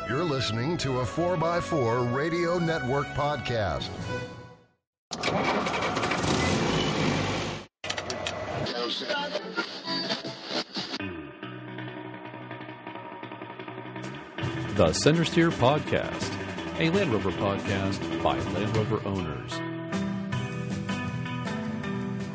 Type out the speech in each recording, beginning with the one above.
You're listening to a 4x4 Radio Network podcast. The Centresteer Podcast, a Land Rover podcast by Land Rover owners.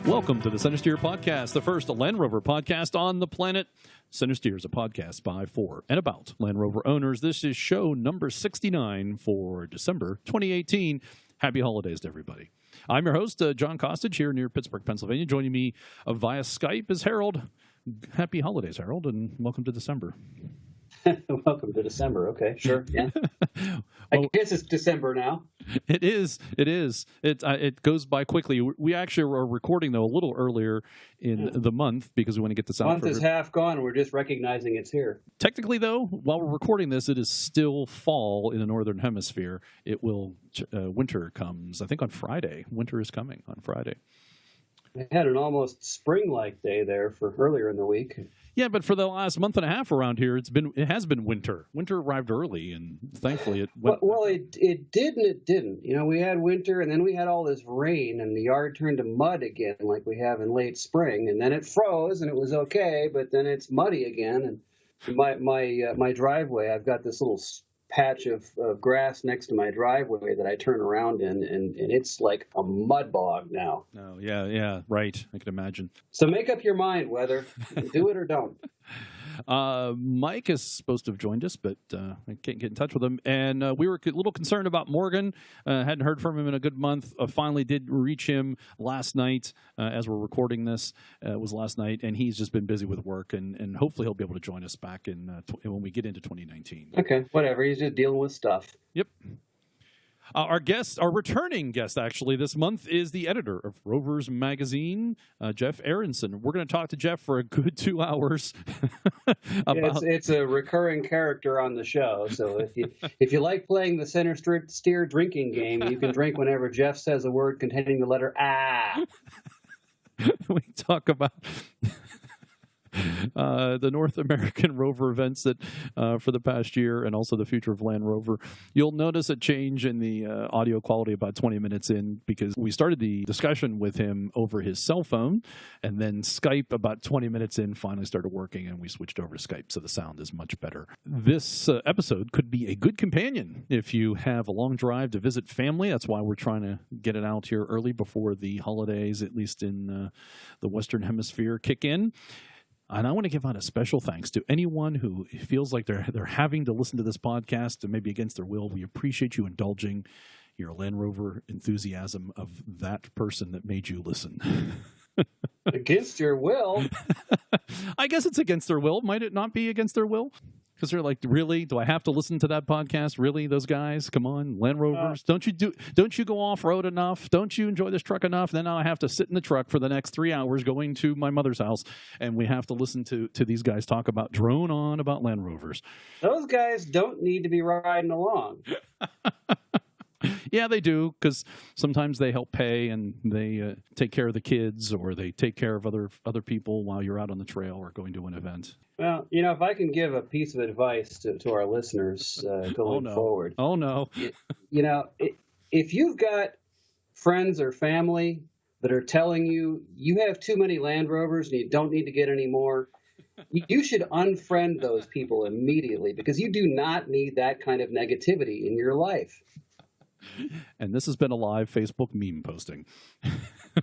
Welcome to the Centresteer Podcast, the first Land Rover podcast on the planet. Centresteer is a podcast by, for, and about Land Rover owners. This is show number 69 for December 2018. Happy holidays to everybody. I'm your host, John Costage, here near Pittsburgh, Pennsylvania. Joining me via Skype is Harold. Happy holidays, Harold, and welcome to December. Welcome to December. Okay, sure. Yeah. I guess it's December now. It is. It goes by quickly. We actually are recording, though, a little earlier in the month because we want to get this out. Month is half gone. We're just recognizing it's here. Technically, though, while we're recording this, it is still fall in the Northern Hemisphere. It will, winter comes, I think, on Friday. Winter is coming on Friday. I had an almost spring-like day there for earlier in the week. Yeah, but for the last month and a half around here, it has been winter. Winter arrived early, and thankfully it went. Well, it did and it didn't. You know, we had winter, and then we had all this rain, and the yard turned to mud again, like we have in late spring. And then it froze, and it was okay, but then it's muddy again. And my driveway, I've got this little patch of grass next to my driveway that I turn around in, and it's like a mud bog now. Oh, yeah, right. I can imagine. So make up your mind, weather. Do it or don't. Mike is supposed to have joined us, but I can't get in touch with him. And we were a little concerned about Morgan. Hadn't heard from him in a good month. Finally did reach him last night as we're recording this. It was last night, and he's just been busy with work. And hopefully he'll be able to join us back when we get into 2019. Okay, whatever. He's just dealing with stuff. Yep. Our returning guest, actually, this month is the editor of Rovers magazine, Jeff Aronson. We're going to talk to Jeff for a good 2 hours. It's a recurring character on the show. So if you like playing the Centresteer drinking game, you can drink whenever Jeff says a word containing the letter A. We talk about the North American Rover events that for the past year, and also the future of Land Rover. You'll notice a change in the audio quality about 20 minutes in, because we started the discussion with him over his cell phone, and then Skype about 20 minutes in finally started working, and we switched over to Skype, so the sound is much better. This episode could be a good companion if you have a long drive to visit family. That's why we're trying to get it out here early before the holidays, at least in the Western Hemisphere, kick in. And I want to give out a special thanks to anyone who feels like they're having to listen to this podcast, and maybe against their will. We appreciate you indulging your Land Rover enthusiasm of that person that made you listen. Against your will? I guess it's against their will. Might it not be against their will? Because they're like, really? Do I have to listen to that podcast? Really, those guys? Come on, Land Rovers. Don't you go off-road enough? Don't you enjoy this truck enough? Then I have to sit in the truck for the next 3 hours going to my mother's house, and we have to listen to these guys talk about drone on about Land Rovers. Those guys don't need to be riding along. Yeah, they do, because sometimes they help pay, and they take care of the kids, or they take care of other people while you're out on the trail or going to an event. Well, you know, if I can give a piece of advice to our listeners going forward. Oh, no. You know, if you've got friends or family that are telling you have too many Land Rovers and you don't need to get any more, you should unfriend those people immediately, because you do not need that kind of negativity in your life. And this has been a live Facebook meme posting.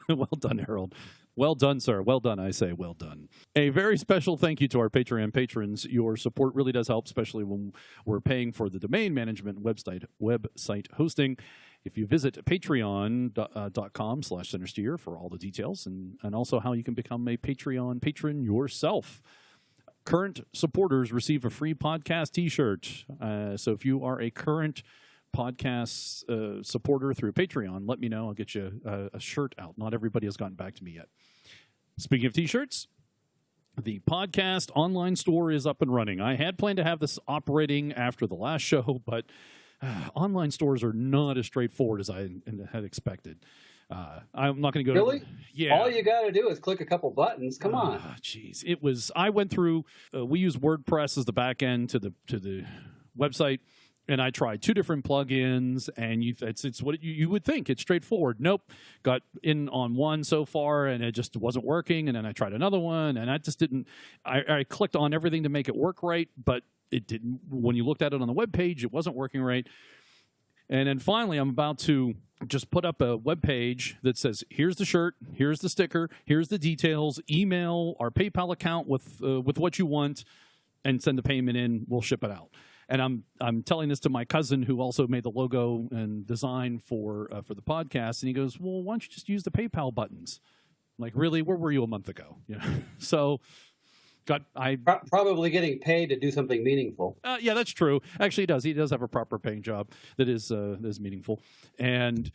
Well done, Harold. Well done, sir. Well done, I say. Well done. A very special thank you to our Patreon patrons. Your support really does help, especially when we're paying for the domain management website hosting. If you visit patreon.com/Centresteer for all the details, and also how you can become a Patreon patron yourself. Current supporters receive a free podcast t-shirt. So if you are a current podcast supporter through Patreon, let me know. I'll get you a shirt out. Not everybody has gotten back to me yet. Speaking of t-shirts, the podcast online store is up and running. I had planned to have this operating after the last show, but online stores are not as straightforward as I had expected. I'm not going to go. Really? Yeah. All you got to do is click a couple buttons. Come on. Jeez, it was. I went through. We use WordPress as the back end to the website, and I tried 2 different plugins, and it's what you would think. It's straightforward. Nope. Got in on one so far, and it just wasn't working. And then I tried another one, and I just didn't. I clicked on everything to make it work right, but it didn't. When you looked at it on the web page, it wasn't working right. And then finally, I'm about to just put up a web page that says, "Here's the shirt, here's the sticker, here's the details. Email our PayPal account with what you want, and send the payment in. We'll ship it out." And I'm telling this to my cousin, who also made the logo and design for the podcast, and he goes, "Well, why don't you just use the PayPal buttons?" I'm like, really? Where were you a month ago? Yeah. So, probably getting paid to do something meaningful. Yeah, that's true. Actually, he does. He does have a proper paying job that is meaningful. And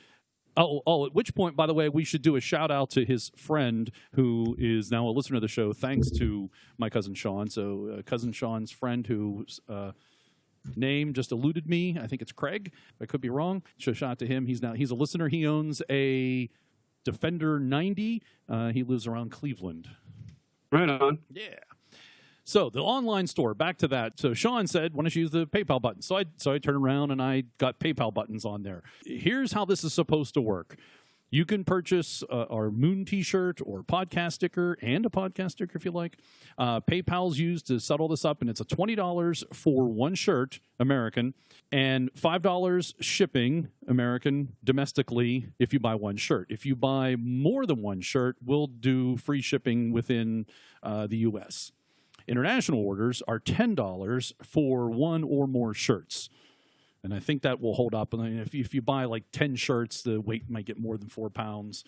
at which point, by the way, we should do a shout out to his friend who is now a listener of the show, thanks to my cousin Sean. So, cousin Sean's friend who's name just eluded me. I think it's Craig. I could be wrong. So shout out to him. He's a listener. He owns a Defender 90. He lives around Cleveland. Right on. Yeah. So the online store, back to that. So Sean said, why don't you use the PayPal button? So I turned around and I got PayPal buttons on there. Here's how this is supposed to work. You can purchase our Moon t-shirt or podcast sticker, and a podcast sticker if you like. PayPal's used to settle this up, and it's a $20 for one shirt, American, and $5 shipping, American, domestically if you buy one shirt. If you buy more than one shirt, we'll do free shipping within the U.S. International orders are $10 for one or more shirts. And I think that will hold up. And if you buy like 10 shirts, the weight might get more than 4 pounds.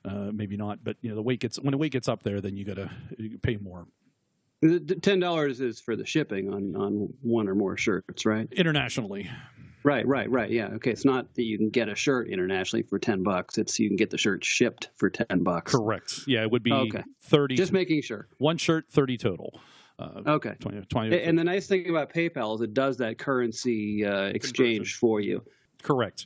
Maybe not, but when the weight gets up there, then you pay more. The $10 is for the shipping on one or more shirts, right? Internationally. Right. Yeah. Okay. It's not that you can get a shirt internationally for $10. It's you can get the shirt shipped for $10. Correct. Yeah, it would be 30. Just making sure. One shirt, 30 total. Okay. 20, and the nice thing about PayPal is it does that currency exchange for you. Correct.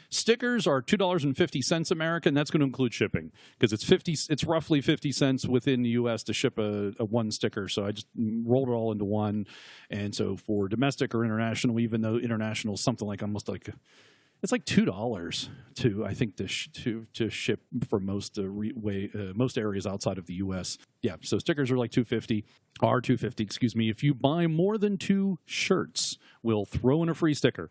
Stickers are $2.50 American. That's going to include shipping because it's roughly 50 cents within the U.S. to ship a one sticker. So I just rolled it all into one. And so for domestic or international, even though international is something like almost like it's like $2 to ship for most most areas outside of the U.S. Yeah, so stickers are like $2.50. Excuse me. If you buy more than 2 shirts, we'll throw in a free sticker.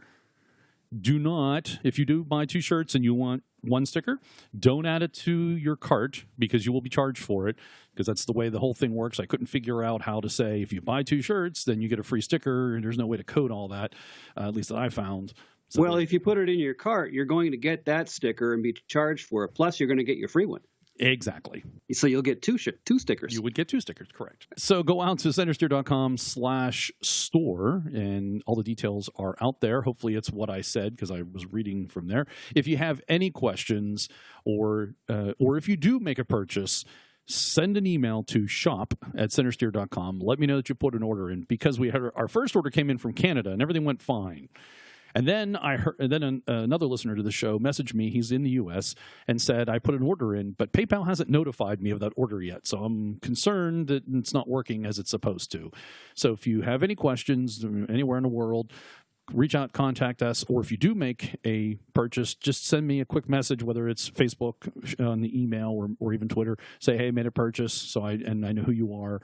Do not, if you do buy 2 shirts and you want one sticker, don't add it to your cart because you will be charged for it because that's the way the whole thing works. I couldn't figure out how to say if you buy 2 shirts, then you get a free sticker, and there's no way to code all that, at least that I found. So, well, if you put it in your cart, you're going to get that sticker and be charged for it. Plus, you're going to get your free one. Exactly. So you'll get 2 stickers. You would get 2 stickers, correct. So go out to centresteer.com/store, and all the details are out there. Hopefully it's what I said because I was reading from there. If you have any questions or if you do make a purchase, send an email to shop@centresteer.com. Let me know that you put an order in because we had our first order came in from Canada and everything went fine. And then another listener to the show messaged me. He's in the U.S. and said, I put an order in, but PayPal hasn't notified me of that order yet. So I'm concerned that it's not working as it's supposed to. So if you have any questions anywhere in the world, reach out, contact us. Or if you do make a purchase, just send me a quick message, whether it's Facebook on the email or even Twitter. Say, hey, I made a purchase, and I know who you are,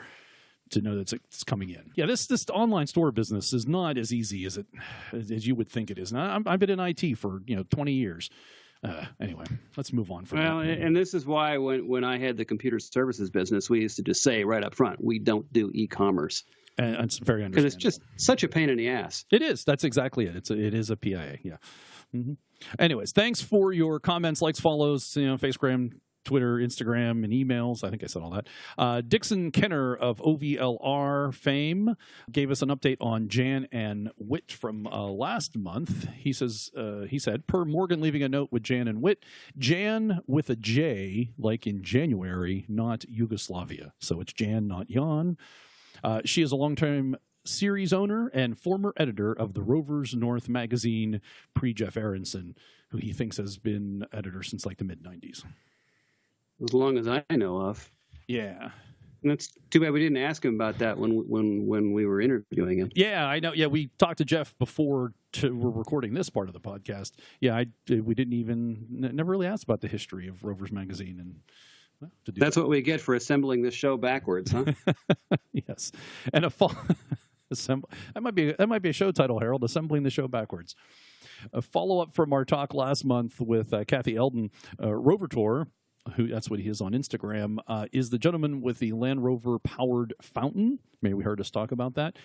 to know that it's coming in. Yeah, this online store business is not as easy as you would think it is. And I've been in IT for 20 years. Anyway, let's move on from that. And this is why when I had the computer services business, we used to just say right up front, we don't do e-commerce. And it's very understandable. Because it's just such a pain in the ass. It is. That's exactly it. It is a PIA. Yeah. Mm-hmm. Anyways, thanks for your comments, likes, follows, Facegram, Twitter, Instagram, and emails. I think I said all that. Dixon Kenner of OVLR fame gave us an update on Jan and Witt from last month. He said, per Morgan leaving a note with Jan and Witt, Jan with a J, like in January, not Yugoslavia. So it's Jan, not Jan. She is a long-term series owner and former editor of the Rovers North magazine, pre-Jeff Aronson, who he thinks has been editor since like the mid-90s. As long as I know of. Yeah. That's too bad we didn't ask him about that when we were interviewing him. Yeah, I know. Yeah, we talked to Jeff before we're recording this part of the podcast. Yeah, we didn't even never really asked about the history of Rovers magazine and. Well, that's what we get for assembling this show backwards, huh? Yes, and that might be a show title, Harold. Assembling the show backwards. A follow up from our talk last month with Kathy Eldon, Rover Tour. That's what he is on Instagram, is the gentleman with the Land Rover powered fountain. Maybe we heard us talk about that.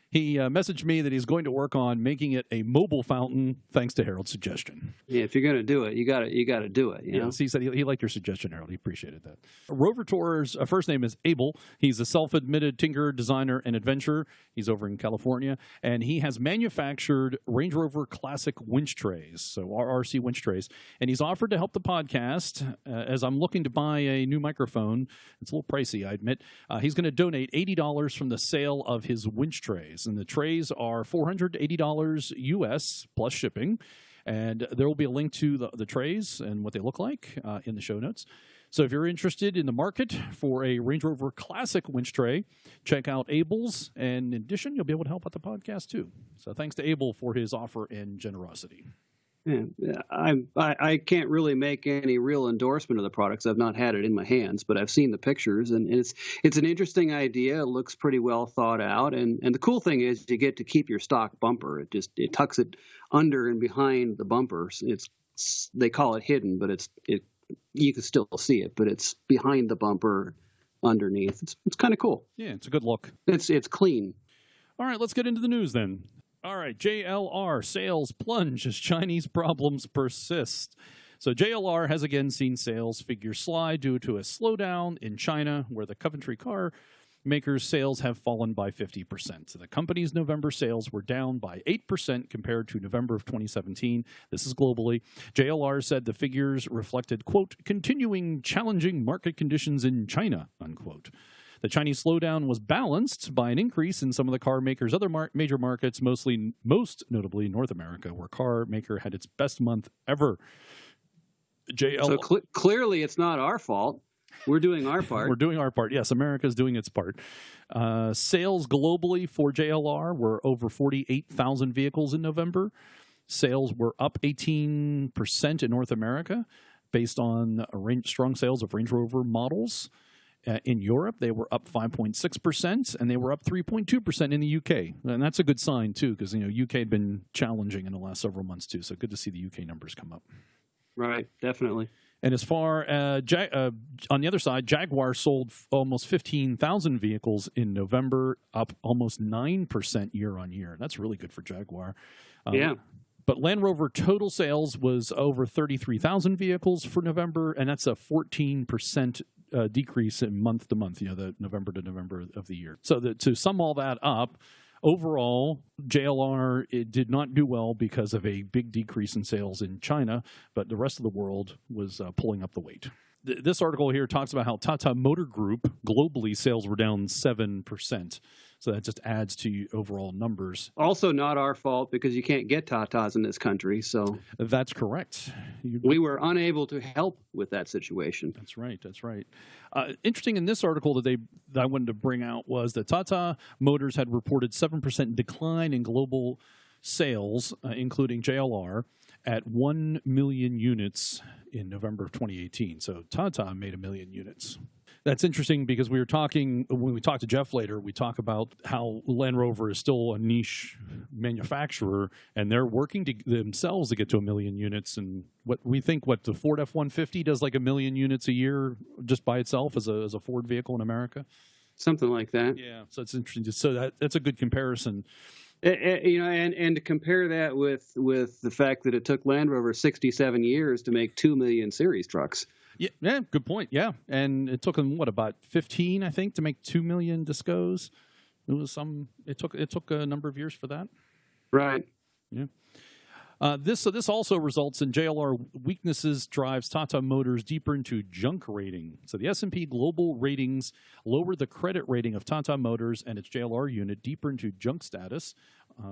He messaged me that he's going to work on making it a mobile fountain, thanks to Harold's suggestion. Yeah, if you're going to do it, you got to do it. You know? He said he liked your suggestion, Harold. He appreciated that. Rover Tour's first name is Abel. He's a self-admitted tinkerer, designer, and adventurer. He's over in California, and he has manufactured Range Rover Classic winch trays, so RRC winch trays, and he's offered to help the podcast as I'm looking to buy a new microphone. It's a little pricey, I admit. He's going to donate $80 from the sale of his winch trays. And the trays are $480 US plus shipping. And there will be a link to the trays and what they look like in the show notes. So if you're interested in the market for a Range Rover Classic winch tray, check out Abel's. And in addition, you'll be able to help out the podcast too. So thanks to Abel for his offer and generosity. Yeah, I can't really make any real endorsement of the products. I've not had it in my hands, but I've seen the pictures, and it's an interesting idea. It looks pretty well thought out, and the cool thing is you get to keep your stock bumper. It tucks it under and behind the bumpers. They call it hidden, but you can still see it, but it's behind the bumper underneath. It's kind of cool. Yeah, it's a good look. It's clean. All right, let's get into the news then. All right, JLR sales plunge as Chinese problems persist. So JLR has again seen sales figures slide due to a slowdown in China, where the Coventry car maker's sales have fallen by 50%. So the company's November sales were down by 8% compared to November of 2017. This is globally. JLR said the figures reflected, quote, continuing challenging market conditions in China, unquote. The Chinese slowdown was balanced by an increase in some of the car maker's other major markets, most notably North America, where car maker had its best month ever. So clearly it's not our fault. We're doing our part. We're doing our part. Yes, America's doing its part. Sales globally for JLR were over 48,000 vehicles in November. Sales were up 18% in North America based on strong sales of Range Rover models. In Europe, they were up 5.6%, and they were up 3.2% in the UK. And that's a good sign, too, because UK had been challenging in the last several months, too. So good to see the UK numbers come up. Right, definitely. And as far as on the other side, Jaguar sold almost 15,000 vehicles in November, up almost 9% year on year. That's really good for Jaguar. Yeah. But Land Rover total sales was over 33,000 vehicles for November, and that's a 14% decrease in month to month, the November to November of the year. So to sum all that up, overall, JLR did not do well because of a big decrease in sales in China, but the rest of the world was pulling up the weight. This article here talks about how Tata Motor Group, globally, sales were down 7%. So that just adds to overall numbers. Also not our fault because you can't get Tatas in this country. So that's correct. We were unable to help with that situation. That's right. That's right. Interesting in this article that I wanted to bring out was that Tata Motors had reported 7% decline in global sales, including JLR, at 1 million units in November of 2018. So Tata made 1 million units. That's interesting because when we talk to Jeff later, we talk about how Land Rover is still a niche manufacturer, and they're working themselves to get to 1 million units. And the Ford F-150 does like 1 million units a year just by itself as a Ford vehicle in America. Something like that. Yeah, so it's interesting. So that's a good comparison. And to compare that with the fact that it took Land Rover 67 years to make 2 million series trucks. Yeah, good point. Yeah, and it took them about 15, I think, to make 2 million Discos. It took a number of years for that. Right. Yeah. This also results in JLR weaknesses drives Tata Motors deeper into junk rating. So the S&P Global Ratings lowered the credit rating of Tata Motors and its JLR unit deeper into junk status.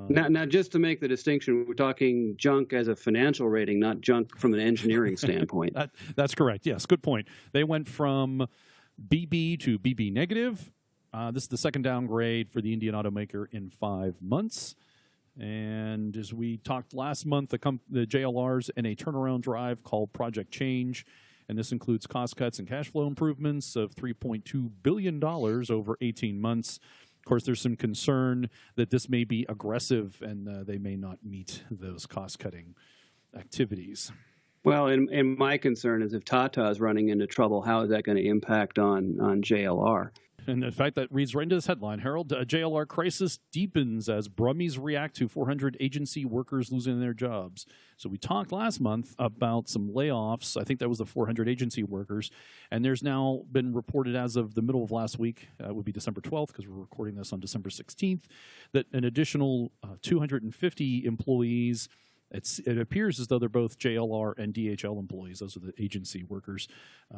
Now, just to make the distinction, we're talking junk as a financial rating, not junk from an engineering standpoint. That's correct. Yes, good point. They went from BB to BB negative. This is the second downgrade for the Indian automaker in 5 months. And as we talked last month, the JLR's in a turnaround drive called Project Change. And this includes cost cuts and cash flow improvements of $3.2 billion over 18 months. Of course, there's some concern that this may be aggressive and they may not meet those cost-cutting activities. Well, and my concern is if Tata is running into trouble, how is that going to impact on JLR? And in fact, that reads right into this headline, Harold. JLR crisis deepens as Brummies react to 400 agency workers losing their jobs. So we talked last month about some layoffs. I think that was the 400 agency workers. And there's now been reported as of the middle of last week, it would be December 12th, because we're recording this on December 16th, that an additional 250 employees. It appears as though they're both JLR and DHL employees. Those are the agency workers.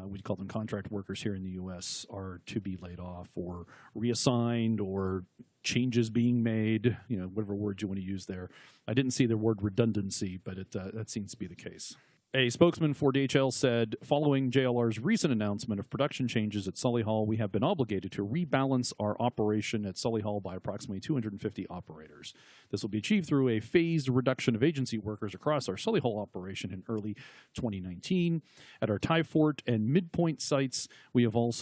We call them contract workers here in the U.S. are to be laid off or reassigned or changes being made, whatever word you want to use there. I didn't see the word redundancy, but that seems to be the case. A spokesman for DHL said, following JLR's recent announcement of production changes at Solihull, we have been obligated to rebalance our operation at Solihull by approximately 250 operators. This will be achieved through a phased reduction of agency workers across our Solihull operation in early 2019. At our Tyfort and Midpoint sites, we will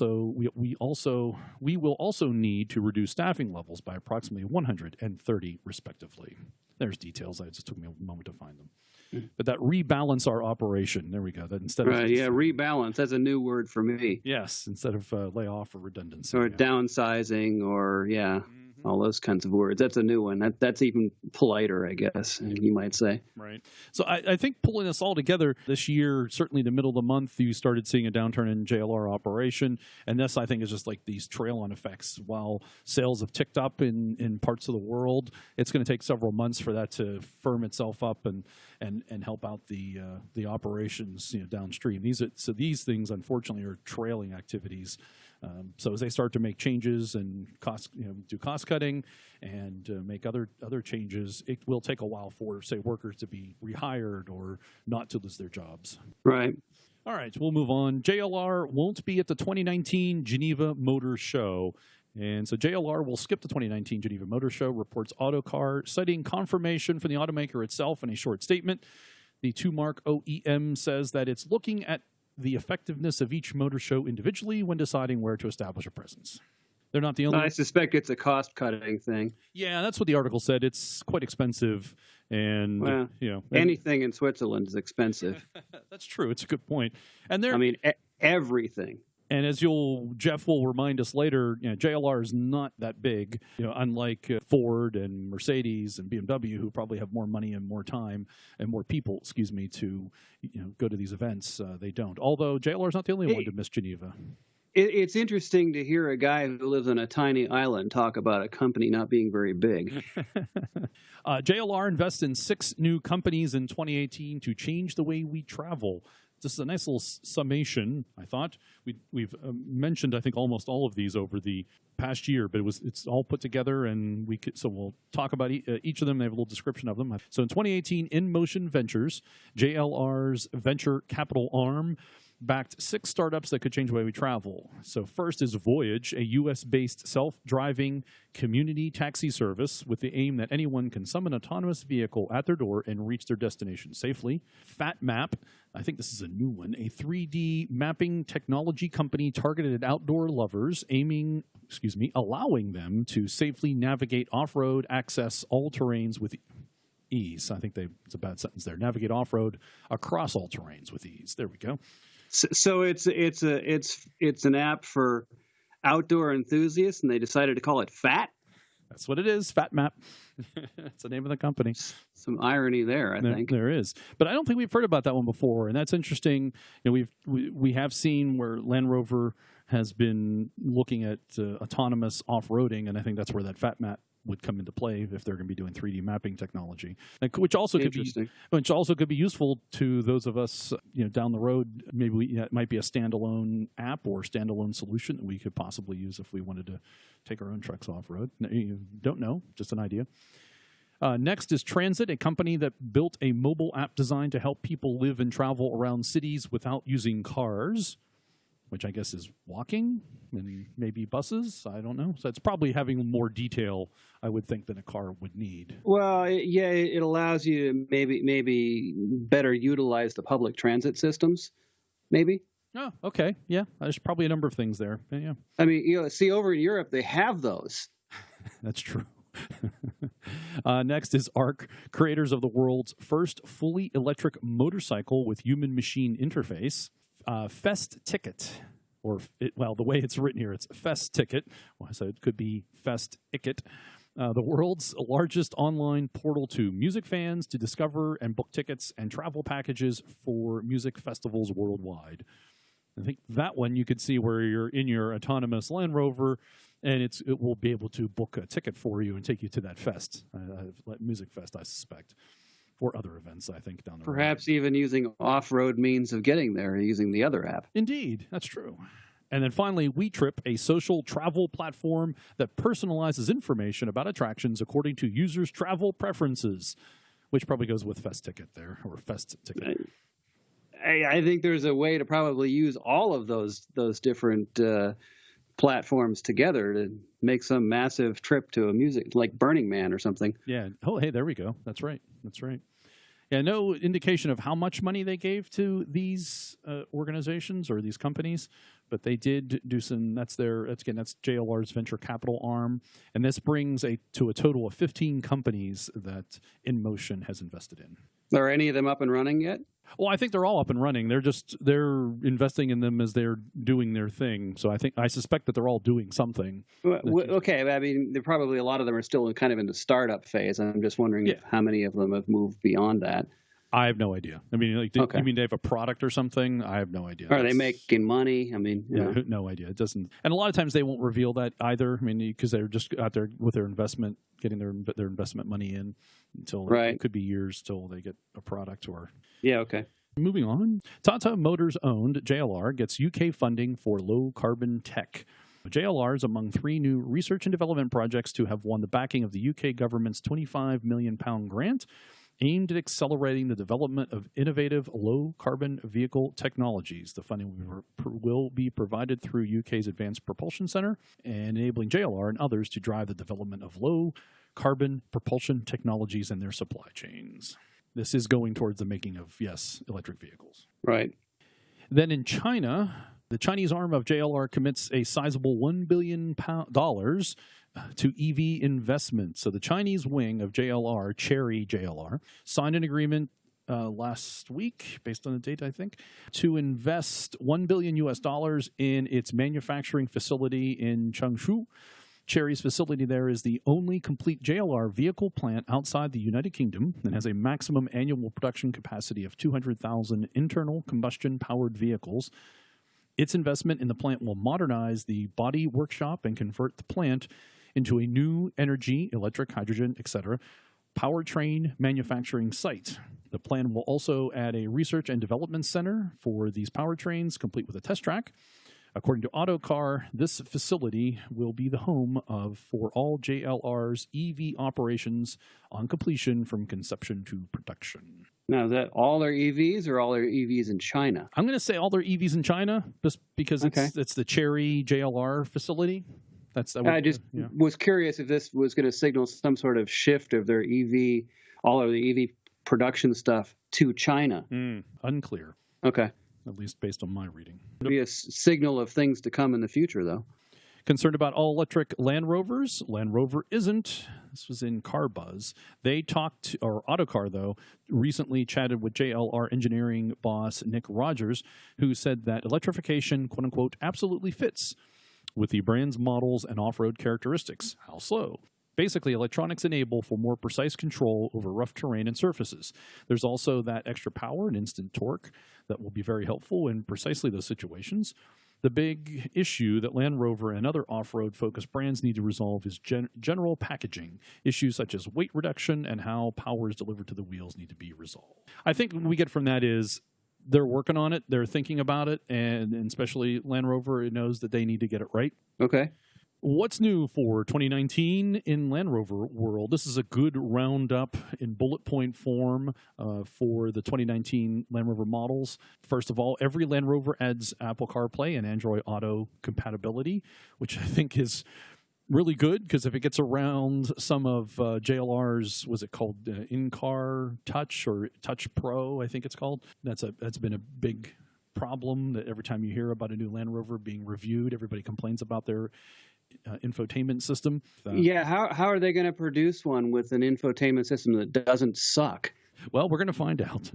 also need to reduce staffing levels by approximately 130 respectively. There's details. It just took me a moment to find them. But that rebalance our operation. There we go. That instead of rebalance. That's a new word for me. Yes, instead of layoff or redundancy or downsizing or all those kinds of words. That's a new one. That's even politer, I guess you might say. Right. So I think pulling this all together this year, certainly the middle of the month, you started seeing a downturn in JLR operation, and this I think is just like these trail-on effects. While sales have ticked up in parts of the world, it's going to take several months for that to firm itself up and help out the operations downstream. These things unfortunately are trailing activities. So as they start to make changes and do cost cutting and make other changes, it will take a while for, say, workers to be rehired or not to lose their jobs. Right. All right, we'll move on. JLR won't be at the 2019 Geneva Motor Show. And so JLR will skip the 2019 Geneva Motor Show, reports Autocar, citing confirmation from the automaker itself in a short statement. The two-mark OEM says that it's looking at the effectiveness of each motor show individually when deciding where to establish a presence. They're not the only... I suspect it's a cost-cutting thing. Yeah, that's what the article said. It's quite expensive, and anything in Switzerland is expensive. That's true. It's a good point. And everything. And as Jeff will remind us later, JLR is not that big, unlike Ford and Mercedes and BMW, who probably have more money and more time and more people, to go to these events. They don't. Although JLR is not the only one to miss Geneva. It's interesting to hear a guy who lives on a tiny island talk about a company not being very big. JLR invests in 6 new companies in 2018 to change the way we travel. This is a nice little summation, I thought. We've mentioned, I think, almost all of these over the past year, but it's all put together, and so we'll talk about each of them. They have a little description of them. So in 2018, In Motion Ventures, JLR's venture capital arm, backed 6 startups that could change the way we travel. So first is Voyage, a U.S.-based self-driving community taxi service with the aim that anyone can summon an autonomous vehicle at their door and reach their destination safely. FatMap, I think this is a new one, a 3D mapping technology company targeted at outdoor lovers, allowing them to safely navigate off-road, access all terrains with ease. I think it's a bad sentence there. Navigate off-road across all terrains with ease. There we go. So it's an app for outdoor enthusiasts, and they decided to call it FAT. That's what it is, FatMap. That's the name of the company. Some irony there, I think. There is, but I don't think we've heard about that one before, and that's interesting. We have seen where Land Rover has been looking at autonomous off-roading, and I think that's where that FatMap would come into play if they're going to be doing 3D mapping technology, which also could be useful to those of us down the road. Maybe it might be a standalone app or standalone solution that we could possibly use if we wanted to take our own trucks off road. You don't know, just an idea. Next is Transit, a company that built a mobile app designed to help people live and travel around cities without using cars. which I guess is walking and maybe buses. I don't know. So it's probably having more detail, I would think, than a car would need. Well, it allows you to maybe better utilize the public transit systems, maybe. Oh, okay. Yeah, there's probably a number of things there. Yeah. I mean, see, over in Europe, they have those. That's true. Next is ARC, creators of the world's first fully electric motorcycle with human-machine interface. Fest Ticket, the way it's written here, it's Fest Ticket, so it could be Fest Icket. The world's largest online portal to music fans to discover and book tickets and travel packages for music festivals worldwide. I think that one you could see where you're in your autonomous Land Rover, and it will be able to book a ticket for you and take you to that fest, music fest, I suspect, or other events, I think, down the road. Perhaps even using off-road means of getting there, using the other app. Indeed, that's true. And then finally, WeTrip, a social travel platform that personalizes information about attractions according to users' travel preferences, which probably goes with Fest Ticket there, or Fest Ticket. I think there's a way to probably use all of those different platforms together to make some massive trip to a music, like Burning Man or something. Yeah. Oh, hey, there we go. That's right. Yeah, no indication of how much money they gave to these organizations or these companies, but they did do some. That's JLR's venture capital arm, and this brings to a total of 15 companies that InMotion has invested in. Are any of them up and running yet? Well, I think they're all up and running. They're investing in them as they're doing their thing. So I suspect that they're all doing something. Okay, I mean, probably a lot of them are still kind of in the startup phase. I'm just wondering how many of them have moved beyond that. I have no idea. I mean, you mean they have a product or something? I have no idea. Are they making money? I mean, no idea. It doesn't. And a lot of times they won't reveal that either. I mean, because they're just out there with their investment, getting their investment money in until it could be years till they get a product or. Yeah. Okay. Moving on, Tata Motors owned JLR gets UK funding for low carbon tech. JLR is among 3 new research and development projects to have won the backing of the UK government's £25 million grant aimed at accelerating the development of innovative low-carbon vehicle technologies. The funding will be provided through UK's Advanced Propulsion Centre and enabling JLR and others to drive the development of low-carbon propulsion technologies in their supply chains. This is going towards the making of, electric vehicles. Right. Then in China, the Chinese arm of JLR commits a sizable $1 billion to EV investment. So the Chinese wing of JLR, Chery JLR, signed an agreement last week, based on the date, I think, to invest $1 billion in its manufacturing facility in Changshu. Chery's facility there is the only complete JLR vehicle plant outside the United Kingdom and has a maximum annual production capacity of 200,000 internal combustion-powered vehicles. Its investment in the plant will modernize the body workshop and convert the plant into a new energy, electric, hydrogen, etc., powertrain manufacturing site. The plan will also add a research and development center for these powertrains, complete with a test track. According to Autocar, this facility will be the home for all JLR's EV operations on completion from conception to production. Now, is that all their EVs or all their EVs in China? I'm going to say all their EVs in China, just because it's the Chery JLR facility. I just was curious if this was going to signal some sort of shift of their all of the EV production stuff to China. Unclear. Okay. At least based on my reading. It'll be a signal of things to come in the future, though. Concerned about all-electric Land Rovers? Land Rover isn't. This was in Car Buzz. They talked, or Autocar, though, recently chatted with JLR engineering boss Nick Rogers, who said that electrification, quote-unquote, absolutely fits with the brand's models and off-road characteristics. How so? Basically, electronics enable for more precise control over rough terrain and surfaces. There's also that extra power and instant torque that will be very helpful in precisely those situations. The big issue that Land Rover and other off-road focused brands need to resolve is general packaging. Issues such as weight reduction and how power is delivered to the wheels need to be resolved. I think what we get from that is they're working on it, they're thinking about it, and especially Land Rover knows that they need to get it right. Okay. What's new for 2019 in Land Rover world? This is a good roundup in bullet point form for the 2019 Land Rover models. First of all, every Land Rover adds Apple CarPlay and Android Auto compatibility, which I think is really good because if it gets around some of JLR's, was it called in-car touch or touch pro, I think it's called. That's been a big problem that every time you hear about a new Land Rover being reviewed, everybody complains about their infotainment system. Yeah, how are they going to produce one with an infotainment system that doesn't suck? Well, we're going to find out.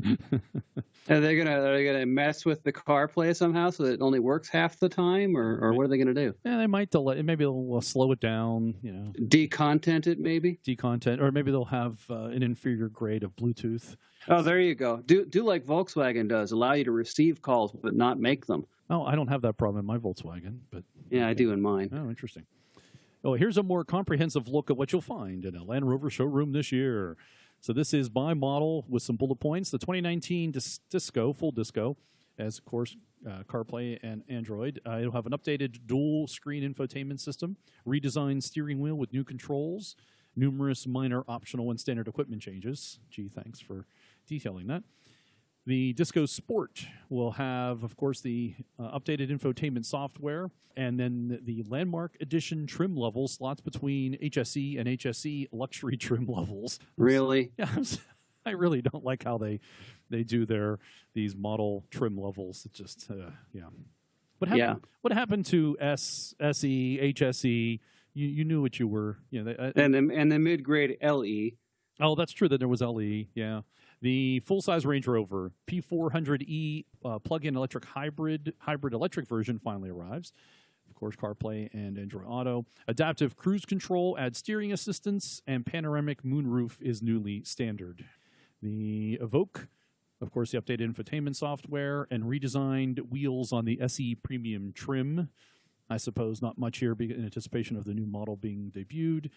Are they gonna mess with the CarPlay somehow so that it only works half the time, or what are they going to do? Yeah, they might delay. Maybe they'll slow it down. Decontent it, maybe. Decontent, or maybe they'll have an inferior grade of Bluetooth. Oh, there you go. Do like Volkswagen does, allow you to receive calls but not make them. Oh, I don't have that problem in my Volkswagen, but yeah, I do in mine. Oh, interesting. Oh, here's a more comprehensive look at what you'll find in a Land Rover showroom this year. So this is by model with some bullet points. The 2019 Disco, full Disco, as of course CarPlay and Android. It'll have an updated dual screen infotainment system, redesigned steering wheel with new controls, numerous minor optional and standard equipment changes. Gee, thanks for detailing that. The Disco Sport will have, of course, the updated infotainment software, and then the Landmark Edition trim level slots between HSE and HSE luxury trim levels. Really? Yeah, I really don't like how they do these model trim levels. It just, yeah. What happened to SE, HSE? You knew what you were. And the mid-grade LE. Oh, that's true that there was LE, yeah. The full-size Range Rover P400e plug-in electric hybrid electric version finally arrives. Of course, CarPlay and Android Auto. Adaptive cruise control adds steering assistance, and panoramic moonroof is newly standard. The Evoque, of course, the updated infotainment software, and redesigned wheels on the SE Premium trim. I suppose not much here in anticipation of the new model being debuted.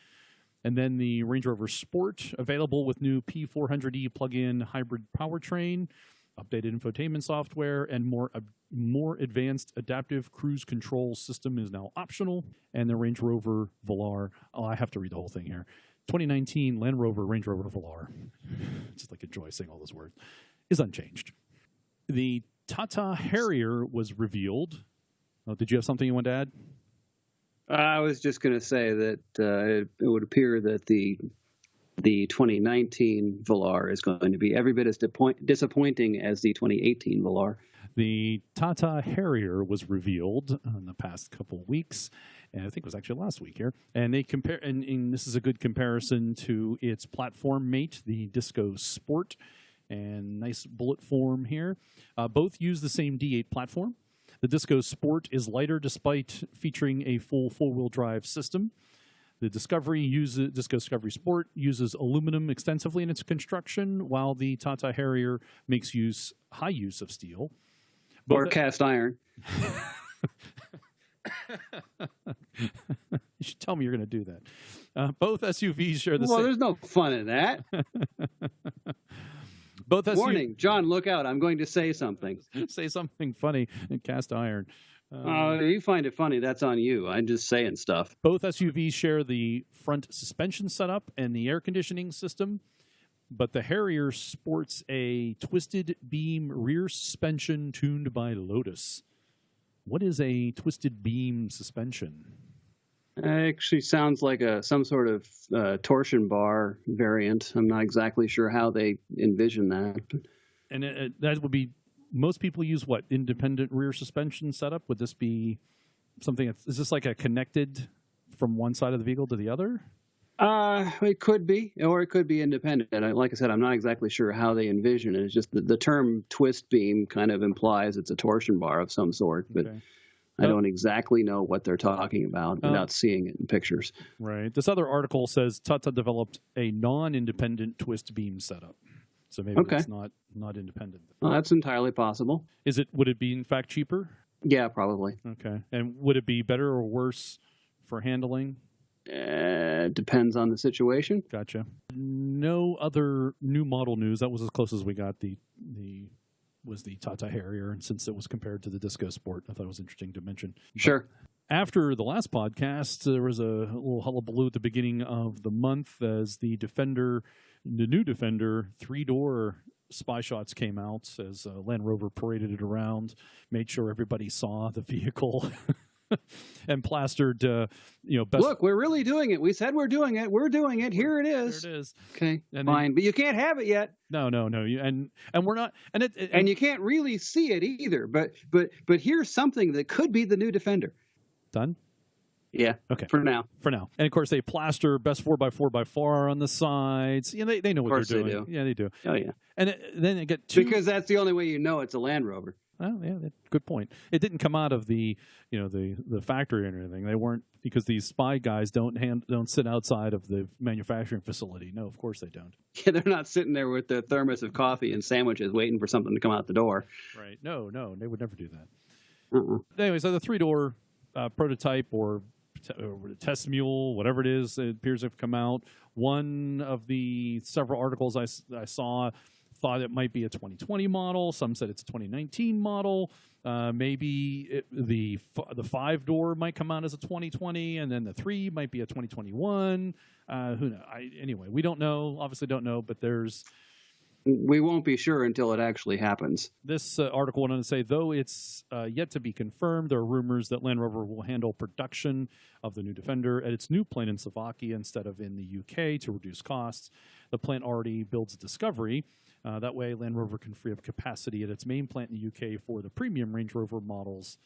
And then the Range Rover Sport, available with new P400e plug-in hybrid powertrain, updated infotainment software, and more advanced adaptive cruise control system is now optional. And the Range Rover Velar, I have to read the whole thing here. 2019 Land Rover Range Rover Velar, just like a joy saying all those words, is unchanged. The Tata Harrier was revealed. Oh, did you have something you wanted to add? I was just going to say that it would appear that the 2019 Velar is going to be every bit as disappointing as the 2018 Velar. The Tata Harrier was revealed in the past couple of weeks, and I think it was actually last week here. And they compare, and this is a good comparison to its platform mate, the Disco Sport, and nice bullet form here. Both use the same D8 platform. The Disco Sport is lighter despite featuring a full four-wheel drive system. The Disco Discovery Sport uses aluminum extensively in its construction, while the Tata Harrier makes high use of steel. Or cast iron. You should tell me you're going to do that. Both SUVs share the same... Well, there's no fun in that. Warning, John, look out. I'm going to say something. Say something funny and cast iron. You find it funny, that's on you. I'm just saying stuff. Both SUVs share the front suspension setup and the air conditioning system, but the Harrier sports a twisted beam rear suspension tuned by Lotus. What is a twisted beam suspension? It actually sounds like some sort of torsion bar variant. I'm not exactly sure how they envision that. And that would be, most people use what, independent rear suspension setup? Would this be something, is this like a connected from one side of the vehicle to the other? It could be, or it could be independent. Like I said, I'm not exactly sure how they envision it. It's just the term twist beam kind of implies it's a torsion bar of some sort, but okay. I don't exactly know what they're talking about without seeing it in pictures. Right. This other article says Tata developed a non-independent twist beam setup. So maybe it's not independent. Well, that's entirely possible. Would it be in fact cheaper? Yeah, probably. Okay. And would it be better or worse for handling? Depends on the situation. Gotcha. No other new model news. That was as close as we got. Was the Tata Harrier, and since it was compared to the Disco Sport, I thought it was interesting to mention. Sure. After the last podcast, there was a little hullabaloo at the beginning of the month as the new Defender 3-door spy shots came out as Land Rover paraded it around, made sure everybody saw the vehicle. And plastered, best. Look, we're really doing it. We said we're doing it. We're doing it. Here it is. There it is. Okay, and fine, then, but you can't have it yet. No. And we're not. And you can't really see it either. But here's something that could be the new Defender. Done. Yeah. Okay. For now. And of course, they plaster best 4x4 by far on the sides. They know what they're doing. They do. Yeah, they do. Oh yeah. And then they get two. Because that's the only way you know it's a Land Rover. Oh yeah, good point. It didn't come out of the factory or anything. They weren't, because these spy guys don't sit outside of the manufacturing facility. No, of course they don't. Yeah, they're not sitting there with the thermos of coffee and sandwiches waiting for something to come out the door. Right. No, they would never do that. Anyway, so the 3-door prototype or test mule, whatever it is, it appears to have come out. One of the several articles I saw thought it might be a 2020 model. Some said it's a 2019 model. Maybe the 5-door might come out as a 2020, and then the 3 might be a 2021. Who knows? Anyway, we don't know. Obviously, don't know. But we won't be sure until it actually happens. This article went on to say, though it's yet to be confirmed, there are rumors that Land Rover will handle production of the new Defender at its new plant in Slovakia instead of in the UK to reduce costs. The plant already builds Discovery. That way, Land Rover can free up capacity at its main plant in the UK for the premium Range Rover models.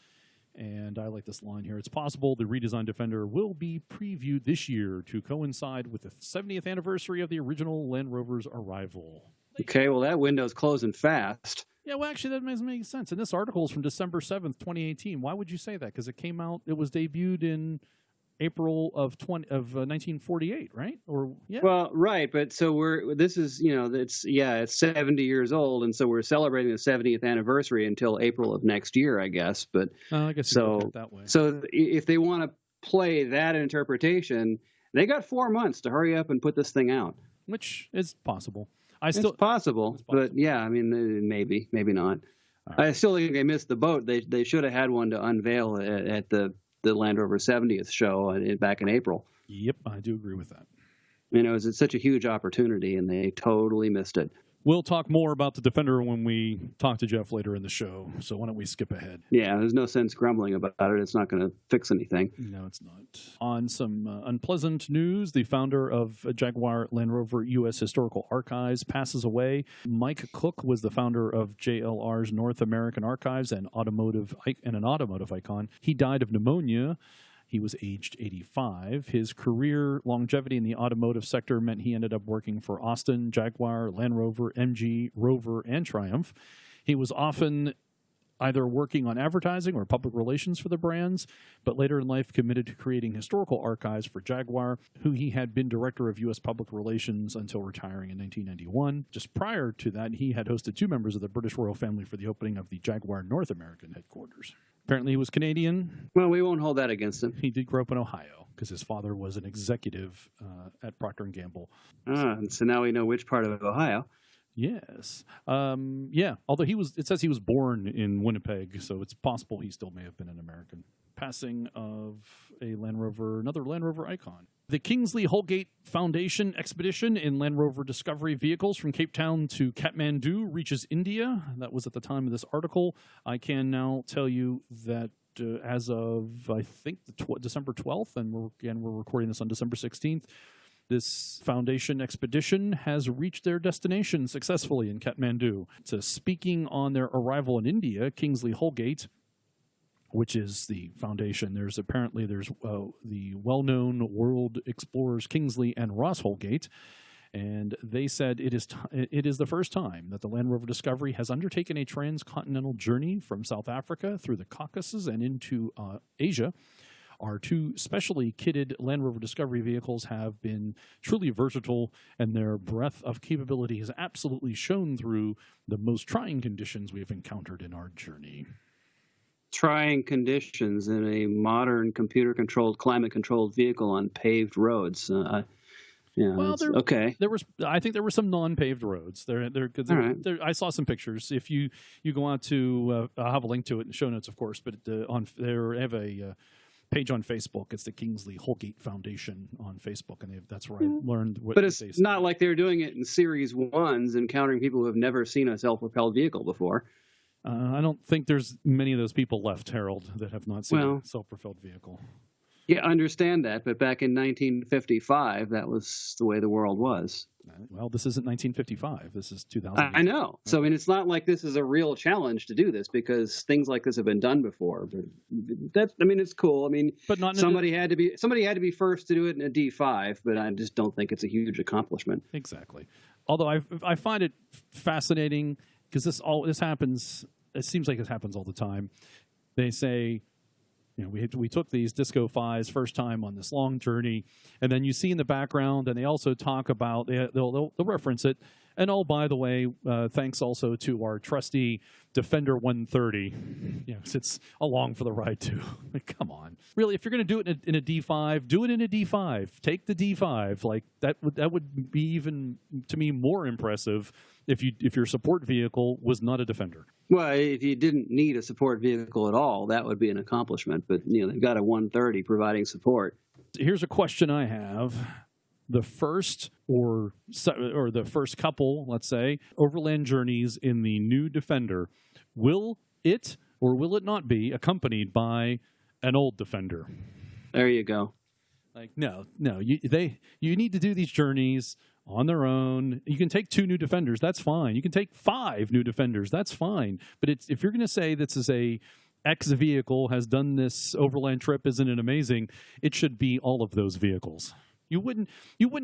And I like this line here. It's possible the redesigned Defender will be previewed this year to coincide with the 70th anniversary of the original Land Rover's arrival. Okay, well, that window's closing fast. Yeah, well, actually, that doesn't make sense. And this article is from December 7th, 2018. Why would you say that? Because it was debuted in April of 1948, right? Or yeah. Well, right, but so it's 70 years old, and so we're celebrating the 70th anniversary until April of next year, I guess. But I guess you could look at it that way. So if they want to play that interpretation, they got 4 months to hurry up and put this thing out, which is possible. It's possible, but yeah, I mean, maybe not. Right. I still think they missed the boat. They should have had one to unveil at the Land Rover 70th show back in April. Yep, I do agree with that. It's such a huge opportunity, and they totally missed it. We'll talk more about the Defender when we talk to Jeff later in the show, so why don't we skip ahead? Yeah, there's no sense grumbling about it. It's not going to fix anything. No, it's not. On some unpleasant news, the founder of Jaguar Land Rover U.S. Historical Archives passes away. Mike Cook was the founder of JLR's North American Archives and an automotive icon. He died of pneumonia. He was aged 85. His career longevity in the automotive sector meant he ended up working for Austin, Jaguar, Land Rover, MG, Rover, and Triumph. He was often either working on advertising or public relations for the brands, but later in life committed to creating historical archives for Jaguar, who he had been director of U.S. public relations until retiring in 1991. Just prior to that, he had hosted 2 members of the British royal family for the opening of the Jaguar North American headquarters. Apparently he was Canadian. Well, we won't hold that against him. He did grow up in Ohio because his father was an executive at Procter & Gamble. And so now we know which part of Ohio. Yes. Yeah. Although it says he was born in Winnipeg, so it's possible he still may have been an American. Passing of another Land Rover icon. The Kingsley Holgate Foundation expedition in Land Rover Discovery vehicles from Cape Town to Kathmandu reaches India. That was at the time of this article. I can now tell you that as of, I think, December 12th, and we're recording this on December 16th, this foundation expedition has reached their destination successfully in Kathmandu. So speaking on their arrival in India, Kingsley Holgate, which is the foundation, there's the well-known world explorers Kingsley and Ross Holgate, and they said it is the first time that the Land Rover Discovery has undertaken a transcontinental journey from South Africa through the Caucasus and into Asia. Our 2 specially kitted Land Rover Discovery vehicles have been truly versatile, and their breadth of capability has absolutely shown through the most trying conditions we have encountered in our journey. Trying conditions in a modern computer-controlled, climate-controlled vehicle on paved roads. Okay. I think there were some non-paved roads. I saw some pictures. If you go out to, I'll have a link to it in the show notes, of course. But they have page on Facebook. It's the Kingsley Holgate Foundation on Facebook, and that's where I learned what. But it's not like they're doing it in Series 1s, encountering people who have never seen a self-propelled vehicle before. I don't think there's many of those people left, Harold, that have not seen a self-propelled vehicle. Yeah, I understand that, but back in 1955, that was the way the world was. Well, this isn't 1955. This is 2000. I know. So, I mean, it's not like this is a real challenge to do this, because things like this have been done before. But it's cool. I mean, but not somebody had to be first to do it in a D5, but I just don't think it's a huge accomplishment. Exactly. Although I find it fascinating because this happens. It seems like it happens all the time. They say, we took these Disco 5s first time on this long journey, and then you see in the background, and they also talk about, they'll reference it, and oh, by the way, thanks also to our trusty Defender 130. It's along for the ride too. Come on, really, if you're going to do it in a D5, do it in a D5. Take the D5. Like that would be even, to me, more impressive if your support vehicle was not a Defender. Well, if you didn't need a support vehicle at all, that would be an accomplishment. But they've got a 130 providing support. Here's a question I have: the first or the first couple, let's say, overland journeys in the new Defender, will it or will it not be accompanied by an old Defender? There you go. Like no, you need to do these journeys on their own. You can take 2 new Defenders, that's fine. You can take 5 new Defenders, that's fine. But if you're going to say this is a X vehicle has done this overland trip, isn't it amazing? It should be all of those vehicles. You wouldn't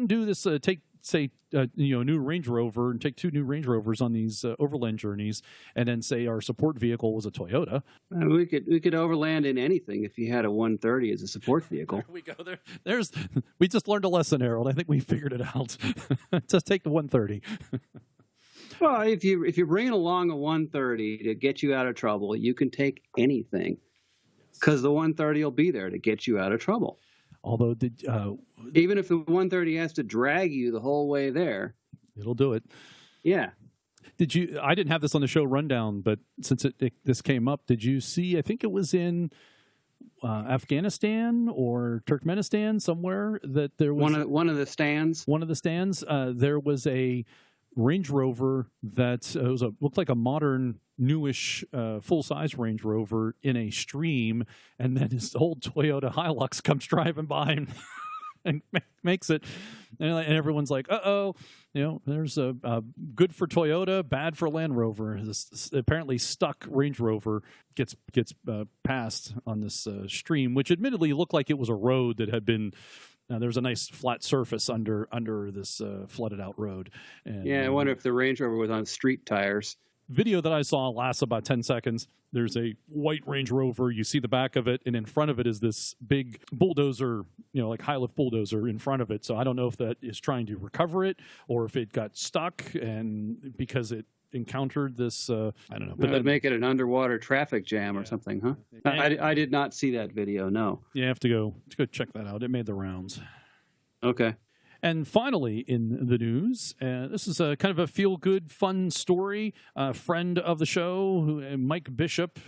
do this. Take a new Range Rover and take 2 new Range Rovers on these overland journeys, and then say our support vehicle was a Toyota. We could overland in anything if you had a 130 as a support vehicle. There we go. We just learned a lesson, Harold. I think we figured it out. Just take the 130. Well, if you're bringing along a 130 to get you out of trouble, you can take anything, because the 130 will be there to get you out of trouble. Although, even if the 130 has to drag you the whole way there, it'll do it. Yeah. I didn't have this on the show rundown, but since this came up, did you see? I think it was in Afghanistan or Turkmenistan somewhere that there was one of the stands. One of the stands. There was a Range Rover that looked like a modern, newish, full-size Range Rover in a stream, and then his old Toyota Hilux comes driving by and makes it, and everyone's like, "Uh-oh, there's a good for Toyota, bad for Land Rover." This apparently stuck Range Rover gets passed on this stream, which admittedly looked like it was a road that had been. There's a nice flat surface under this flooded out road. And, I wonder if the Range Rover was on street tires. Video that I saw lasts about 10 seconds. There's a white Range Rover. You see the back of it, and in front of it is this big bulldozer, like high-lift bulldozer in front of it. So I don't know if that is trying to recover it or if it got stuck and because it encountered this, I don't know. But that'd make it an underwater traffic jam or something, huh? I did not see that video, no. You have to go check that out. It made the rounds. Okay. And finally, in the news, this is a kind of a feel-good, fun story. A friend of the show, Mike Bishop,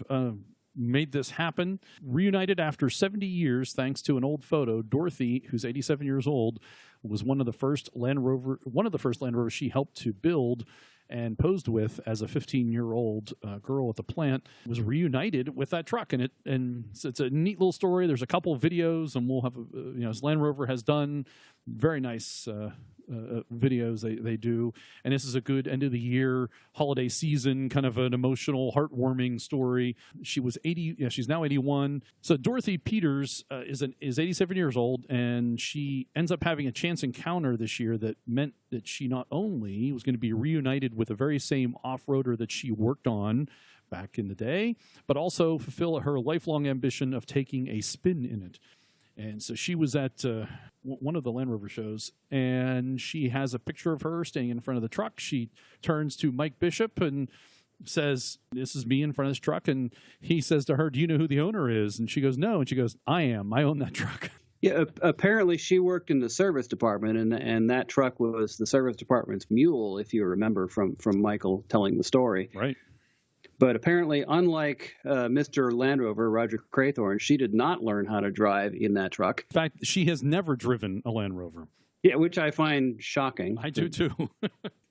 made this happen. Reunited after 70 years, thanks to an old photo. Dorothy, who's 87 years old, was one of the first Land Rovers she helped to build and posed with as a 15-year-old girl at the plant, was reunited with that truck. And it's a neat little story. There's a couple of videos, and we'll have, as Land Rover has done very nice videos they do. And this is a good end of the year holiday season, kind of an emotional, heartwarming story. She was 80. She's now 81. So Dorothy Peters is 87 years old, and she ends up having a chance encounter this year that meant that she not only was going to be reunited with the very same off-roader that she worked on back in the day, but also fulfill her lifelong ambition of taking a spin in it. And so she was at one of the Land Rover shows, and she has a picture of her standing in front of the truck. She turns to Mike Bishop and says, "This is me in front of this truck." And he says to her, "Do you know who the owner is?" And she goes, "No." And she goes, "I am. I own that truck." Yeah, apparently she worked in the service department, and that truck was the service department's mule, if you remember from Michael telling the story. Right. But apparently, unlike Mr. Land Rover, Roger Craythorne, she did not learn how to drive in that truck. In fact, she has never driven a Land Rover. Yeah, which I find shocking. I do too.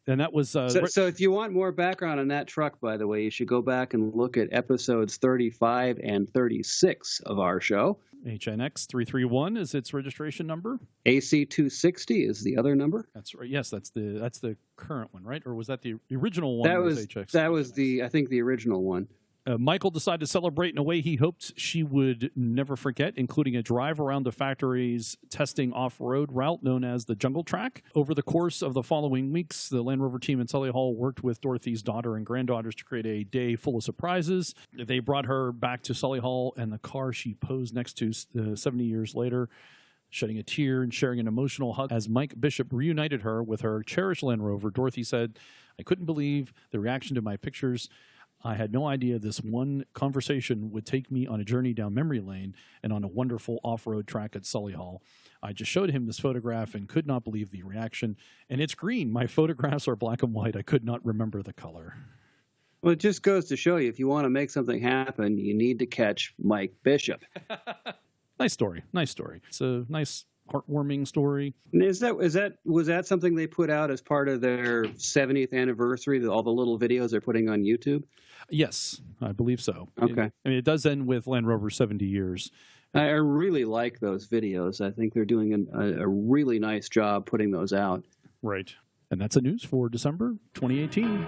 And that was... So if you want more background on that truck, by the way, you should go back and look at episodes 35 and 36 of our show. HNX 331 is its registration number. AC 260 is the other number. That's right. Yes, that's the current one, right? Or was that the original one? That was HX? That was I think the original one. Michael decided to celebrate in a way he hoped she would never forget, including a drive around the factory's testing off-road route known as the Jungle Track. Over the course of the following weeks, the Land Rover team in Solihull worked with Dorothy's daughter and granddaughters to create a day full of surprises. They brought her back to Solihull, and the car she posed next to 70 years later, shedding a tear and sharing an emotional hug. As Mike Bishop reunited her with her cherished Land Rover, Dorothy said, "I couldn't believe the reaction to my pictures. I had no idea this one conversation would take me on a journey down memory lane and on a wonderful off-road track at Solihull. I just showed him this photograph and could not believe the reaction. And it's green. My photographs are black and white. I could not remember the color." Well, it just goes to show you, if you want to make something happen, you need to catch Mike Bishop. Nice story. Nice story. It's a nice, heartwarming story. Was that something they put out as part of their 70th anniversary, all the little videos they're putting on YouTube? Yes, I believe so. Okay. It does end with Land Rover 70 years. I really like those videos. I think they're doing a really nice job putting those out. Right. And that's the news for December 2018.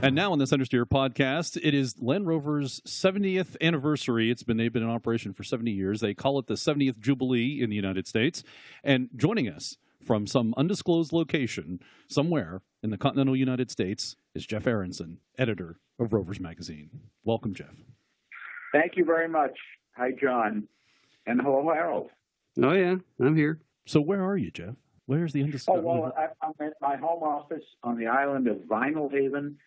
And now on the Centresteer podcast, it is Land Rover's 70th anniversary. They've been in operation for 70 years. They call it the 70th Jubilee in the United States. And joining us from some undisclosed location somewhere in the continental United States is Jeff Aronson, editor of Rovers Magazine. Welcome, Jeff. Thank you very much. Hi, John. And hello, Harold. Oh, yeah, I'm here. So where are you, Jeff? Where's the undisclosed? Oh, well, I'm at my home office on the island of Vinyl Haven,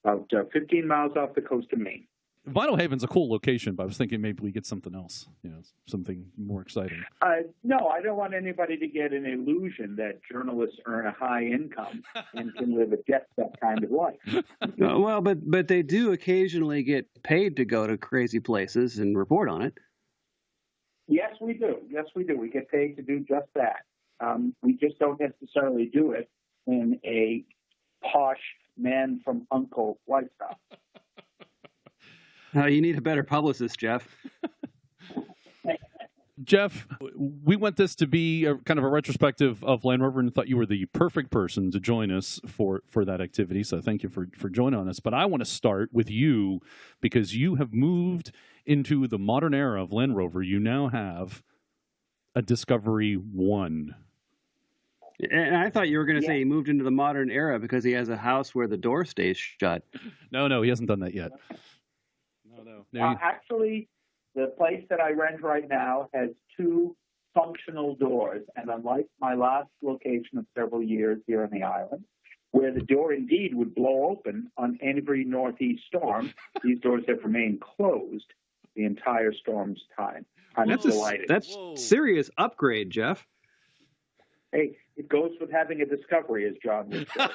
about 15 miles off the coast of Maine. Vinyl Haven's a cool location, but I was thinking maybe we get something else, something more exciting. No, I don't want anybody to get an illusion that journalists earn a high income and can live a jet-set kind of life. Well, but they do occasionally get paid to go to crazy places and report on it. Yes, we do. Yes, we do. We get paid to do just that. We just don't necessarily do it in a posh man from Uncle lifestyle. You need a better publicist, Jeff. Jeff, we want this to be kind of a retrospective of Land Rover and thought you were the perfect person to join us for that activity. So thank you for joining us. But I want to start with you because you have moved into the modern era of Land Rover. You now have a Discovery 1. And I thought you were going to say he moved into the modern era because he has a house where the door stays shut. No, he hasn't done that yet. No. Actually, the place that I rent right now has 2 functional doors. And unlike my last location of several years here on the island, where the door indeed would blow open on every northeast storm, these doors have remained closed the entire storm's time. I'm delighted. That's serious upgrade, Jeff. Hey, it goes with having a Discovery, as John would say.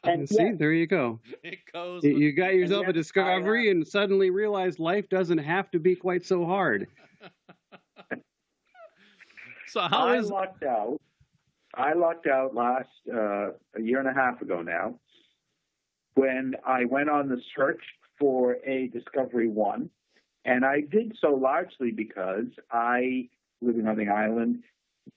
And see, there you go. It goes. You got yourself a Discovery and suddenly realized life doesn't have to be quite so hard. So I lucked out last a year and a half ago now when I went on the search for a Discovery 1. And I did so largely because I, living on the island,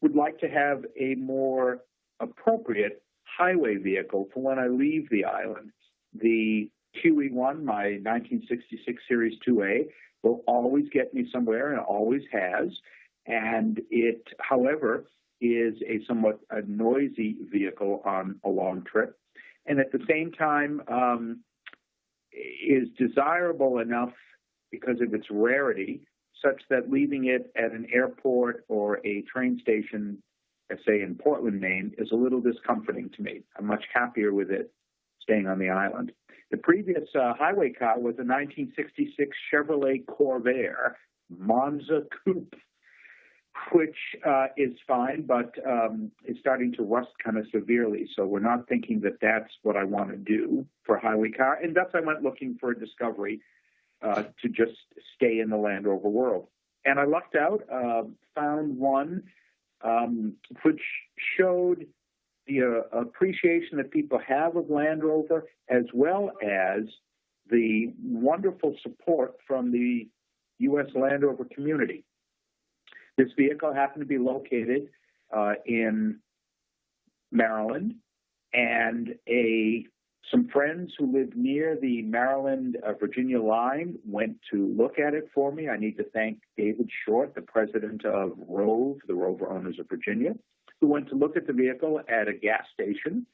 would like to have a more appropriate highway vehicle for when I leave the island. The QE1, my 1966 Series 2A, will always get me somewhere and always has. And it, however, is a somewhat noisy vehicle on a long trip. And at the same time, is desirable enough because of its rarity, such that leaving it at an airport or a train station, say in Portland, Maine, is a little discomforting to me. I'm much happier with it staying on the island. The previous highway car was a 1966 Chevrolet Corvair Monza Coupe. which is fine, but it's starting to rust kind of severely. So we're not thinking that that's what I want to do for a highway car. And thus I went looking for a Discovery to just stay in the Land Rover world. And I lucked out, found one which showed the appreciation that people have of Land Rover, as well as the wonderful support from the U.S. Land Rover community. This vehicle happened to be located in Maryland, and some friends who lived near the Maryland-Virginia line went to look at it for me. I need to thank David Short, the president of Rove, the Rover Owners of Virginia, who went to look at the vehicle at a gas station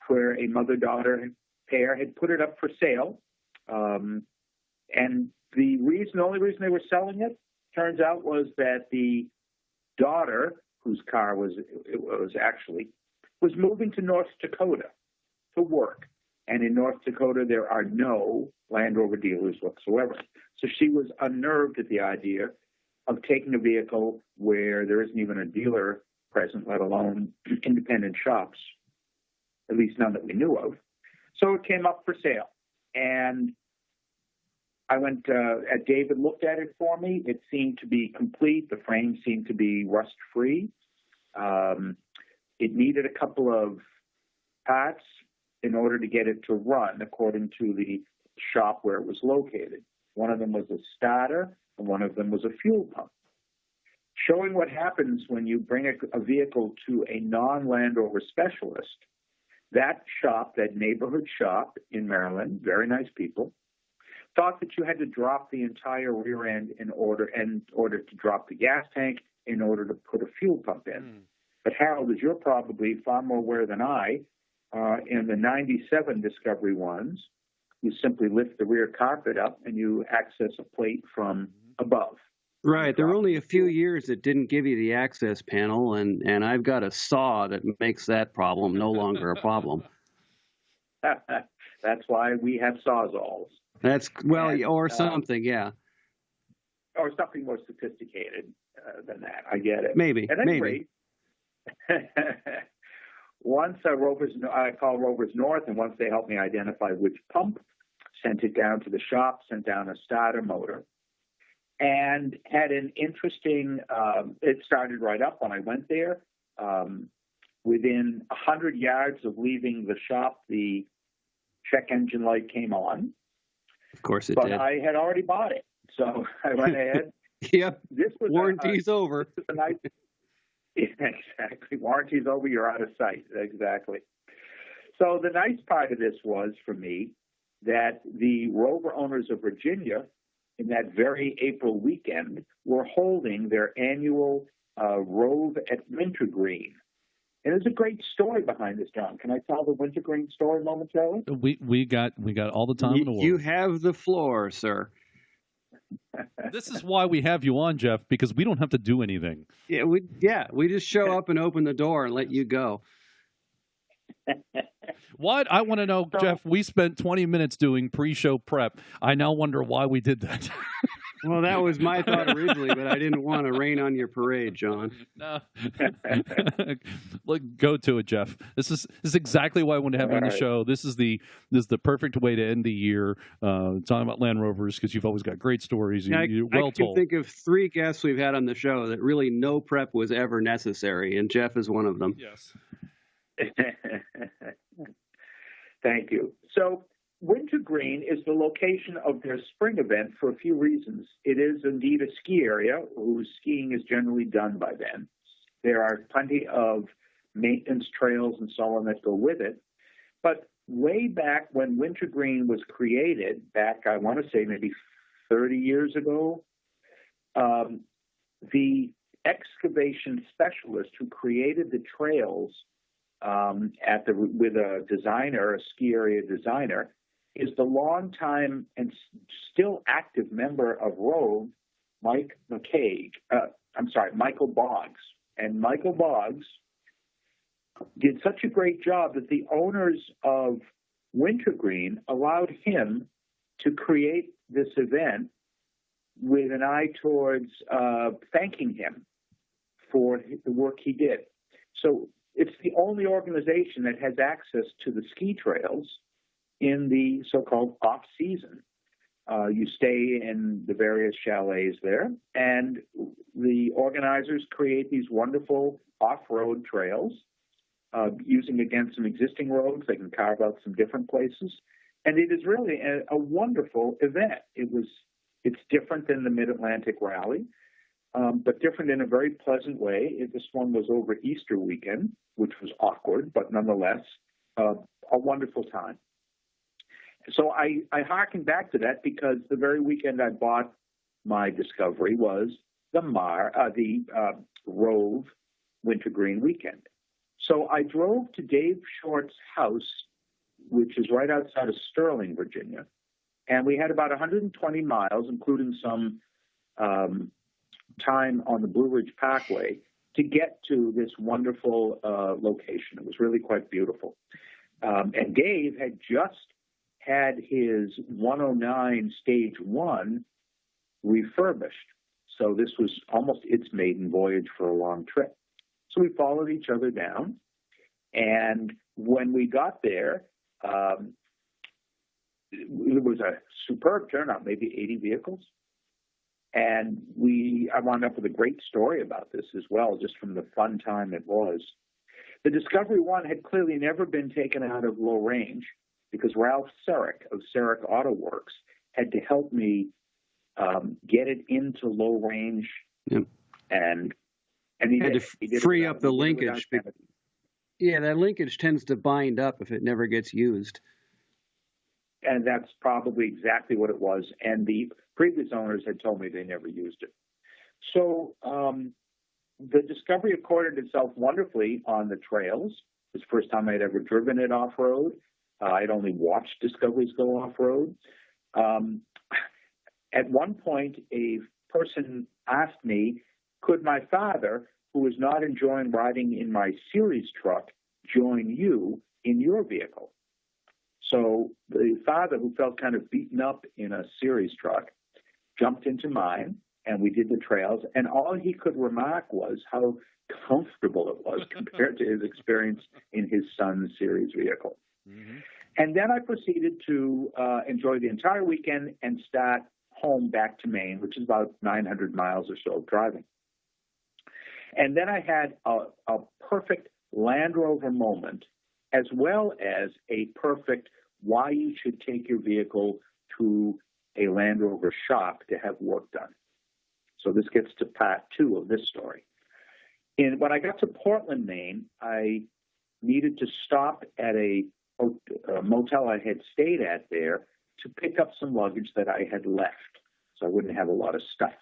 where a mother-daughter pair had put it up for sale. And the only reason they were selling it, turns out, was that the daughter, whose car was moving to North Dakota to work. And in North Dakota, there are no Land Rover dealers whatsoever. So she was unnerved at the idea of taking a vehicle where there isn't even a dealer present, let alone independent shops, at least none that we knew of. So it came up for sale. And I went, David looked at it for me. It seemed to be complete. The frame seemed to be rust-free. It needed a couple of parts in order to get it to run, according to the shop where it was located. One of them was a starter, and one of them was a fuel pump. Showing what happens when you bring a vehicle to a non-Land Rover specialist, that shop, that neighborhood shop in Maryland, very nice people, thought that you had to drop the entire rear end in order to drop the gas tank in order to put a fuel pump in. But Harold, as you're probably far more aware than I, in the 97 Discovery ones, you simply lift the rear carpet up and you access a plate from above. Right. There were only a few years that didn't give you the access panel, and I've got a saw that makes that problem no longer a problem. That's why we have Sawzalls. Something, yeah. Or something more sophisticated than that. I get it. Maybe. At any rate, once I called Rovers North, and once they helped me identify which pump, sent it down to the shop, sent down a starter motor, and had an interesting, it started right up when I went there. Within 100 yards of leaving the shop, the check engine light came on. Of course it did. But I had already bought it, so I went ahead. Yep, warranty's over. This was a nice, exactly. Warranty's over, you're out of sight. Exactly. So the nice part of this was, for me, that the Rover Owners of Virginia, in that very April weekend, were holding their annual Rove at Wintergreen. And there's a great story behind this, John. Can I tell the Wintergreen story momentarily? We got all the time in the world. You have the floor, sir. This is why we have you on, Jeff, because we don't have to do anything. Yeah, we just show up and open the door and let you go. What? I want to know, Jeff, we spent 20 minutes doing pre-show prep. I now wonder why we did that. Well, that was my thought originally, but I didn't want to rain on your parade, John. No. Look, go to it, Jeff. This is exactly why I want to have you on the show. This is the perfect way to end the year, talking about Land Rovers, because you've always got great stories. You're well told. I can think of 3 guests we've had on the show that really no prep was ever necessary, and Jeff is one of them. Yes. Thank you. So Wintergreen is the location of their spring event for a few reasons. It is indeed a ski area whose skiing is generally done by then. There are plenty of maintenance trails and so on that go with it. But way back when Wintergreen was created, back, I want to say maybe 30 years ago, the excavation specialist who created the trails with a designer, a ski area designer, is the longtime and still active member of Rove, Michael Boggs. And Michael Boggs did such a great job that the owners of Wintergreen allowed him to create this event with an eye towards thanking him for the work he did. So it's the only organization that has access to the ski trails in the so-called off-season. You stay in the various chalets there, and the organizers create these wonderful off-road trails using, again, some existing roads. They can carve out some different places. And it is really a wonderful event. It's different than the Mid-Atlantic Rally, but different in a very pleasant way. This one was over Easter weekend, which was awkward, but nonetheless, a wonderful time. So I hearken back to that because the very weekend I bought my Discovery was the Rove Wintergreen weekend. So I drove to Dave Short's house, which is right outside of Sterling, Virginia, and we had about 120 miles, including some time on the Blue Ridge Parkway, to get to this wonderful location. It was really quite beautiful. And Dave had just had his 109 Stage 1 refurbished. So this was almost its maiden voyage for a long trip. So we followed each other down. And when we got there, it was a superb turnout, maybe 80 vehicles. And I wound up with a great story about this as well, just from the fun time it was. The Discovery 1 had clearly never been taken out of low range because Ralph Sarek of Sarek Auto Works had to help me get it into low range. Yep. And he had did. to free up the linkage. Yeah, that linkage tends to bind up if it never gets used. And that's probably exactly what it was. And the previous owners had told me they never used it. So the Discovery accorded itself wonderfully on the trails. It was the first time I'd ever driven it off-road. I'd only watched Discoveries go off-road. At one point, a person asked me, could my father, who is not enjoying riding in my series truck, join you in your vehicle? So the father, who felt kind of beaten up in a series truck, jumped into mine, and we did the trails. And all he could remark was how comfortable it was compared to his experience in his son's series vehicle. Mm-hmm. And then I proceeded to enjoy the entire weekend and start home back to Maine, which is about 900 miles or so of driving. And then I had a perfect Land Rover moment, as well as a perfect why you should take your vehicle to a Land Rover shop to have work done. So this gets to part 2 of this story. When I got to Portland, Maine, I needed to stop at a motel I had stayed at there to pick up some luggage that I had left, so I wouldn't have a lot of stuff.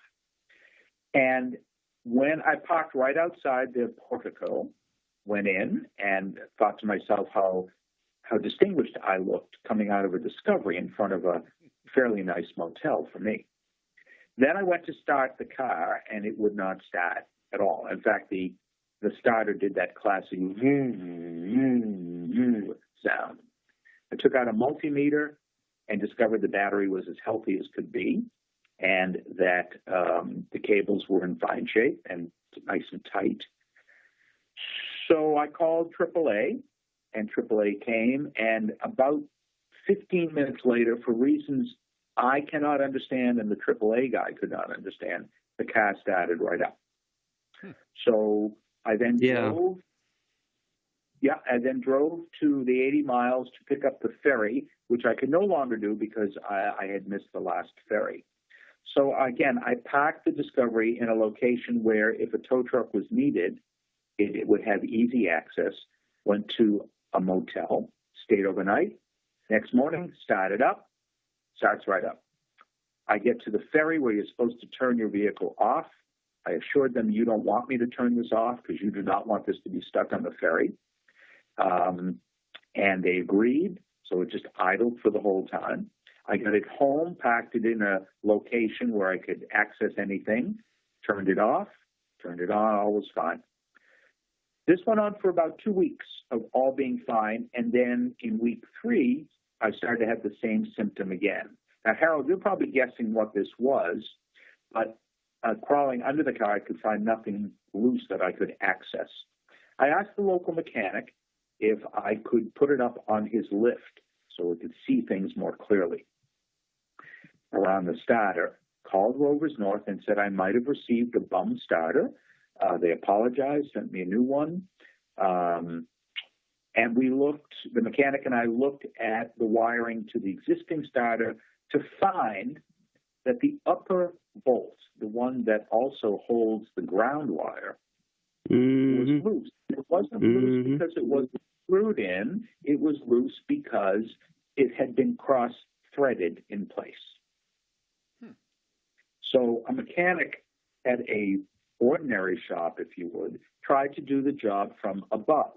And when I parked right outside the portico, went in and thought to myself how distinguished I looked coming out of a Discovery in front of a fairly nice motel for me. Then I went to start the car, and it would not start at all. In fact, the starter did that classic sound. I took out a multimeter and discovered the battery was as healthy as could be, and that the cables were in fine shape and nice and tight. So I called AAA, and AAA came, and about 15 minutes later, for reasons I cannot understand and the AAA guy could not understand, the car started right up. So I then drove to the 80 miles to pick up the ferry, which I could no longer do because I had missed the last ferry. So again, I parked the Discovery in a location where if a tow truck was needed, it would have easy access, went to a motel, stayed overnight. Next morning, starts right up. I get to the ferry where you're supposed to turn your vehicle off. I assured them, you don't want me to turn this off because you do not want this to be stuck on the ferry. And they agreed, so it just idled for the whole time. I got it home, packed it in a location where I could access anything, turned it off, turned it on, all was fine. This went on for about 2 weeks of all being fine, and then in week 3, I started to have the same symptom again. Now, Harold, you're probably guessing what this was, but crawling under the car, I could find nothing loose that I could access. I asked the local mechanic if I could put it up on his lift so we could see things more clearly around the starter. Called Rovers North and said I might have received a bum starter. They apologized, sent me a new one. And the mechanic and I looked at the wiring to the existing starter to find that the upper bolt, the one that also holds the ground wire, was loose. It wasn't loose because it was screwed in. It was loose because it had been cross-threaded in place. So a mechanic at a ordinary shop, if you would, tried to do the job from above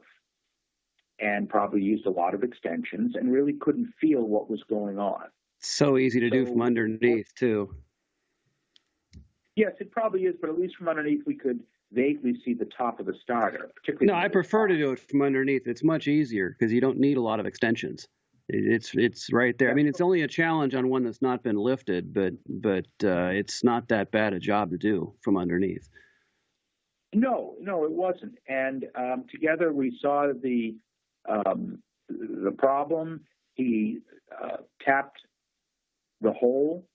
and probably used a lot of extensions and really couldn't feel what was going on. So easy to do from underneath, too. Yes, it probably is, but at least from underneath we could vaguely see the top of the starter. No, I prefer to do it from underneath. It's much easier because you don't need a lot of extensions. It's right there. I mean, it's only a challenge on one that's not been lifted, but it's not that bad a job to do from underneath. No, it wasn't. And together we saw the problem. He tapped the hole,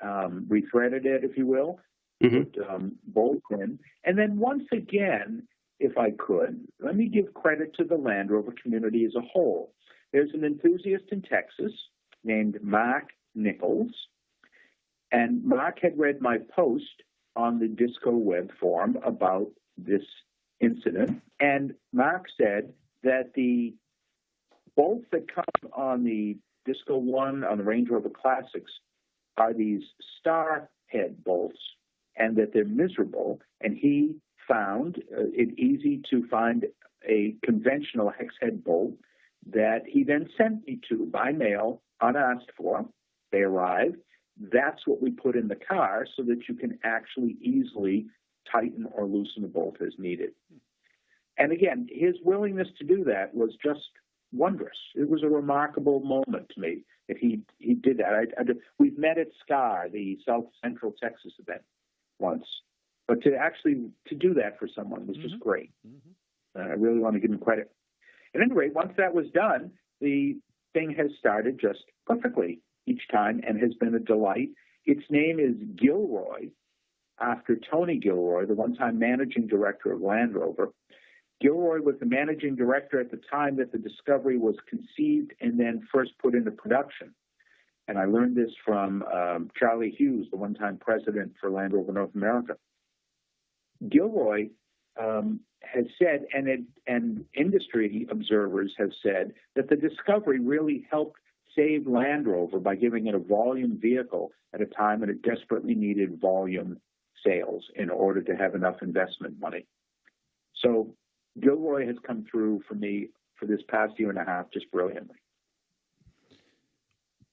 rethreaded it, if you will, put bolts in. And then once again, if I could, let me give credit to the Land Rover community as a whole. There's an enthusiast in Texas named Mark Nichols, and Mark had read my post on the Disco web forum about this incident, and Mark said that the bolts that come on the Disco 1 on the Range Rover Classics are these star head bolts, and that they're miserable, and he found it easy to find a conventional hex head bolt that he then sent me to by mail, unasked for. They arrived. That's what we put in the car so that you can actually easily tighten or loosen a bolt as needed. And again, his willingness to do that was just wondrous. It was a remarkable moment to me that he did that. We've met at SCAR, the South Central Texas event, once. But to do that for someone was just great. I really want to give him credit. At any rate, once that was done, the thing has started just perfectly each time and has been a delight. Its name is Gilroy, after Tony Gilroy, the one-time managing director of Land Rover. Gilroy was the managing director at the time that the Discovery was conceived and then first put into production. And I learned this from Charlie Hughes, the one-time president for Land Rover North America. Gilroy has said, and industry observers have said, that the Discovery really helped save Land Rover by giving it a volume vehicle at a time when it desperately needed volume sales in order to have enough investment money. So Gilroy has come through for me for this past year and a half just brilliantly.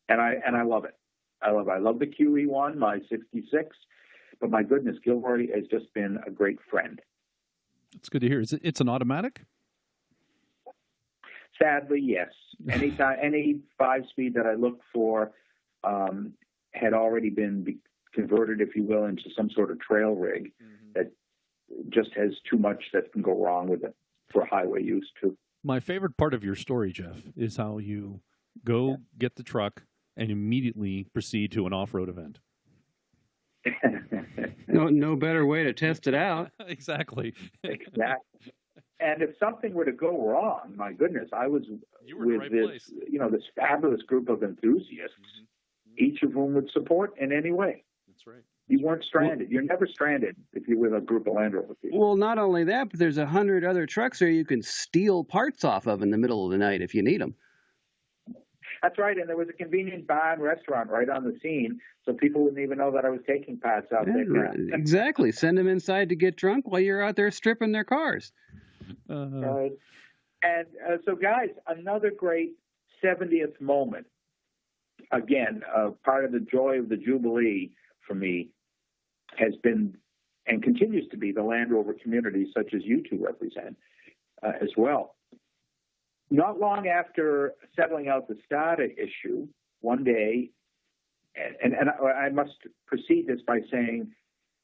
And I love it. I love the QE1, my 66, but my goodness, Gilroy has just been a great friend. It's good to hear. It's an automatic? Sadly, yes. Any 5-speed that I looked for had already been converted, if you will, into some sort of trail rig that just has too much that can go wrong with it for highway use too. My favorite part of your story, Jeff, is how you go get the truck and immediately proceed to an off-road event. No better way to test it out. Exactly. Exactly. And if something were to go wrong, my goodness, I was with this, this fabulous group of enthusiasts, each of whom would support in any way. That's right. You weren't stranded. You're never stranded if you're with a group of Land Rover people. Well, not only that, but there's 100 other trucks there you can steal parts off of in the middle of the night if you need them. That's right, and there was a convenient bar and restaurant right on the scene, so people wouldn't even know that I was taking parts out there. Exactly. Send them inside to get drunk while you're out there stripping their cars. Right. And so, guys, another great 70th moment. Again, part of the joy of the Jubilee for me has been and continues to be the Land Rover community, such as you two represent as well. Not long after settling out the starter issue, one day, and I must precede this by saying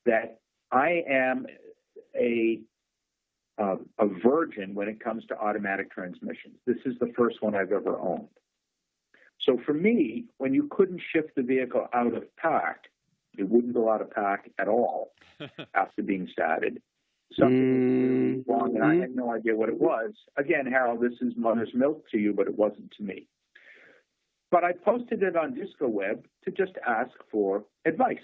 that I am a virgin when it comes to automatic transmissions. This is the first one I've ever owned. So for me, when you couldn't shift the vehicle out of park, it wouldn't go out of park at all after being started. Something was wrong, and I had no idea what it was. Again, Harold, this is mother's milk to you, but it wasn't to me. But I posted it on DiscoWeb to just ask for advice.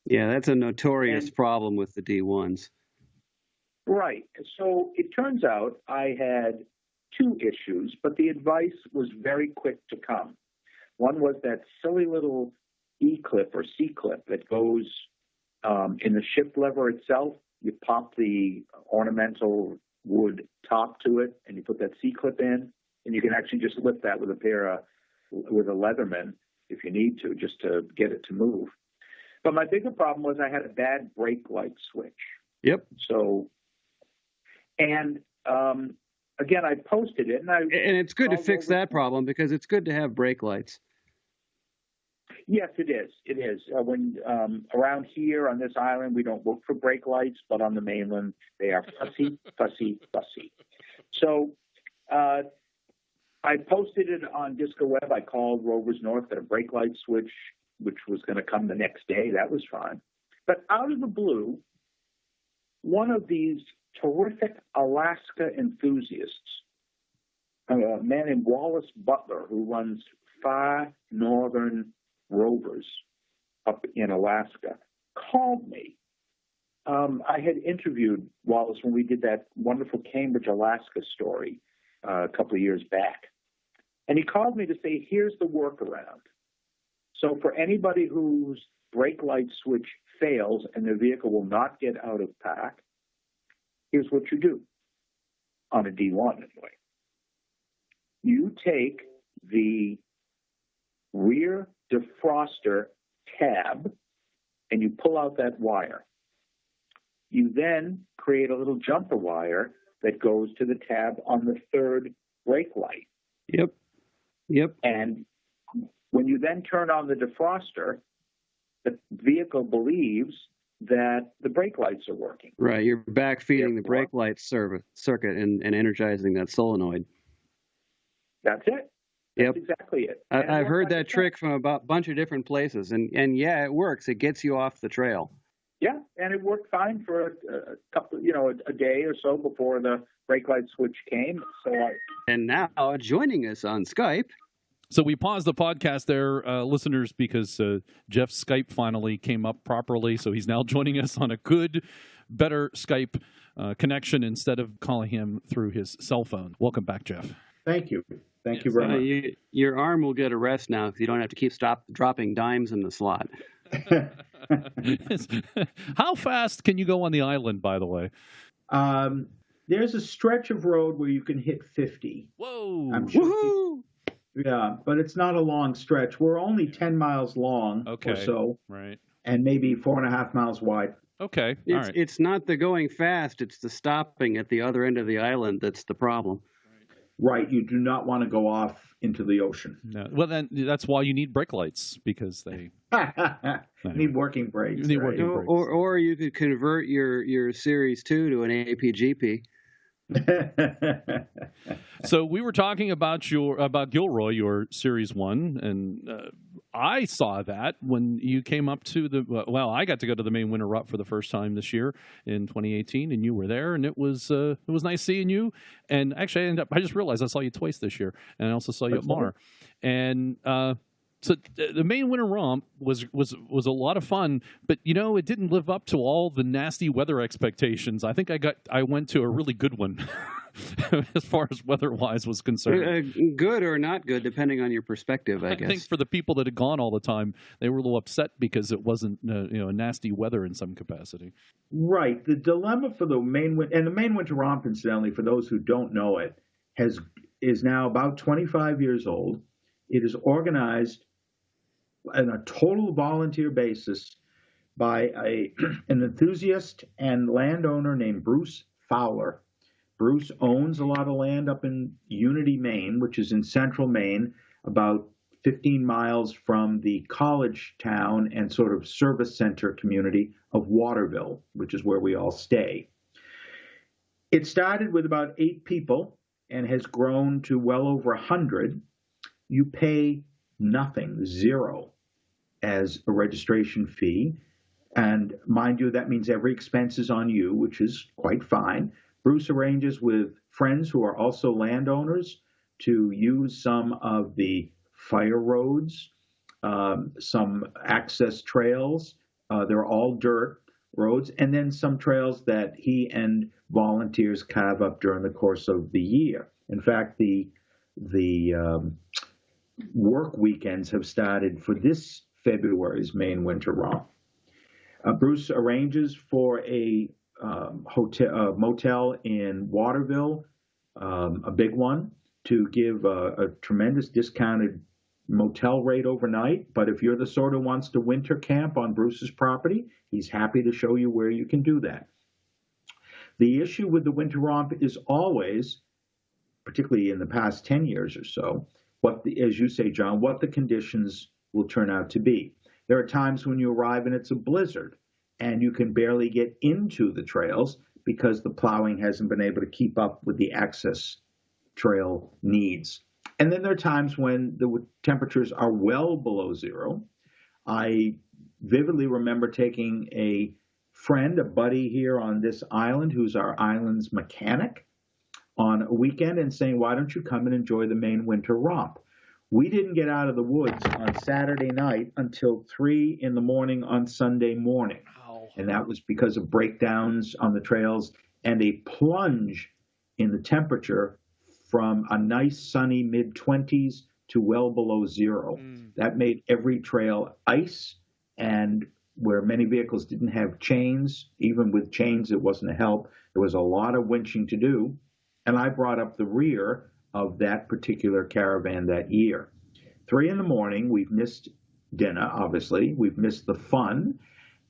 Yeah, that's a notorious problem with the D1s. Right. So it turns out I had two issues, but the advice was very quick to come. One was that silly little E-clip or C-clip that goes in the shift lever itself. You pop the ornamental wood top to it, and you put that C-clip in, and you can actually just lift that with a Leatherman if you need to, just to get it to move. But my bigger problem was I had a bad brake light switch. Yep. So, and again, I posted it, and it's good to fix that problem because it's good to have brake lights. Yes, it is. It is. When around here on this island, we don't look for brake lights, but on the mainland, they are fussy, fussy, fussy. So I posted it on DiscoWeb. I called Rovers North, got a brake light switch, which was going to come the next day. That was fine. But out of the blue, one of these terrific Alaska enthusiasts, a man named Wallace Butler, who runs Far Northern Rovers up in Alaska, called me. I had interviewed Wallace when we did that wonderful Cambridge, Alaska story a couple of years back. And he called me to say, here's the workaround. So for anybody whose brake light switch fails and their vehicle will not get out of park, here's what you do on a D1 anyway. You take the rear defroster tab and you pull out that wire. You then create a little jumper wire that goes to the tab on the third brake light. Yep. And when you then turn on the defroster, the vehicle believes that the brake lights are working. Right, you're backfeeding the brake light circuit and energizing that solenoid. That's it. That's exactly it. I've heard that trick from a bunch of different places, and yeah, it works. It gets you off the trail. Yeah, and it worked fine for a couple, a day or so before the brake light switch came. And now joining us on Skype. So we paused the podcast there, listeners, because Jeff's Skype finally came up properly. So he's now joining us on a better Skype connection instead of calling him through his cell phone. Welcome back, Jeff. Thank you. Thank you very much. Your arm will get a rest now because you don't have to keep dropping dimes in the slot. How fast can you go on the island, by the way? There's a stretch of road where you can hit 50. Whoa. I'm sure. Woohoo! Yeah, but it's not a long stretch. We're only 10 miles long or so. Right. And maybe 4.5 miles wide. Okay. All right. It's not the going fast, it's the stopping at the other end of the island that's the problem. Right. You do not want to go off into the ocean. No. Well, then that's why you need brake lights, because they need working brakes. You need right? working brakes. Or you could convert your Series 2 to an APGP. So we were talking about Gilroy, your Series 1, and I saw that when you came up to I got to go to the main winter rut for the first time this year in 2018, and you were there, and it was nice seeing you. And actually, I just realized I saw you twice this year, and I also saw you at Mar. And so the main winter romp was a lot of fun, but it didn't live up to all the nasty weather expectations. I think I went to a really good one as far as weather-wise was concerned. Good or not good, depending on your perspective, I guess. I think for the people that had gone all the time, they were a little upset because it wasn't nasty weather in some capacity. Right. The dilemma for the main winter romp, incidentally, for those who don't know it, is now about 25 years old. It is organized on a total volunteer basis by an enthusiast and landowner named Bruce Fowler. Bruce owns a lot of land up in Unity, Maine, which is in central Maine, about 15 miles from the college town and sort of service center community of Waterville, which is where we all stay. It started with about 8 people and has grown to well over 100. You pay nothing, zero, as a registration fee. And mind you, that means every expense is on you, which is quite fine. Bruce arranges with friends who are also landowners to use some of the fire roads, some access trails. They're all dirt roads, and then some trails that he and volunteers carve up during the course of the year. In fact, the work weekends have started for this February's Maine Winter Romp. Bruce arranges for a motel in Waterville, a big one, to give a tremendous discounted motel rate overnight. But if you're the sort who wants to winter camp on Bruce's property, he's happy to show you where you can do that. The issue with the winter romp is always, particularly in the past 10 years or so, as you say, John, what the conditions will turn out to be. There are times when you arrive and it's a blizzard and you can barely get into the trails because the plowing hasn't been able to keep up with the access trail needs. And then there are times when the temperatures are well below zero. I vividly remember taking a friend, a buddy here on this island, who's our island's mechanic, on a weekend and saying, why don't you come and enjoy the Maine Winter Romp? We didn't get out of the woods on Saturday night until 3 in the morning on Sunday morning. Wow. And that was because of breakdowns on the trails and a plunge in the temperature from a nice sunny mid-20s to well below zero. That made every trail ice, and where many vehicles didn't have chains, even with chains it wasn't a help. There was a lot of winching to do, and I brought up the rear of that particular caravan that year. 3 in the morning, we've missed dinner, obviously. We've missed the fun,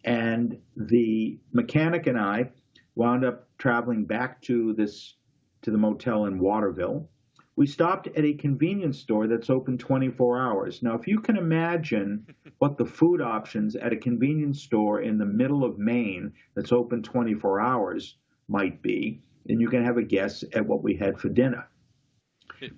and the mechanic and I wound up traveling back to the motel in Waterville. We stopped at a convenience store that's open 24 hours. Now, if you can imagine what the food options at a convenience store in the middle of Maine that's open 24 hours might be, then you can have a guess at what we had for dinner.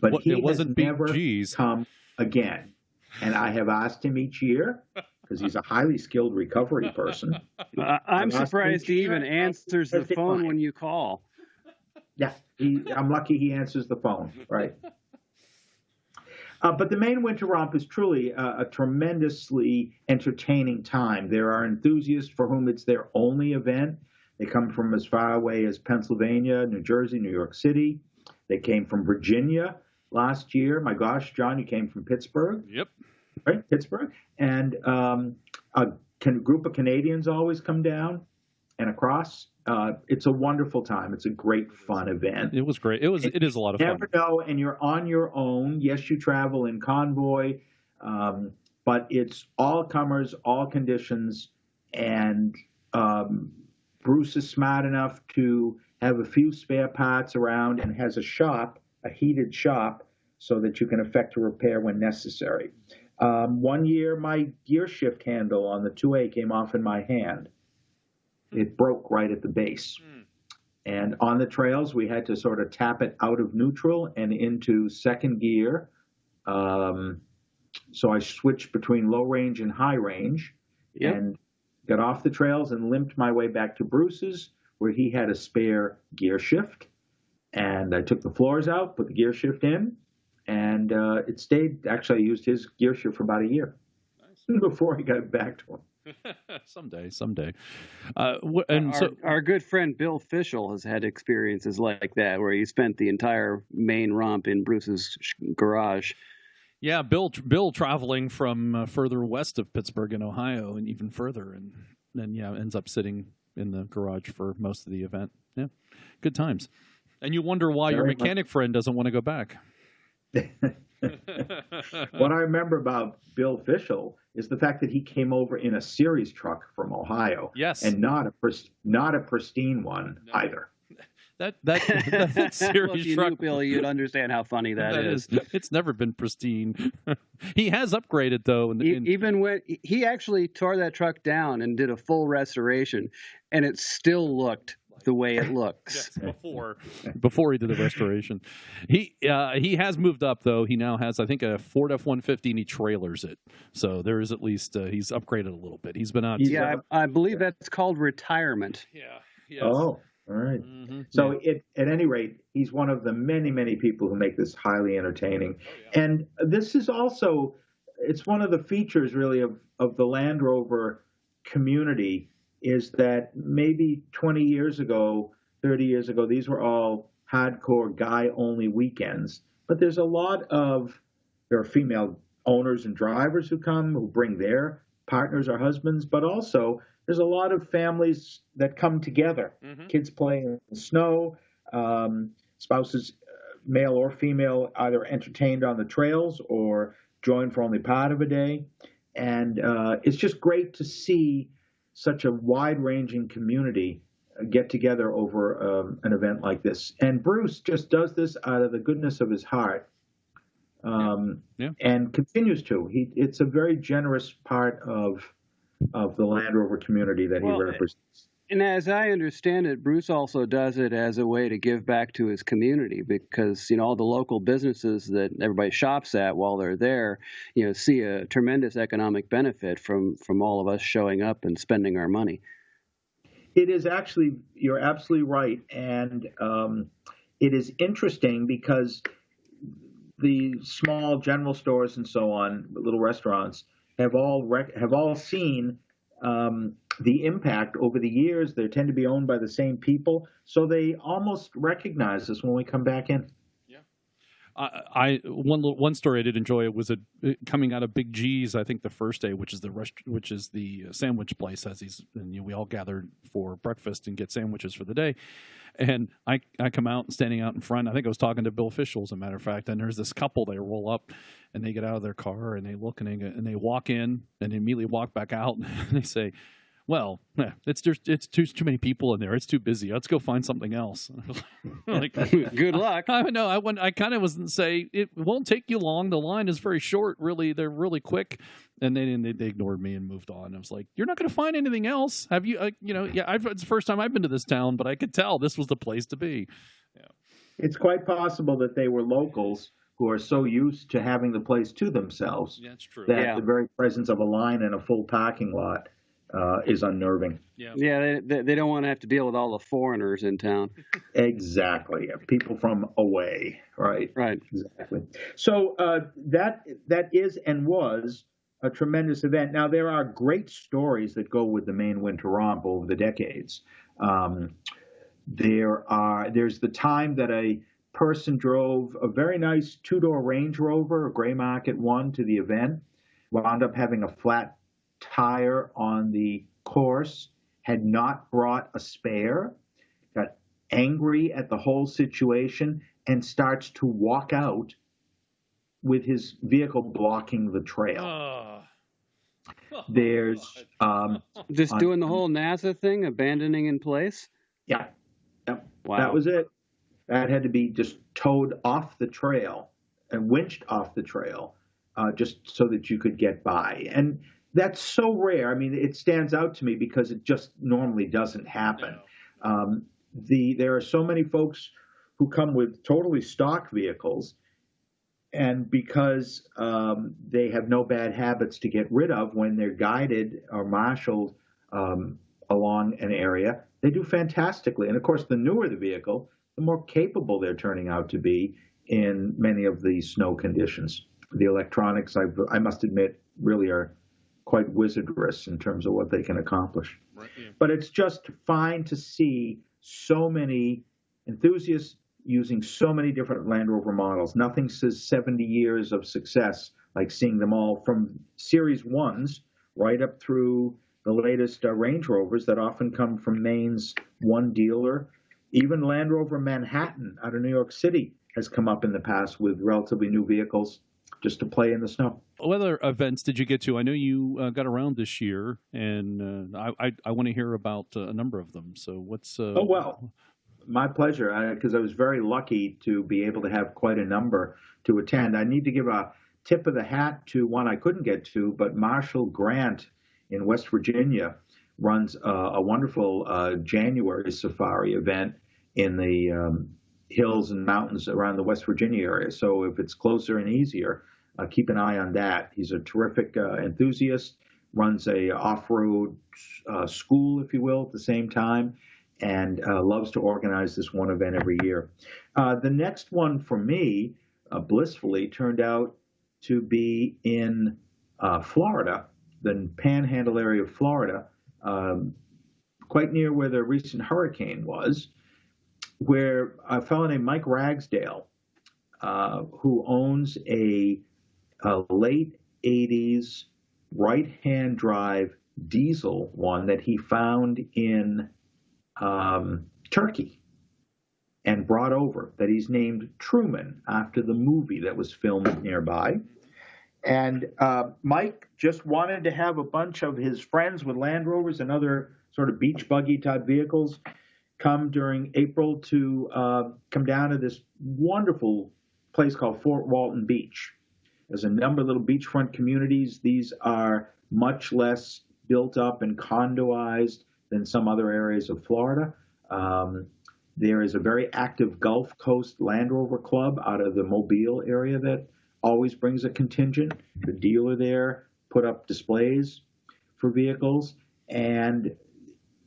But he has never come again. And I have asked him each year, because he's a highly skilled recovery person. I'm surprised he even answers the phone when you call. Yeah, I'm lucky he answers the phone, right? But the Maine Winter Romp is truly a tremendously entertaining time. There are enthusiasts for whom it's their only event. They come from as far away as Pennsylvania, New Jersey, New York City. They came from Virginia last year. My gosh, John, you came from Pittsburgh. Yep. Right, Pittsburgh. And a group of Canadians always come down and across. It's a wonderful time. It's a great fun event. It was great. It is a lot of fun. You never know, and you're on your own. Yes, you travel in convoy, but it's all comers, all conditions, and Bruce is smart enough to have a few spare parts around and has a shop, a heated shop, so that you can effect a repair when necessary. One year, my gear shift handle on the 2A came off in my hand. It broke right at the base. And on the trails, we had to sort of tap it out of neutral and into second gear. So I switched between low range and high range and got off the trails and limped my way back to Bruce's, where he had a spare gear shift. And I took the floors out, put the gear shift in, and it stayed. Actually, I used his gear shift for about a year before I got it back to him. Someday. Our good friend Bill Fischel has had experiences like that, where he spent the entire Maine romp in Bruce's garage. Yeah, Bill traveling from further west of Pittsburgh in Ohio and even further, and then ends up sitting in the garage for most of the event. Yeah, good times. And you wonder why your mechanic friend doesn't want to go back. What I remember about Bill Fischel is the fact that he came over in a series truck from Ohio. Yes. And not a pristine one either. That series well, if you truck, knew Bill, you'd understand how funny that is. It's never been pristine. He has upgraded though. Even when he actually tore that truck down and did a full restoration, and it still looked look the way it looks. Yes, before he did the restoration. He has moved up though. He now has, I think, a Ford F-150 and he trailers it. So there is at least he's upgraded a little bit. He's been out. Yeah, I believe that's called retirement. Yeah. Yes. Oh, all right. Mm-hmm. So at any rate, he's one of the many, many people who make this highly entertaining. Oh, yeah. And this is also, it's one of the features really of the Land Rover community is that maybe 20 years ago, 30 years ago, these were all hardcore guy-only weekends. But there are female owners and drivers who come, who bring their partners or husbands, but also there's a lot of families that come together. Mm-hmm. Kids playing in the snow, spouses, male or female, either entertained on the trails or join for only part of a day. And it's just great to see such a wide-ranging community get together over an event like this. And Bruce just does this out of the goodness of his heart and continues to. It's a very generous part of the Land Rover community that he represents. And as I understand it, Bruce also does it as a way to give back to his community because, all the local businesses that everybody shops at while they're there, see a tremendous economic benefit from all of us showing up and spending our money. It is actually, you're absolutely right. And it is interesting because the small general stores and so on, little restaurants, have all seen the impact over the years. They tend to be owned by the same people, so they almost recognize us when we come back in. Yeah, one story I did enjoy was coming out of Big G's. I think the first day, which is the sandwich place, and we all gathered for breakfast and get sandwiches for the day. And I come out and standing out in front. I think I was talking to Bill Fischel, as a matter of fact. And there's this couple. They roll up, and they get out of their car, and they look, and they walk in, and they immediately walk back out, and they say, "Well, it's too many people in there. It's too busy. Let's go find something else." Like, good luck. I know. I kind of was going to say it won't take you long. The line is very short. Really, they're really quick. And then they ignored me and moved on. I was like, "You're not going to find anything else, have you?" It's the first time I've been to this town, but I could tell this was the place to be. Yeah. It's quite possible that they were locals who are so used to having the place to themselves that the very presence of a line in a full parking lot is unnerving. Yeah, they don't want to have to deal with all the foreigners in town. Exactly. People from away, right? Right. Exactly. So that is and was a tremendous event. Now, there are great stories that go with the Maine Winter Romp over the decades. There's the time that a person drove a very nice two-door Range Rover, a gray market one, to the event, wound up having a flat tire on the course, had not brought a spare, got angry at the whole situation, and starts to walk out with his vehicle blocking the trail. There's just doing the whole NASA thing, abandoning in place. Yeah. Yep. Wow. That was it. That had to be just towed off the trail and winched off the trail, just so that you could get by. And that's so rare. I mean, it stands out to me because it just normally doesn't happen. No. There are so many folks who come with totally stock vehicles, and because they have no bad habits to get rid of when they're guided or marshaled along an area, they do fantastically. And of course, the newer the vehicle, the more capable they're turning out to be in many of the snow conditions. The electronics, I must admit, really are quite wizardrous in terms of what they can accomplish. Right, yeah. But it's just fine to see so many enthusiasts using so many different Land Rover models. Nothing says 70 years of success like seeing them all from Series 1s right up through the latest Range Rovers that often come from Maine's one dealer. Even Land Rover Manhattan out of New York City has come up in the past with relatively new vehicles just to play in the snow. What other events did you get to? I know you got around this year, and I want to hear about a number of them. So what's... Oh, well, my pleasure, because I was very lucky to be able to have quite a number to attend. I need to give a tip of the hat to one I couldn't get to, but Marshall Grant in West Virginia runs a wonderful January safari event in the hills and mountains around the West Virginia area. So if it's closer and easier, keep an eye on that. He's a terrific enthusiast, runs a off-road school, if you will, at the same time, and loves to organize this one event every year. The next one for me, blissfully, turned out to be in Florida, the Panhandle area of Florida, quite near where the recent hurricane was, where a fellow named Mike Ragsdale, who owns a late 80s right-hand drive diesel one that he found in Turkey and brought over, that he's named Truman after the movie that was filmed nearby. And Mike just wanted to have a bunch of his friends with Land Rovers and other sort of beach buggy type vehicles come during April to come down to this wonderful place called Fort Walton Beach. There's a number of little beachfront communities. These are much less built up and condoized than some other areas of Florida. There is a very active Gulf Coast Land Rover Club out of the Mobile area that always brings a contingent. The dealer there put up displays for vehicles, and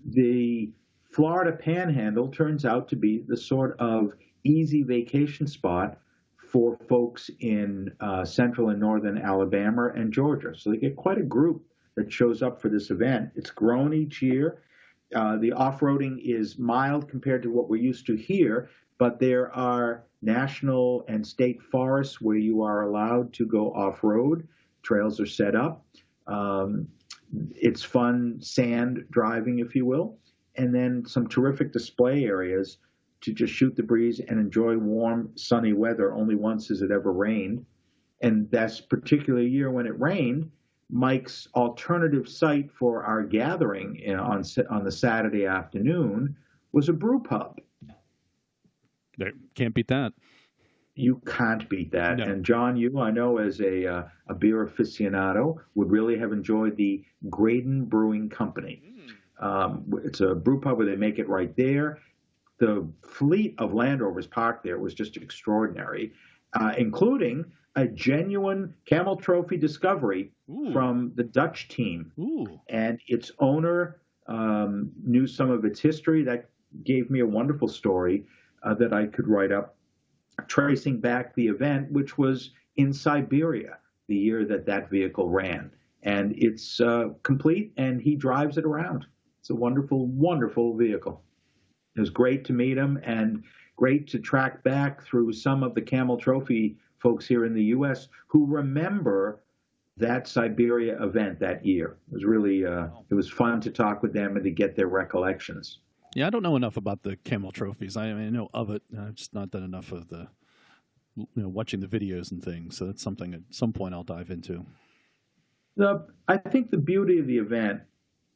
the Florida Panhandle turns out to be the sort of easy vacation spot for folks in central and northern Alabama and Georgia. So they get quite a group that shows up for this event. It's grown each year. The off-roading is mild compared to what we're used to here, but there are national and state forests where you are allowed to go off-road. Trails are set up. It's fun sand driving, if you will, and then some terrific display areas to just shoot the breeze and enjoy warm, sunny weather. Only once has it ever rained. And that's particular year when it rained, Mike's alternative site for our gathering on the Saturday afternoon was a brew pub. Can't beat that. You can't beat that. No. And John, you, I know, as a beer aficionado, would really have enjoyed the Graydon Brewing Company. It's a brew pub where they make it right there. The fleet of Land Rovers parked there was just extraordinary, including a genuine Camel Trophy discovery from the Dutch team. And its owner knew some of its history. That gave me a wonderful story that I could write up, tracing back the event, which was in Siberia, the year that vehicle ran. And it's complete, and he drives it around. It's a wonderful, wonderful vehicle. It was great to meet him and great to track back through some of the Camel Trophy folks here in the U.S. who remember that Siberia event that year. It was really, it was fun to talk with them and to get their recollections. Yeah, I don't know enough about the Camel Trophies. I know of it. I've just not done enough of the, watching the videos and things. So that's something at some point I'll dive into. I think the beauty of the event,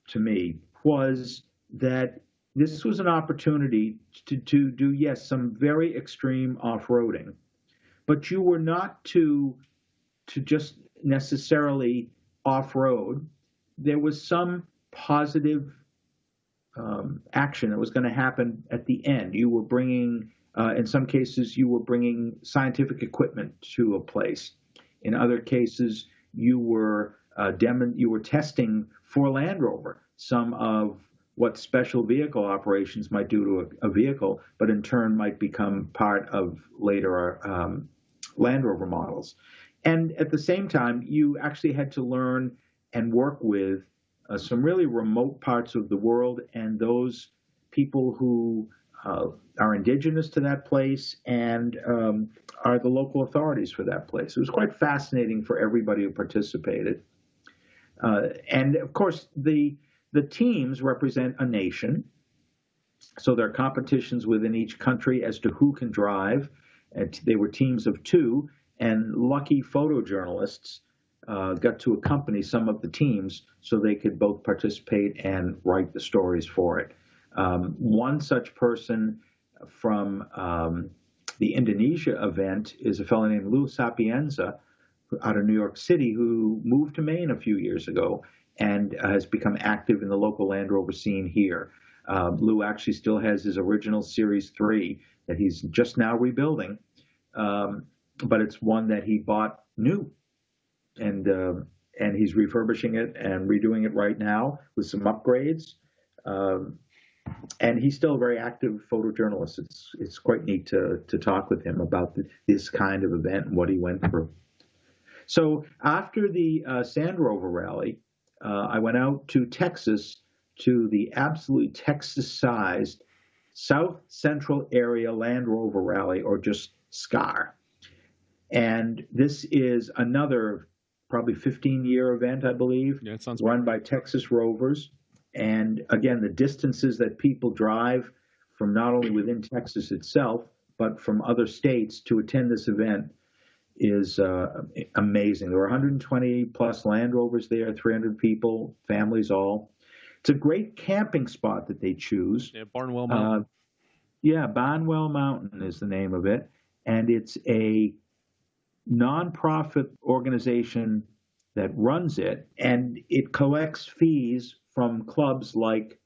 to me, was that this was an opportunity to do, yes, some very extreme off-roading, but you were not to just necessarily off-road. There was some positive action that was going to happen at the end. You were bringing, in some cases, you were bringing scientific equipment to a place. In other cases, you were testing for Land Rover some of what special vehicle operations might do to a vehicle, but in turn might become part of later Land Rover models. And at the same time, you actually had to learn and work with some really remote parts of the world and those people who are indigenous to that place and are the local authorities for that place. It was quite fascinating for everybody who participated. And of course, the teams represent a nation. So there are competitions within each country as to who can drive. And they were teams of two, and lucky photojournalists got to accompany some of the teams so they could both participate and write the stories for it. One such person from the Indonesia event is a fellow named Lou Sapienza out of New York City who moved to Maine a few years ago and has become active in the local Land Rover scene here. Lou actually still has his original Series 3 that he's just now rebuilding, but it's one that he bought new, and he's refurbishing it and redoing it right now with some upgrades. And he's still a very active photojournalist. It's quite neat to talk with him about this kind of event and what he went through. So after the Sand Rover rally, I went out to Texas to the absolutely Texas-sized South Central Area Land Rover Rally, or just SCAR. And this is another probably 15-year event, I believe, Yeah, it sounds run by Texas Rovers. And again, the distances that people drive from not only within Texas itself, but from other states to attend this event is amazing. There were 120 plus Land Rovers there, 300 people, families all. It's a great camping spot that they choose. Yeah, Barnwell Mountain. Barnwell Mountain is the name of it. And it's a nonprofit organization that runs it, and it collects fees from clubs like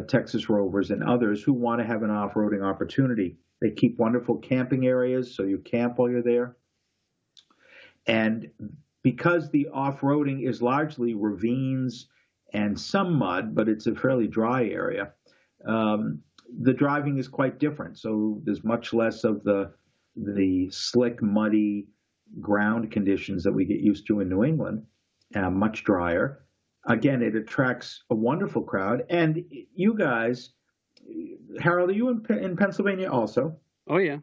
Texas Rovers and others who want to have an off-roading opportunity. They keep wonderful camping areas, so you camp while you're there. And because the off-roading is largely ravines and some mud, but it's a fairly dry area, the driving is quite different. So there's much less of the slick, muddy ground conditions that we get used to in New England, much drier. Again, it attracts a wonderful crowd. And you guys, Harold, are you in Pennsylvania also? Oh, yeah.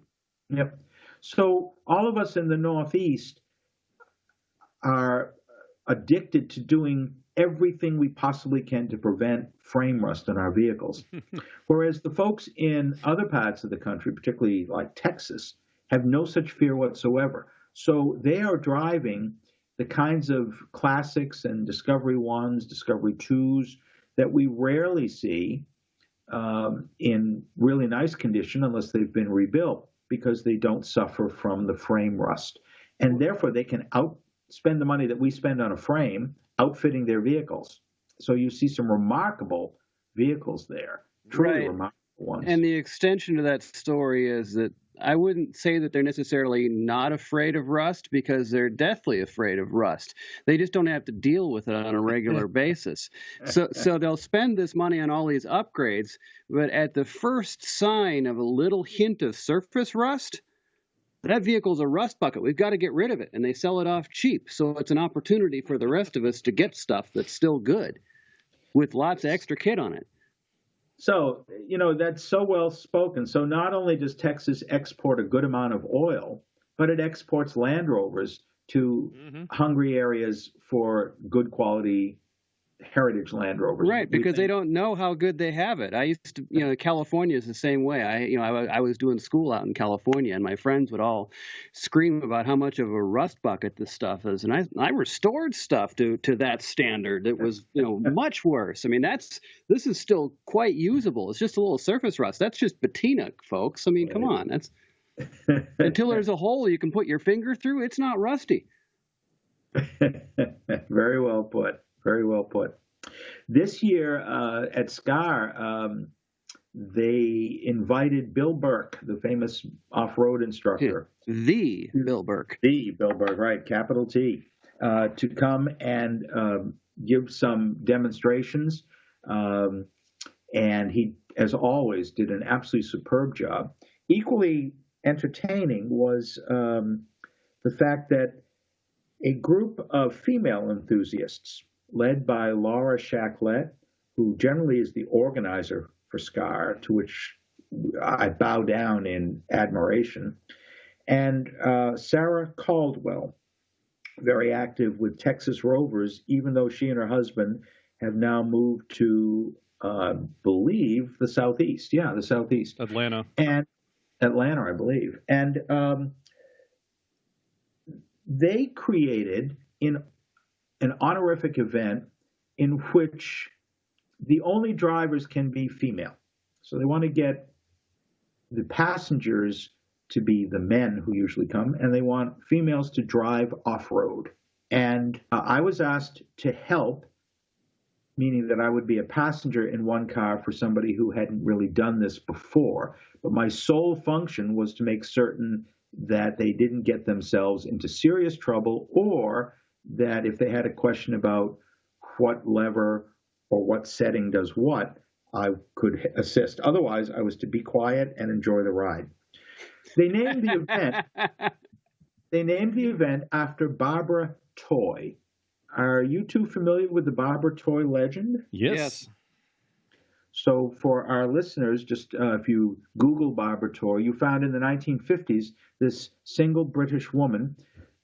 Yep. So all of us in the Northeast are addicted to doing everything we possibly can to prevent frame rust in our vehicles. Whereas the folks in other parts of the country, particularly like Texas, have no such fear whatsoever. So they are driving the kinds of classics and Discovery 1s, Discovery 2s that we rarely see in really nice condition unless they've been rebuilt, because they don't suffer from the frame rust. And therefore they can outspend the money that we spend on a frame outfitting their vehicles. So you see some remarkable vehicles there, truly remarkable ones. And the extension to that story is that I wouldn't say that they're necessarily not afraid of rust, because they're deathly afraid of rust. They just don't have to deal with it on a regular basis. So they'll spend this money on all these upgrades, but at the first sign of a little hint of surface rust, that vehicle's a rust bucket. We've got to get rid of it. And they sell it off cheap. So it's an opportunity for the rest of us to get stuff that's still good with lots of extra kit on it. So, that's so well spoken. So not only does Texas export a good amount of oil, but it exports Land Rovers to hungry areas for good quality heritage Land Rovers. Right, because they don't know how good they have it. I used to, California is the same way. I was doing school out in California, and my friends would all scream about how much of a rust bucket this stuff is. And I restored stuff to that standard. It was, much worse. I mean, this is still quite usable. It's just a little surface rust. That's just patina, folks. I mean, come on. That's until there's a hole you can put your finger through, it's not rusty. Very well put. Very well put. This year at SCAR, they invited Bill Burke, the famous off-road instructor. The Bill Burke. The Bill Burke, right, capital T, to come and give some demonstrations. And he, as always, did an absolutely superb job. Equally entertaining was the fact that a group of female enthusiasts, led by Laura Shacklett, who generally is the organizer for SCAR, to which I bow down in admiration, and Sarah Caldwell, very active with Texas Rovers, even though she and her husband have now moved to, believe, the Southeast. Yeah, the Southeast. Atlanta, I believe. And they created an honorific event in which the only drivers can be female. So they want to get the passengers to be the men who usually come, and they want females to drive off-road. And I was asked to help meaning that I would be a passenger in one car for somebody who hadn't really done this before. But my sole function was to make certain that they didn't get themselves into serious trouble, or that if they had a question about what lever or what setting does what, I could assist. Otherwise, I was to be quiet and enjoy the ride. They named the event. They named the event after Barbara Toy. Are you two familiar with the Barbara Toy legend? Yes. So for our listeners, just if you Google Barbara Toy, you found in the 1950s this single British woman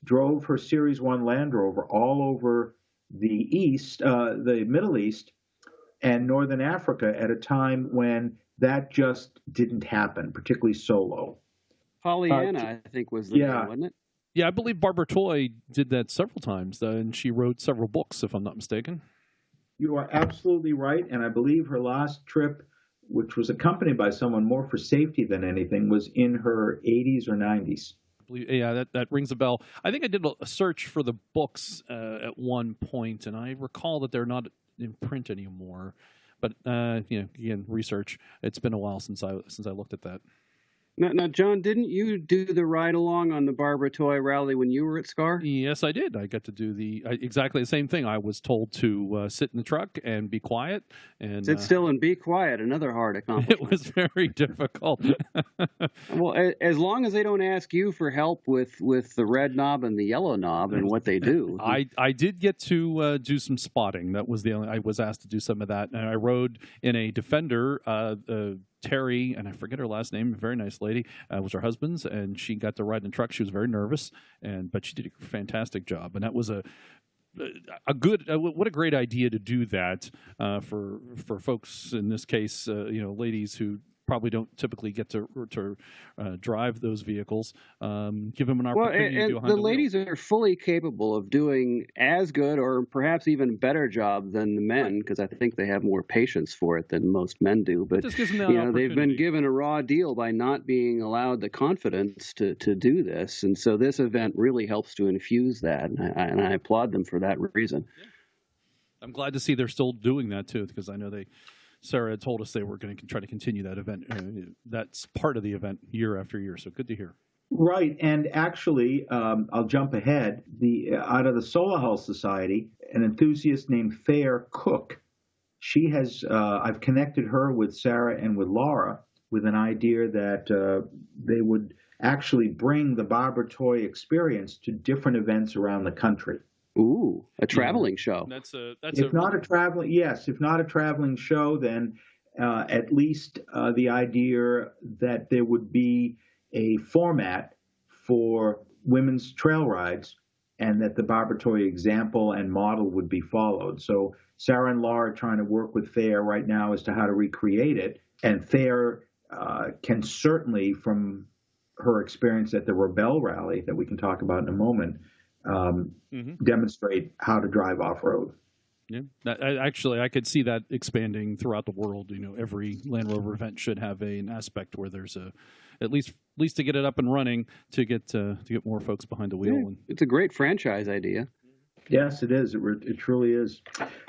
drove her Series 1 Land Rover all over the Middle East and Northern Africa at a time when that just didn't happen, particularly solo. Pollyanna, I think, was the name, wasn't it? Yeah, I believe Barbara Toy did that several times, and she wrote several books, if I'm not mistaken. You are absolutely right, and I believe her last trip, which was accompanied by someone more for safety than anything, was in her 80s or 90s. Yeah, that rings a bell. I think I did a search for the books at one point, and I recall that they're not in print anymore. But again, research. It's been a while since I looked at that. Now, John, didn't you do the ride along on the Barbara Toy rally when you were at SCAR? Yes, I did. I got to do exactly the same thing. I was told to sit in the truck and be quiet. And sit still and be quiet, another hard accomplishment. It was very difficult. Well, as long as they don't ask you for help with the red knob and the yellow knob and what they do. I did get to do some spotting. That was I was asked to do some of that. And I rode in a Defender, Terry, and I forget her last name, a very nice lady, was her husband's, and she got to ride in the truck. She was very nervous, but she did a fantastic job. And that was a good, what a great idea to do that for folks, in this case, ladies who probably don't typically get to drive those vehicles. Give them an opportunity to do the ladies are fully capable of doing as good or perhaps even better job than the men, because I think they have more patience for it than most men do. But they've been given a raw deal by not being allowed the confidence to do this, and so this event really helps to infuse that, and I applaud them for that reason. Yeah. I'm glad to see they're still doing that too, because I know Sarah had told us they were going to try to continue that event. That's part of the event year after year, so good to hear. Right, and actually, I'll jump ahead. Out of the Solar Hull Society, an enthusiast named Fair Cook, she has. I've connected her with Sarah and with Laura with an idea that they would actually bring the Barbara Toy experience to different events around the country. Ooh, a traveling show. If not a traveling show, then at least the idea that there would be a format for women's trail rides, and that the Barbara Toy example and model would be followed. So Sarah and Laura are trying to work with Fair right now as to how to recreate it, and Fair can certainly, from her experience at the Rebel Rally that we can talk about in a moment, demonstrate how to drive off-road. Yeah, I could see that expanding throughout the world. Every Land Rover event should have an aspect where there's at least to get it up and running, to get more folks behind the wheel. Yeah, it's a great franchise idea. Yes, it is. It truly is.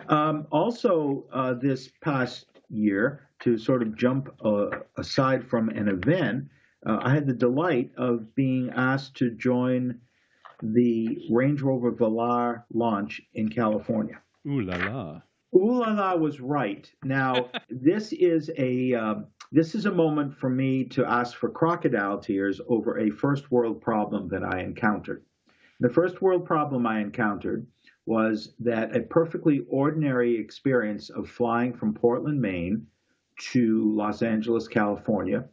Also, this past year, to sort of jump aside from an event, I had the delight of being asked to join the Range Rover Velar launch in California. Ooh la la. Ooh la la was right. Now, this is a moment for me to ask for crocodile tears over a first world problem that I encountered. The first world problem I encountered was that a perfectly ordinary experience of flying from Portland, Maine to Los Angeles, California,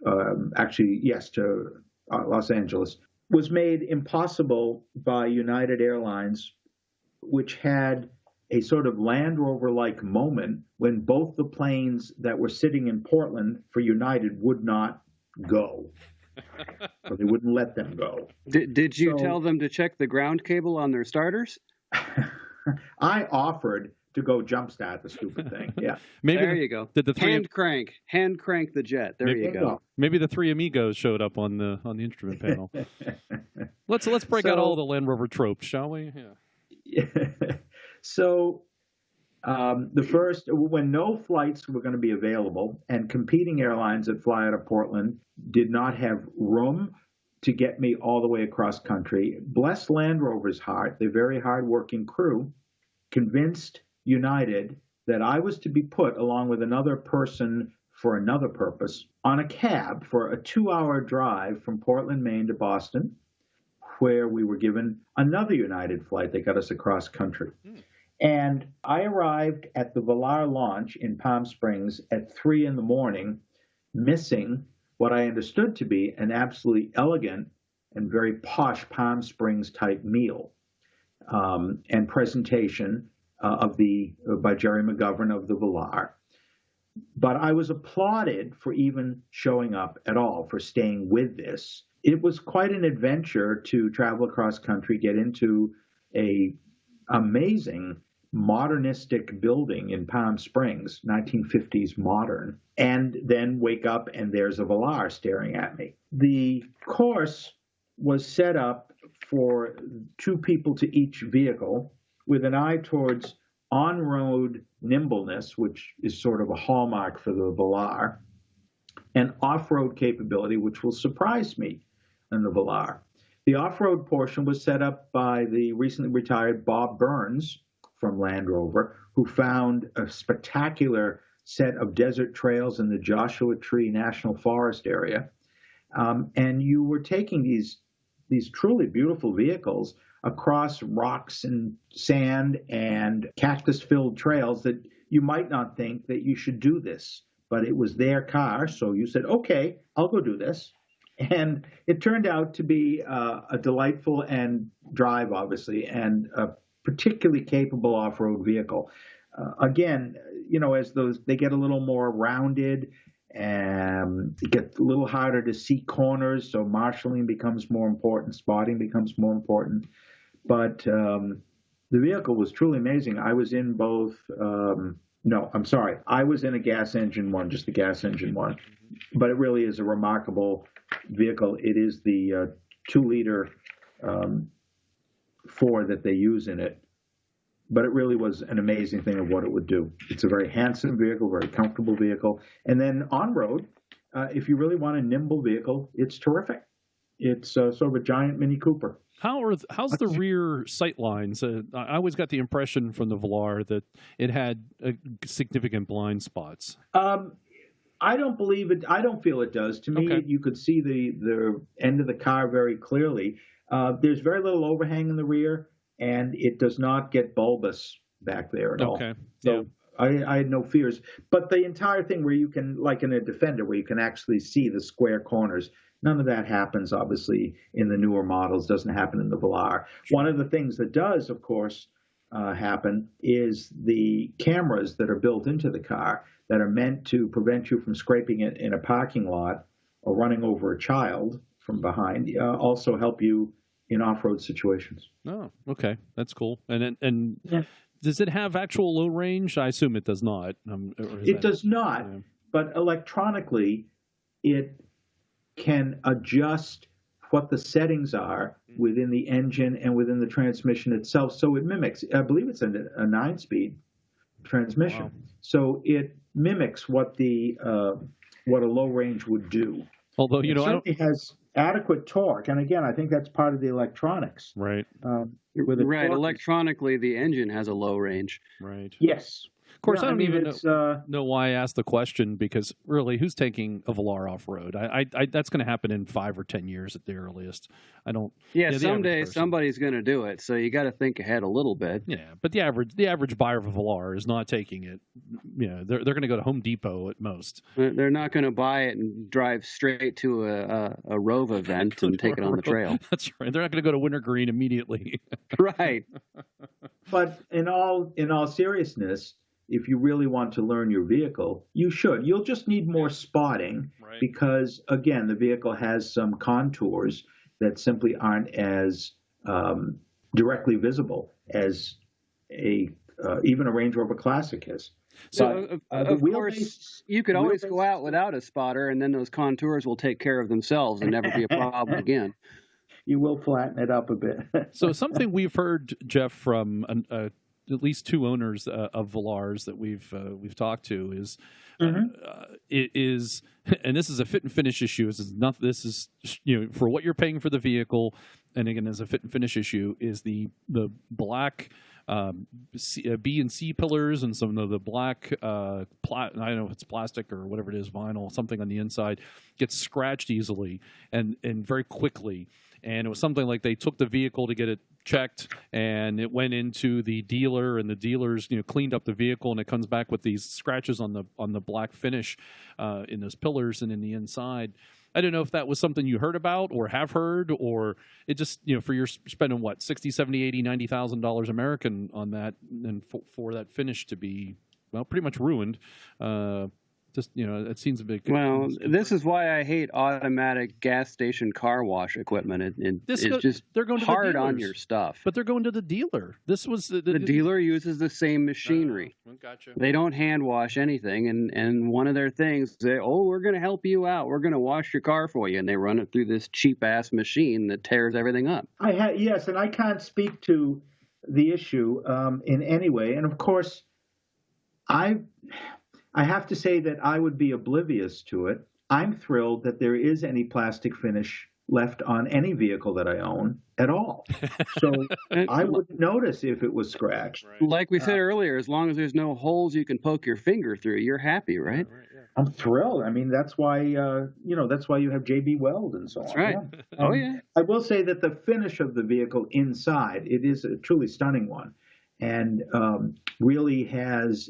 to Los Angeles, was made impossible by United Airlines, which had a sort of Land Rover-like moment when both the planes that were sitting in Portland for United would not go. Or they wouldn't let them go. Did you tell them to check the ground cable on their starters? I offered to go jumpstart the stupid thing. Yeah. There you go. Did the hand crank the jet. There you go. Maybe the three amigos showed up on the instrument panel. Let's break out all the Land Rover tropes, shall we? Yeah. So The first, when no flights were going to be available and competing airlines that fly out of Portland did not have room to get me all the way across country, bless Land Rover's heart, the very hardworking crew, convinced United that I was to be put, along with another person for another purpose, on a cab for a 2-hour drive from Portland, Maine to Boston, where we were given another United flight that got us across country. And I arrived at the Velar launch in Palm Springs at 3 a.m, missing what I understood to be an absolutely elegant and very posh Palm Springs type meal and presentation by Jerry McGovern of the Velar. But I was applauded for even showing up at all, for staying with this. It was quite an adventure to travel across country, get into a amazing modernistic building in Palm Springs, 1950s modern, and then wake up and there's a Velar staring at me. The course was set up for 2 people to each vehicle with an eye towards on-road nimbleness, which is sort of a hallmark for the Velar, and off-road capability, which will surprise me in the Velar. The off-road portion was set up by the recently retired Bob Burns from Land Rover, who found a spectacular set of desert trails in the Joshua Tree National Forest area. And you were taking these truly beautiful vehicles across rocks and sand and cactus-filled trails that you might not think that you should do this. But it was their car, so you said, okay, I'll go do this. And it turned out to be a delightful and drive, obviously, and a particularly capable off-road vehicle. Again, as they get a little more rounded and it gets a little harder to see corners, so marshalling becomes more important, spotting becomes more important. But the vehicle was truly amazing. I was in both. I was in a gas engine one, just the gas engine one. But it really is a remarkable vehicle. It is the 2-liter 4 that they use in it. But it really was an amazing thing of what it would do. It's a very handsome vehicle, very comfortable vehicle. And then on-road, if you really want a nimble vehicle, it's terrific. It's sort of a giant Mini Cooper. How's the rear sight lines? I always got the impression from the Velar that it had significant blind spots. I don't believe it. I don't feel it does. To me, you could see the end of the car very clearly. There's very little overhang in the rear, and it does not get bulbous back there at all. So I had no fears. But the entire thing where you can, like in a Defender, where you can actually see the square corners, none of that happens, obviously, in the newer models, doesn't happen in the Velar. Sure. One of the things that does, of course, happen is the cameras that are built into the car that are meant to prevent you from scraping it in a parking lot or running over a child from behind, also help you in off-road situations. Oh, okay. That's cool. And does it have actual low range? I assume it does not. It does not, but electronically it can adjust what the settings are within the engine and within the transmission itself. So it mimics, I believe it's a 9-speed transmission. Wow. So it mimics what a low range would do. Although, it certainly has adequate torque. And again, I think that's part of the electronics. Right. Electronically, the engine has a low range. Right. Yes. Of course, I don't even know why I asked the question, because really, who's taking a Velar off-road? That's going to happen in 5 or 10 years at the earliest. I don't. Yeah, someday somebody's going to do it, so you got to think ahead a little bit. Yeah, but the average buyer of a Velar is not taking it. They're going to go to Home Depot at most. They're not going to buy it and drive straight to a Rova event and take it on the trail. That's right. They're not going to go to Wintergreen immediately. Right. But in all seriousness, if you really want to learn your vehicle, you should. You'll just need more spotting, right? Because, again, the vehicle has some contours that simply aren't as directly visible as even a Range Rover Classic is. So, of course, you could always go out without a spotter, and then those contours will take care of themselves and never be a problem again. You will flatten it up a bit. So something we've heard, Jeff, from at least two owners of Velars that we've talked to is it is, and this is a fit and finish issue. This is not. This is for what you're paying for the vehicle, and again, as a fit and finish issue, is the black B and C pillars and some of the black I don't know if it's plastic or whatever it is, vinyl, something on the inside gets scratched easily and very quickly. And it was something like they took the vehicle to get it checked, and it went into the dealer, and the dealers cleaned up the vehicle, and it comes back with these scratches on the black finish in those pillars and in the inside. I don't know if that was something you heard about or have heard, or it just, for your spending what, $60, $70, $80, $90,000 American on that, and for that finish to be, well, pretty much ruined. Just, it seems a bit. Well, this is why I hate automatic gas station car wash equipment. It's just they're going to hard the on your stuff. But they're going to the dealer. This was the dealer uses the same machinery. Gotcha. They don't hand wash anything, and one of their things, we're going to help you out. We're going to wash your car for you, and they run it through this cheap ass machine that tears everything up. Yes, and I can't speak to the issue in any way, and of course, I have to say that I would be oblivious to it. I'm thrilled that there is any plastic finish left on any vehicle that I own at all. So I wouldn't notice if it was scratched. Right. Like we said earlier, as long as there's no holes you can poke your finger through, you're happy, right? I'm thrilled. I mean, that's why that's why you have JB Weld and so on. That's right. Yeah. Oh yeah. I will say that the finish of the vehicle inside, it is a truly stunning one, and really has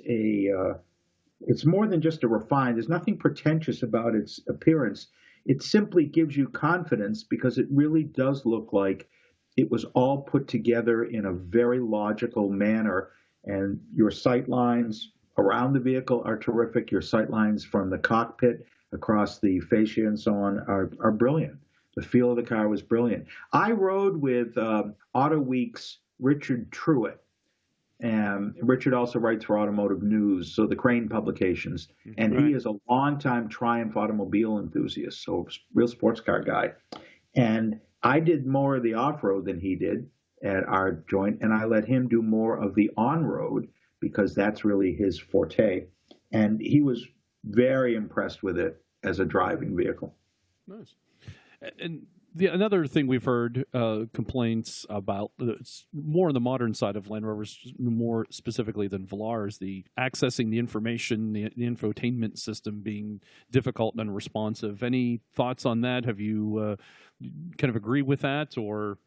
it's more than just a refined. There's nothing pretentious about its appearance. It simply gives you confidence because it really does look like it was all put together in a very logical manner. And your sight lines around the vehicle are terrific. Your sight lines from the cockpit across the fascia and so on are brilliant. The feel of the car was brilliant. I rode with Auto Week's Richard Truitt. And Richard also writes for Automotive News, so the Crane publications. And he is a longtime Triumph automobile enthusiast, so real sports car guy. And I did more of the off-road than he did at our joint, and I let him do more of the on-road because that's really his forte. And he was very impressed with it as a driving vehicle. Nice. And another thing we've heard complaints about, it's more on the modern side of Land Rovers, more specifically than Velars, the accessing the information, the infotainment system being difficult and unresponsive. Any thoughts on that? Have you kind of agree with that, or?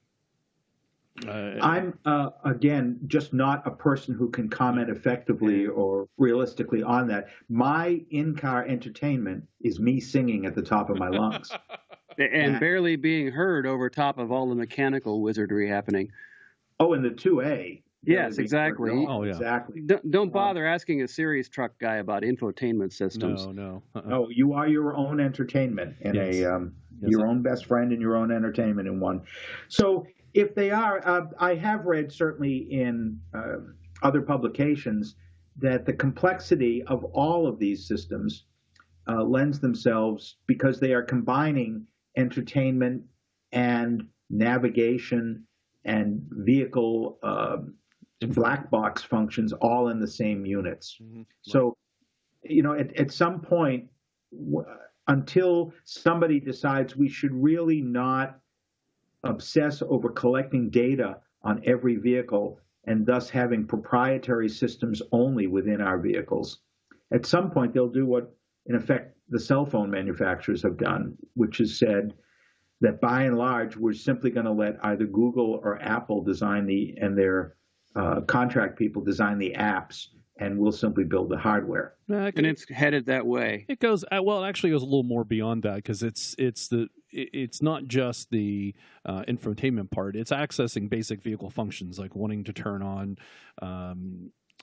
I'm, again, just not a person who can comment effectively or realistically on that. My in-car entertainment is me singing at the top of my lungs. And barely being heard over top of all the mechanical wizardry happening. Oh, and the 2A. Yes, exactly. Oh, yeah. Exactly. Don't bother asking a serious truck guy about infotainment systems. No. No, you are your own entertainment and your own best friend and your own entertainment in one. So if they are, I have read certainly in other publications that the complexity of all of these systems lends themselves because they are combining entertainment and navigation and vehicle black box functions all in the same units. Mm-hmm. So, at some point, until somebody decides we should really not obsess over collecting data on every vehicle and thus having proprietary systems only within our vehicles, at some point they'll do what, in effect, the cell phone manufacturers have done, which is said that by and large, we're simply going to let either Google or Apple design and their contract people design the apps, and we'll simply build the hardware. And it's headed that way. It goes well. It actually goes a little more beyond that because it's not just the infotainment part. It's accessing basic vehicle functions like wanting to turn on.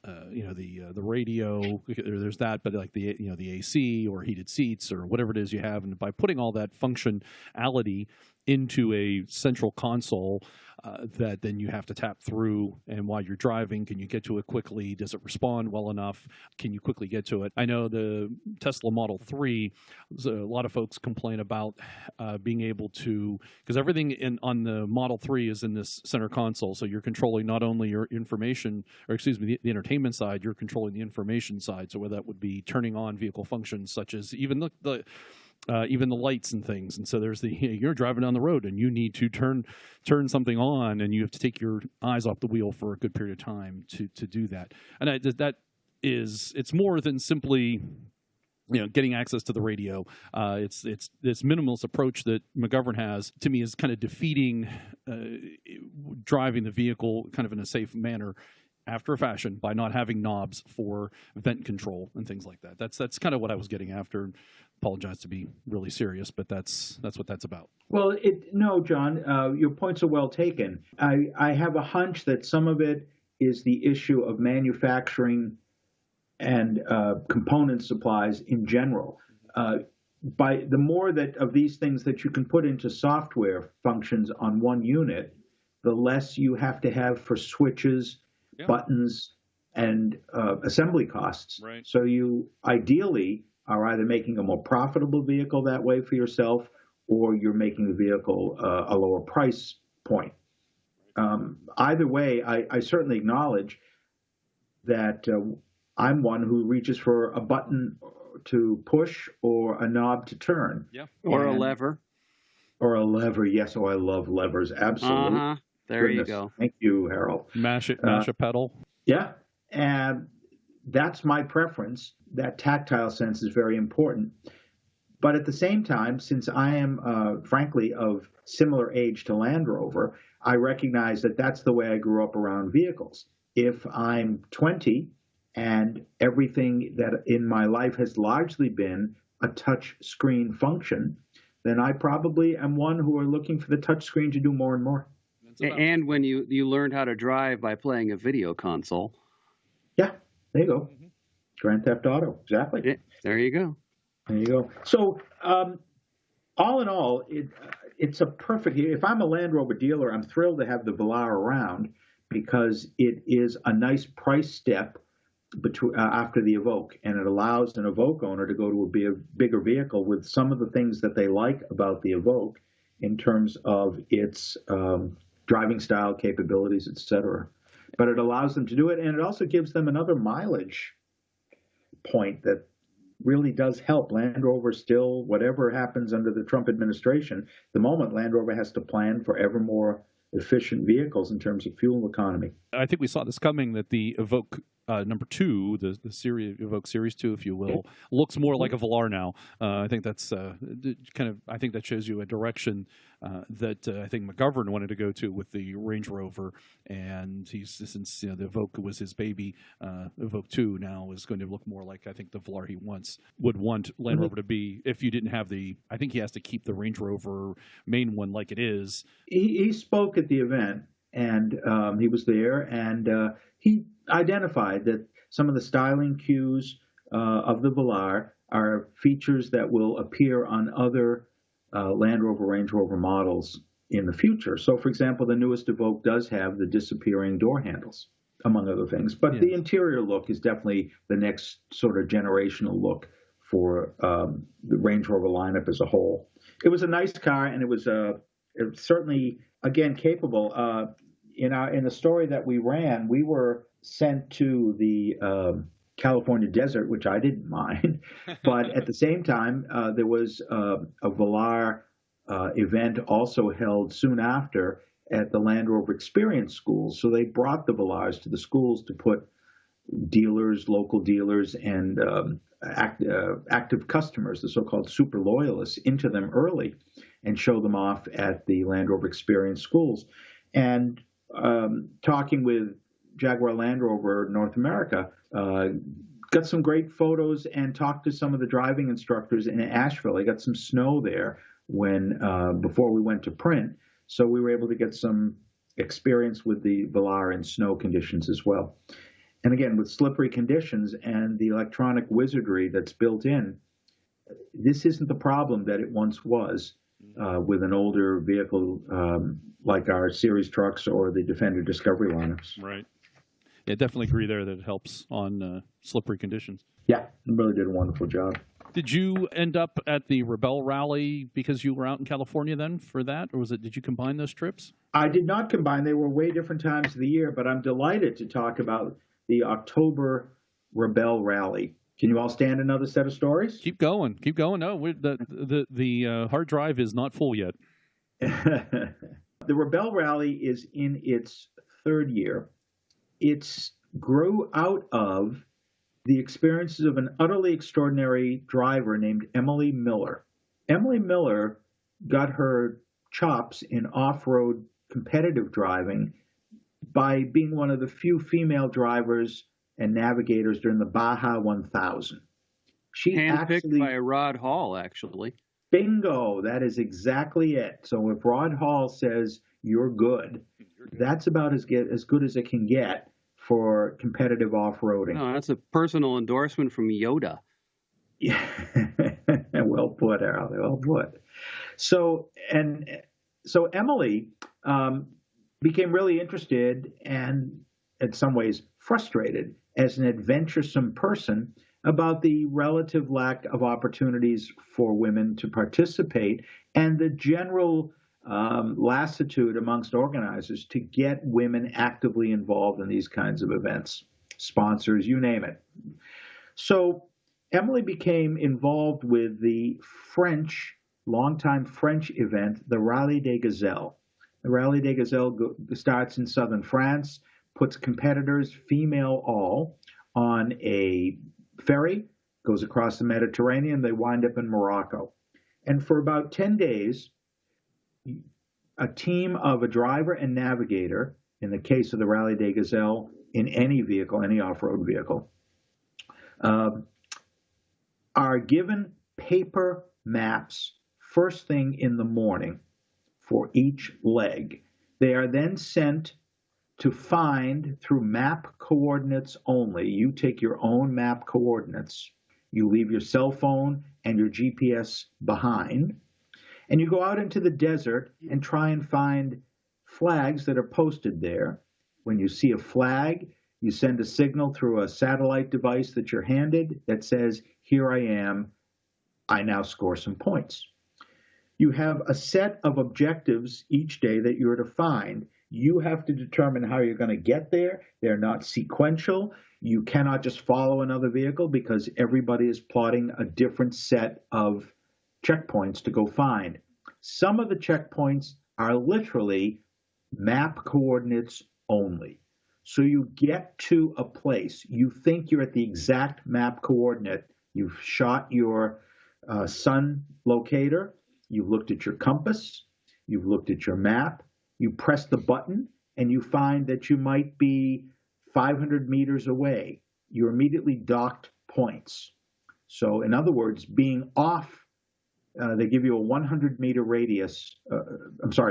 The radio, there's that, but like the AC or heated seats or whatever it is you have, and by putting all that functionality into a central console that then you have to tap through. And while you're driving, can you get to it quickly? Does it respond well enough? Can you quickly get to it? I know the Tesla Model 3, a lot of folks complain about being able to, because everything on the Model 3 is in this center console. So you're controlling not only your information, or excuse me, the entertainment side, you're controlling the information side. So whether that would be turning on vehicle functions such as even even the lights and things. And so there's you're driving down the road and you need to turn something on, and you have to take your eyes off the wheel for a good period of time to do that. And it's more than simply getting access to the radio. It's this minimalist approach that McGovern has, to me, is kind of defeating driving the vehicle kind of in a safe manner after a fashion by not having knobs for vent control and things like that. That's kind of what I was getting after. Apologize to be really serious, but that's what that's about. Well, no, John, your points are well taken. I have a hunch that some of it is the issue of manufacturing and component supplies in general. By the more that of these things that you can put into software functions on one unit, the less you have to have for switches, buttons, and assembly costs. Right. So you ideally are either making a more profitable vehicle that way for yourself, or you're making the vehicle a lower price point. Either way, I certainly acknowledge that I'm one who reaches for a button to push or a knob to turn. Yeah. Or a lever. Or a lever, yes. Oh, I love levers. Absolutely. Uh-huh. There you go. Thank you, Harold. Mash a pedal. Yeah. And that's my preference. That tactile sense is very important. But at the same time, since I am, frankly, of similar age to Land Rover, I recognize that that's the way I grew up around vehicles. If I'm 20 and everything that in my life has largely been a touch screen function, then I probably am one who are looking for the touch screen to do more and more. And when you learned how to drive by playing a video console. Yeah, there you go. Mm-hmm. Grand Theft Auto, exactly. Yeah, there you go. There you go. So, all in all, it's a perfect. If I'm a Land Rover dealer, I'm thrilled to have the Velar around because it is a nice price step after the Evoque, and it allows an Evoque owner to go to a bigger vehicle with some of the things that they like about the Evoque in terms of its driving style, capabilities, etc. But it allows them to do it, and it also gives them another mileage point that really does help. Land Rover still, whatever happens under the Trump administration, the moment Land Rover has to plan for ever more efficient vehicles in terms of fuel economy. I think we saw this coming, that the Evoque number 2, the series Evoque Series 2, if you will, looks more like a Velar now. I think that's I think that shows you a direction that I think McGovern wanted to go to with the Range Rover, and since the Evoque was his baby, Evoque 2 now is going to look more like, I think, the Velar he would want Land Rover to be. If you didn't have I think he has to keep the Range Rover main one like it is. He spoke at the event, and he was there, and he identified that some of the styling cues of the Velar are features that will appear on other Land Rover, Range Rover models in the future. So, for example, the newest Evoque does have the disappearing door handles, among other things. But the interior look is definitely the next sort of generational look for the Range Rover lineup as a whole. It was a nice car, and it was certainly, again, capable. In the story that we ran, we were sent to the California desert, which I didn't mind. But at the same time, there was a Velar event also held soon after at the Land Rover Experience schools. So they brought the Velars to the schools to put dealers, local dealers, and active customers, the so-called super loyalists, into them early and show them off at the Land Rover Experience schools. And talking with Jaguar Land Rover North America, got some great photos and talked to some of the driving instructors in Asheville. They got some snow there before we went to print, so we were able to get some experience with the Velar in snow conditions as well. And again, with slippery conditions and the electronic wizardry that's built in, this isn't the problem that it once was. with an older vehicle like our series trucks or the Defender Discovery lineups. Right. Yeah, definitely agree there that it helps on slippery conditions. Yeah, really did a wonderful job. Did you end up at the Rebel Rally because you were out in California then for that, or did you combine those trips? I did not combine. They were way different times of the year, but I'm delighted to talk about the October Rebel Rally. Can you all stand another set of stories? Keep going. No, the hard drive is not full yet. The Rebel Rally is in its third year. It grew out of the experiences of an utterly extraordinary driver named Emily Miller. Emily Miller got her chops in off-road competitive driving by being one of the few female drivers and navigators during the Baja 1000. She handpicked by Rod Hall, actually. Bingo, that is exactly it. So if Rod Hall says you're good, that's about as good as it can get for competitive off-roading. No, that's a personal endorsement from Yoda. Yeah, well put, Harold. Well put. So Emily became really interested and, in some ways, frustrated as an adventuresome person about the relative lack of opportunities for women to participate and the general lassitude amongst organizers to get women actively involved in these kinds of events, sponsors, you name it. So Emily became involved with the longtime French event, the Rallye des Gazelles. The Rallye des Gazelles starts in southern France, puts competitors, female all, on a ferry, goes across the Mediterranean, they wind up in Morocco. And for about 10 days, a team of a driver and navigator, in the case of the Rallye des Gazelles, in any vehicle, any off-road vehicle, are given paper maps first thing in the morning for each leg. They are then sent to find through map coordinates only. You take your own map coordinates. You leave your cell phone and your GPS behind. And you go out into the desert and try and find flags that are posted there. When you see a flag, you send a signal through a satellite device that you're handed that says, here I am, I now score some points. You have a set of objectives each day that you're to find. You have to determine how you're going to get there. They're not sequential. You cannot just follow another vehicle because everybody is plotting a different set of checkpoints to go find. Some of the checkpoints are literally map coordinates only. So you get to a place, you think you're at the exact map coordinate, you've shot your sun locator, you've looked at your compass, you've looked at your map, you press the button, and you find that you might be 500 meters away. You're immediately docked points. So in other words, being off, they give you a 100-meter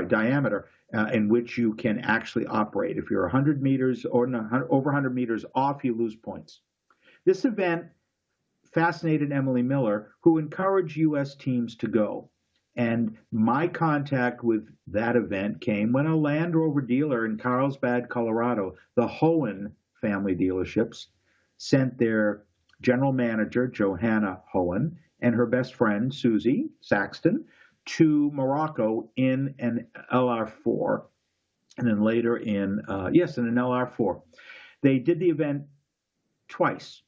diameter in which you can actually operate. If you're 100 meters or over 100 meters off, you lose points. This event fascinated Emily Miller, who encouraged U.S. teams to go. And my contact with that event came when a Land Rover dealer in Carlsbad, Colorado, the Hohen family dealerships, sent their general manager, Johanna Hohen, and her best friend, Susie Saxton, to Morocco in an LR4, and then later in an LR4. They did the event twice,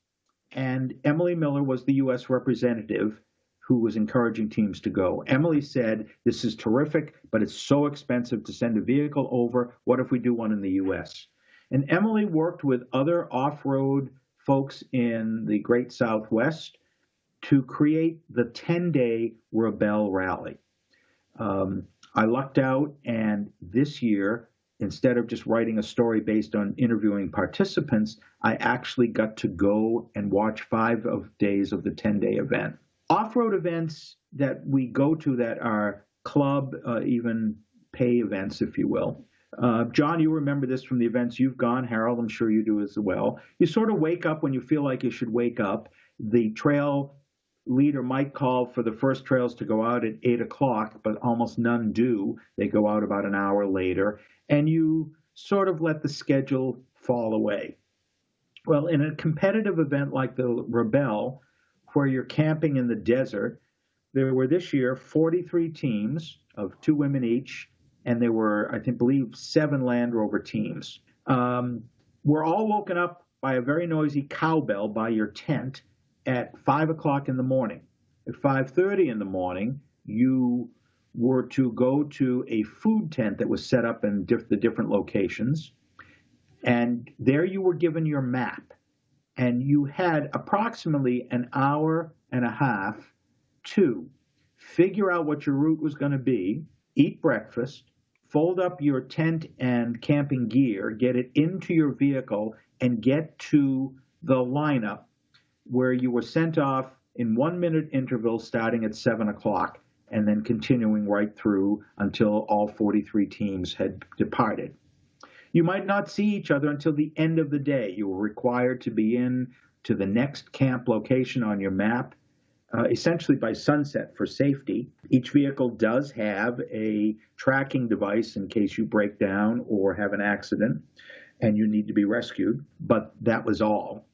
and Emily Miller was the U.S. representative who was encouraging teams to go. Emily said, this is terrific, but it's so expensive to send a vehicle over. What if we do one in the U.S.? And Emily worked with other off-road folks in the Great Southwest to create the 10-day Rebel Rally. I lucked out, and this year, instead of just writing a story based on interviewing participants, I actually got to go and watch 5 days of the 10-day event. Off-road events that we go to that are club, even pay events, if you will. John, you remember this from the events you've gone. Harold, I'm sure you do as well. You sort of wake up when you feel like you should wake up. The trail leader might call for the first trails to go out at 8 o'clock, but almost none do. They go out about an hour later, and you sort of let the schedule fall away. Well, in a competitive event like the Rebelle, where you're camping in the desert, there were this year 43 teams of 2 women each, and there were, I believe, 7 Land Rover teams. We're all woken up by a very noisy cowbell by your tent at 5 o'clock in the morning. At 5:30 in the morning, you were to go to a food tent that was set up in the different locations. And there you were given your map. And you had approximately an hour and a half to figure out what your route was going to be, eat breakfast, fold up your tent and camping gear, get it into your vehicle, and get to the lineup where you were sent off in 1-minute intervals starting at 7 o'clock and then continuing right through until all 43 teams had departed. You might not see each other until the end of the day. You were required to be in to the next camp location on your map, essentially by sunset for safety. Each vehicle does have a tracking device in case you break down or have an accident and you need to be rescued, but that was all.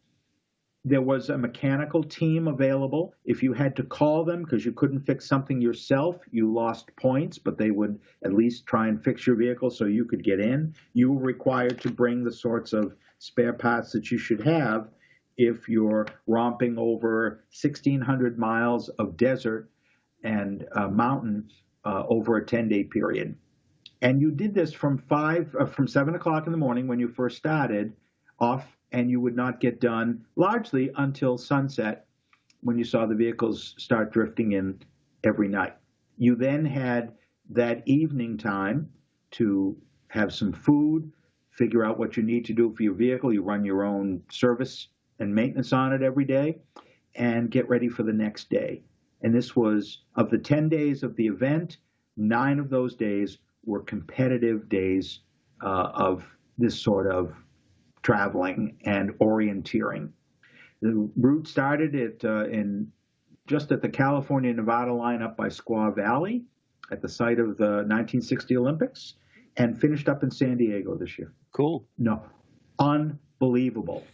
There was a mechanical team available. If you had to call them because you couldn't fix something yourself, you lost points, but they would at least try and fix your vehicle so you could get in. You were required to bring the sorts of spare parts that you should have if you're romping over 1,600 miles of desert and mountain over a 10-day period. And you did this from 7 o'clock in the morning when you first started off, and you would not get done largely until sunset when you saw the vehicles start drifting in every night. You then had that evening time to have some food, figure out what you need to do for your vehicle. You run your own service and maintenance on it every day, and get ready for the next day. And this was, of the 10 days of the event, 9 of those days were competitive days of this sort of traveling and orienteering. The route started just at the California-Nevada line up by Squaw Valley at the site of the 1960 Olympics and finished up in San Diego this year. Cool. No, unbelievable.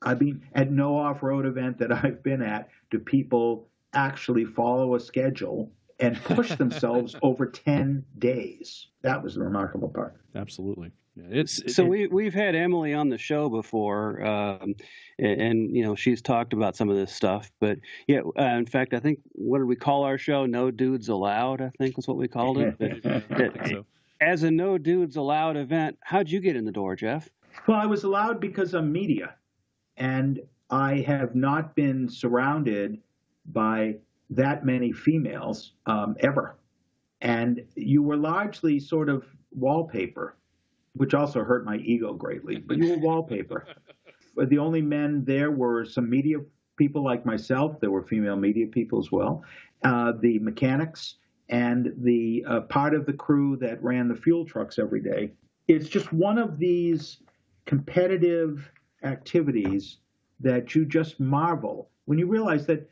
I mean, at no off-road event that I've been at do people actually follow a schedule and push themselves over 10 days. That was the remarkable part. Absolutely. We've had Emily on the show before, and she's talked about some of this stuff. But yeah, in fact, I think, what did we call our show? No Dudes Allowed, I think was what we called it. I think so. As a No Dudes Allowed event, how'd you get in the door, Jeff? Well, I was allowed because I'm media, and I have not been surrounded by that many females ever. And you were largely sort of wallpaper, which also hurt my ego greatly, but you were wallpaper. The only men there were some media people like myself. There were female media people as well. The mechanics and the part of the crew that ran the fuel trucks every day. It's just one of these competitive activities that you just marvel when you realize that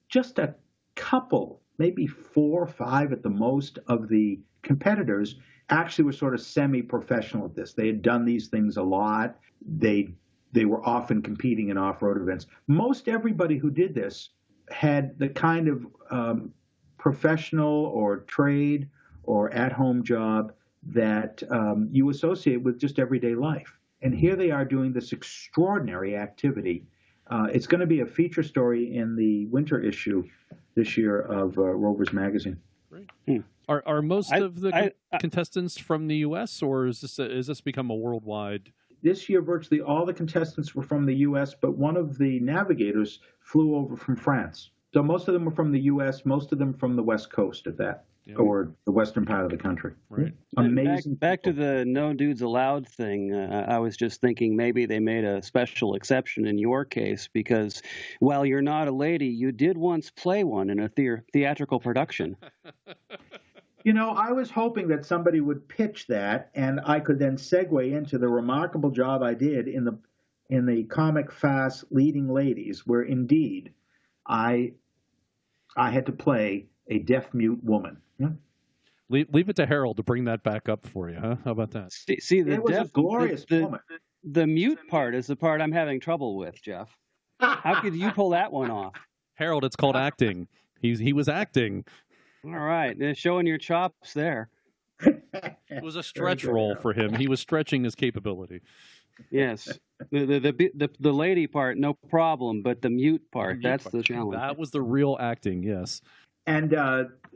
just a couple, maybe 4 or 5 at the most, of the competitors actually were sort of semi-professional at this. They had done these things a lot. They were often competing in off-road events. Most everybody who did this had the kind of professional or trade or at-home job that you associate with just everyday life. And here they are doing this extraordinary activity. It's going to be a feature story in the winter issue this year of Rovers magazine. Great. Are most of the contestants from the U.S., or is this become a worldwide? This year, virtually all the contestants were from the U.S., but one of the navigators flew over from France. So most of them were from the U.S., most of them from the West Coast at that, or the western part of the country. Right. Amazing. Back to the No Dudes Allowed thing. I was just thinking maybe they made a special exception in your case because while you're not a lady, you did once play one in a theatrical production. I was hoping that somebody would pitch that, and I could then segue into the remarkable job I did in the comic farce Leading Ladies, where indeed I I had to play a deaf-mute woman. Yeah. Leave it to Harold to bring that back up for you, huh? How about that? See the It was a glorious moment. The mute part is the part I'm having trouble with, Jeff. How could you pull that one off? Harold, it's called acting. He was acting. All right, showing your chops there. It was a stretch role for him. He was stretching his capability. Yes, the lady part, no problem, but the mute part, that's the challenge. That was the real acting, yes. And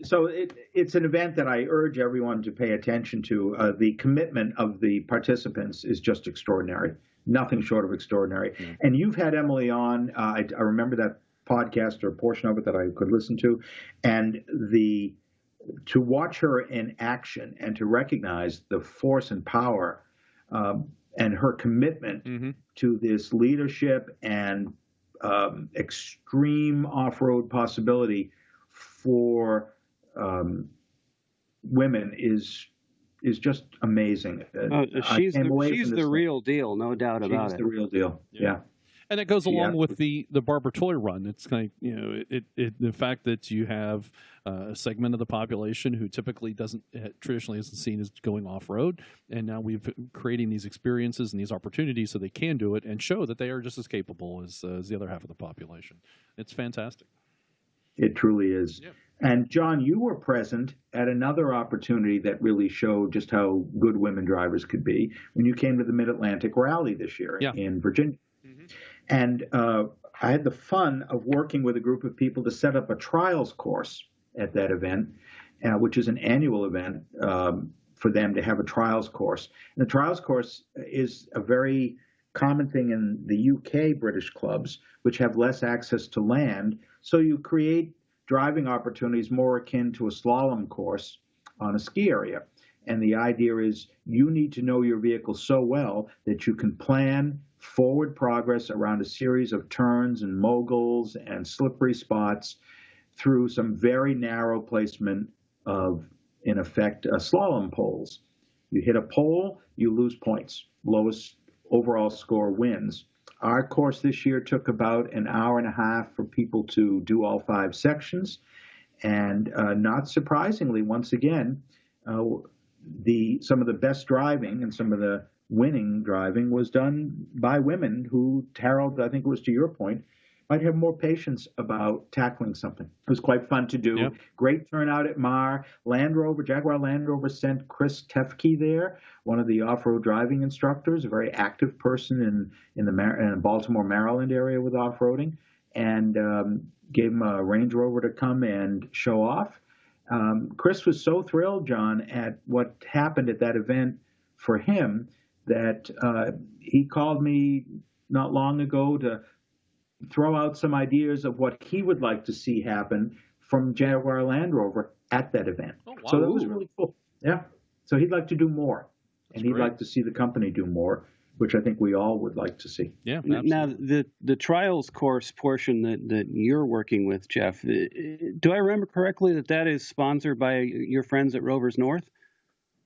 so it's an event that I urge everyone to pay attention to. The commitment of the participants is just extraordinary. Nothing short of extraordinary. Mm. And you've had Emily on. I remember that podcast or a portion of it that I could listen to. And to watch her in action and to recognize the force and power and her commitment to this leadership and extreme off-road possibility for women is just amazing. She's the real deal, no doubt about it. She's the real deal. Yeah. And it goes along with the Barber Toy Run. It's kind of, the fact that you have a segment of the population who typically traditionally isn't seen as going off-road, and now we've creating these experiences and these opportunities so they can do it and show that they are just as capable as the other half of the population. It's fantastic. It truly is. Yeah. And John, you were present at another opportunity that really showed just how good women drivers could be when you came to the Mid-Atlantic Rally this year in Virginia. Mm-hmm. And I had the fun of working with a group of people to set up a trials course at that event, which is an annual event for them to have a trials course. And the trials course is a very common thing in the UK British clubs, which have less access to land. So you create driving opportunities more akin to a slalom course on a ski area. And the idea is you need to know your vehicle so well that you can plan forward progress around a series of turns and moguls and slippery spots through some very narrow placement of, in effect, slalom poles. You hit a pole, you lose points. Lowest overall score wins. Our course this year took about an hour and a half for people to do all 5 sections. And not surprisingly, once again, some of the best driving and some of the winning driving was done by women who, Harold, I think it was to your point, might have more patience about tackling something. It was quite fun to do. Yep. Great turnout at Mar. Jaguar Land Rover sent Chris Tefke there, one of the off-road driving instructors, a very active person in the Baltimore, Maryland area with off-roading, and gave him a Range Rover to come and show off. Chris was so thrilled, John, at what happened at that event for him that he called me not long ago to throw out some ideas of what he would like to see happen from Jaguar Land Rover at that event. Oh, wow. So that was really cool. Yeah. So he'd like to do more. That's great. Like to see the company do more, which I think we all would like to see. Yeah. Absolutely. Now, the trials course portion that you're working with, Jeff, do I remember correctly that is sponsored by your friends at Rovers North?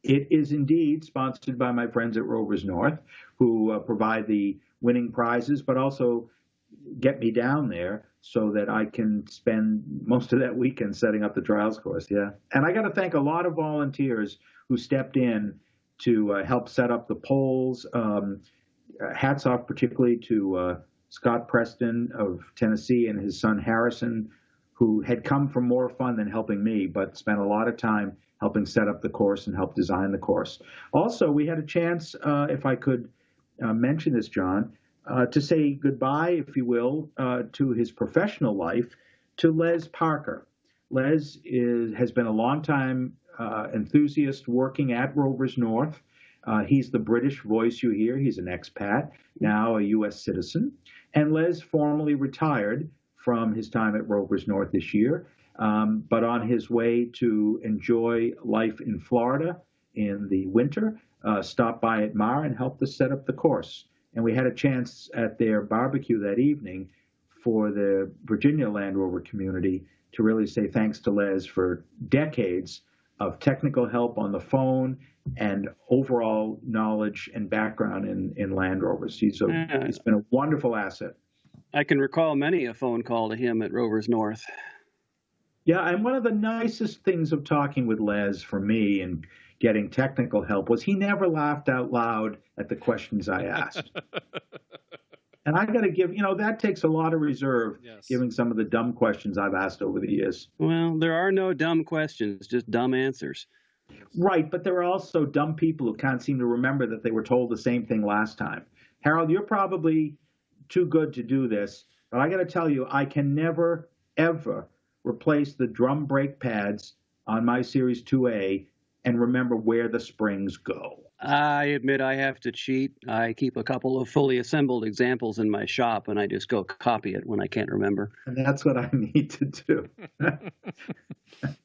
It is indeed sponsored by my friends at Rovers North, who provide the winning prizes, but also get me down there so that I can spend most of that weekend setting up the trials course. Yeah. And I got to thank a lot of volunteers who stepped in to help set up the poles. Hats off particularly to Scott Preston of Tennessee and his son Harrison, who had come for more fun than helping me, but spent a lot of time helping set up the course and help design the course. Also, we had a chance, if I could mention this, John, to say goodbye, if you will, to his professional life, to Les Parker. Les has been a longtime enthusiast working at Rovers North. He's the British voice you hear. He's an expat, now a U.S. citizen. And Les formally retired from his time at Rovers North this year, but on his way to enjoy life in Florida in the winter, stopped by at Mar and helped us set up the course. And we had a chance at their barbecue that evening for the Virginia Land Rover community to really say thanks to Les for decades of technical help on the phone and overall knowledge and background in Land Rovers. He's been a wonderful asset. I can recall many a phone call to him at Rovers North. Yeah, and one of the nicest things of talking with Les for me and getting technical help was he never laughed out loud at the questions I asked. And I got to give, that takes a lot of reserve, Yes. giving some of the dumb questions I've asked over the years. Well, there are no dumb questions, just dumb answers. Right, but there are also dumb people who can't seem to remember that they were told the same thing last time. Harold, you're probably too good to do this, but I got to tell you, I can never, ever replace the drum brake pads on my Series 2A and remember where the springs go. I admit I have to cheat. I keep a couple of fully assembled examples in my shop, and I just go copy it when I can't remember. And that's what I need to do.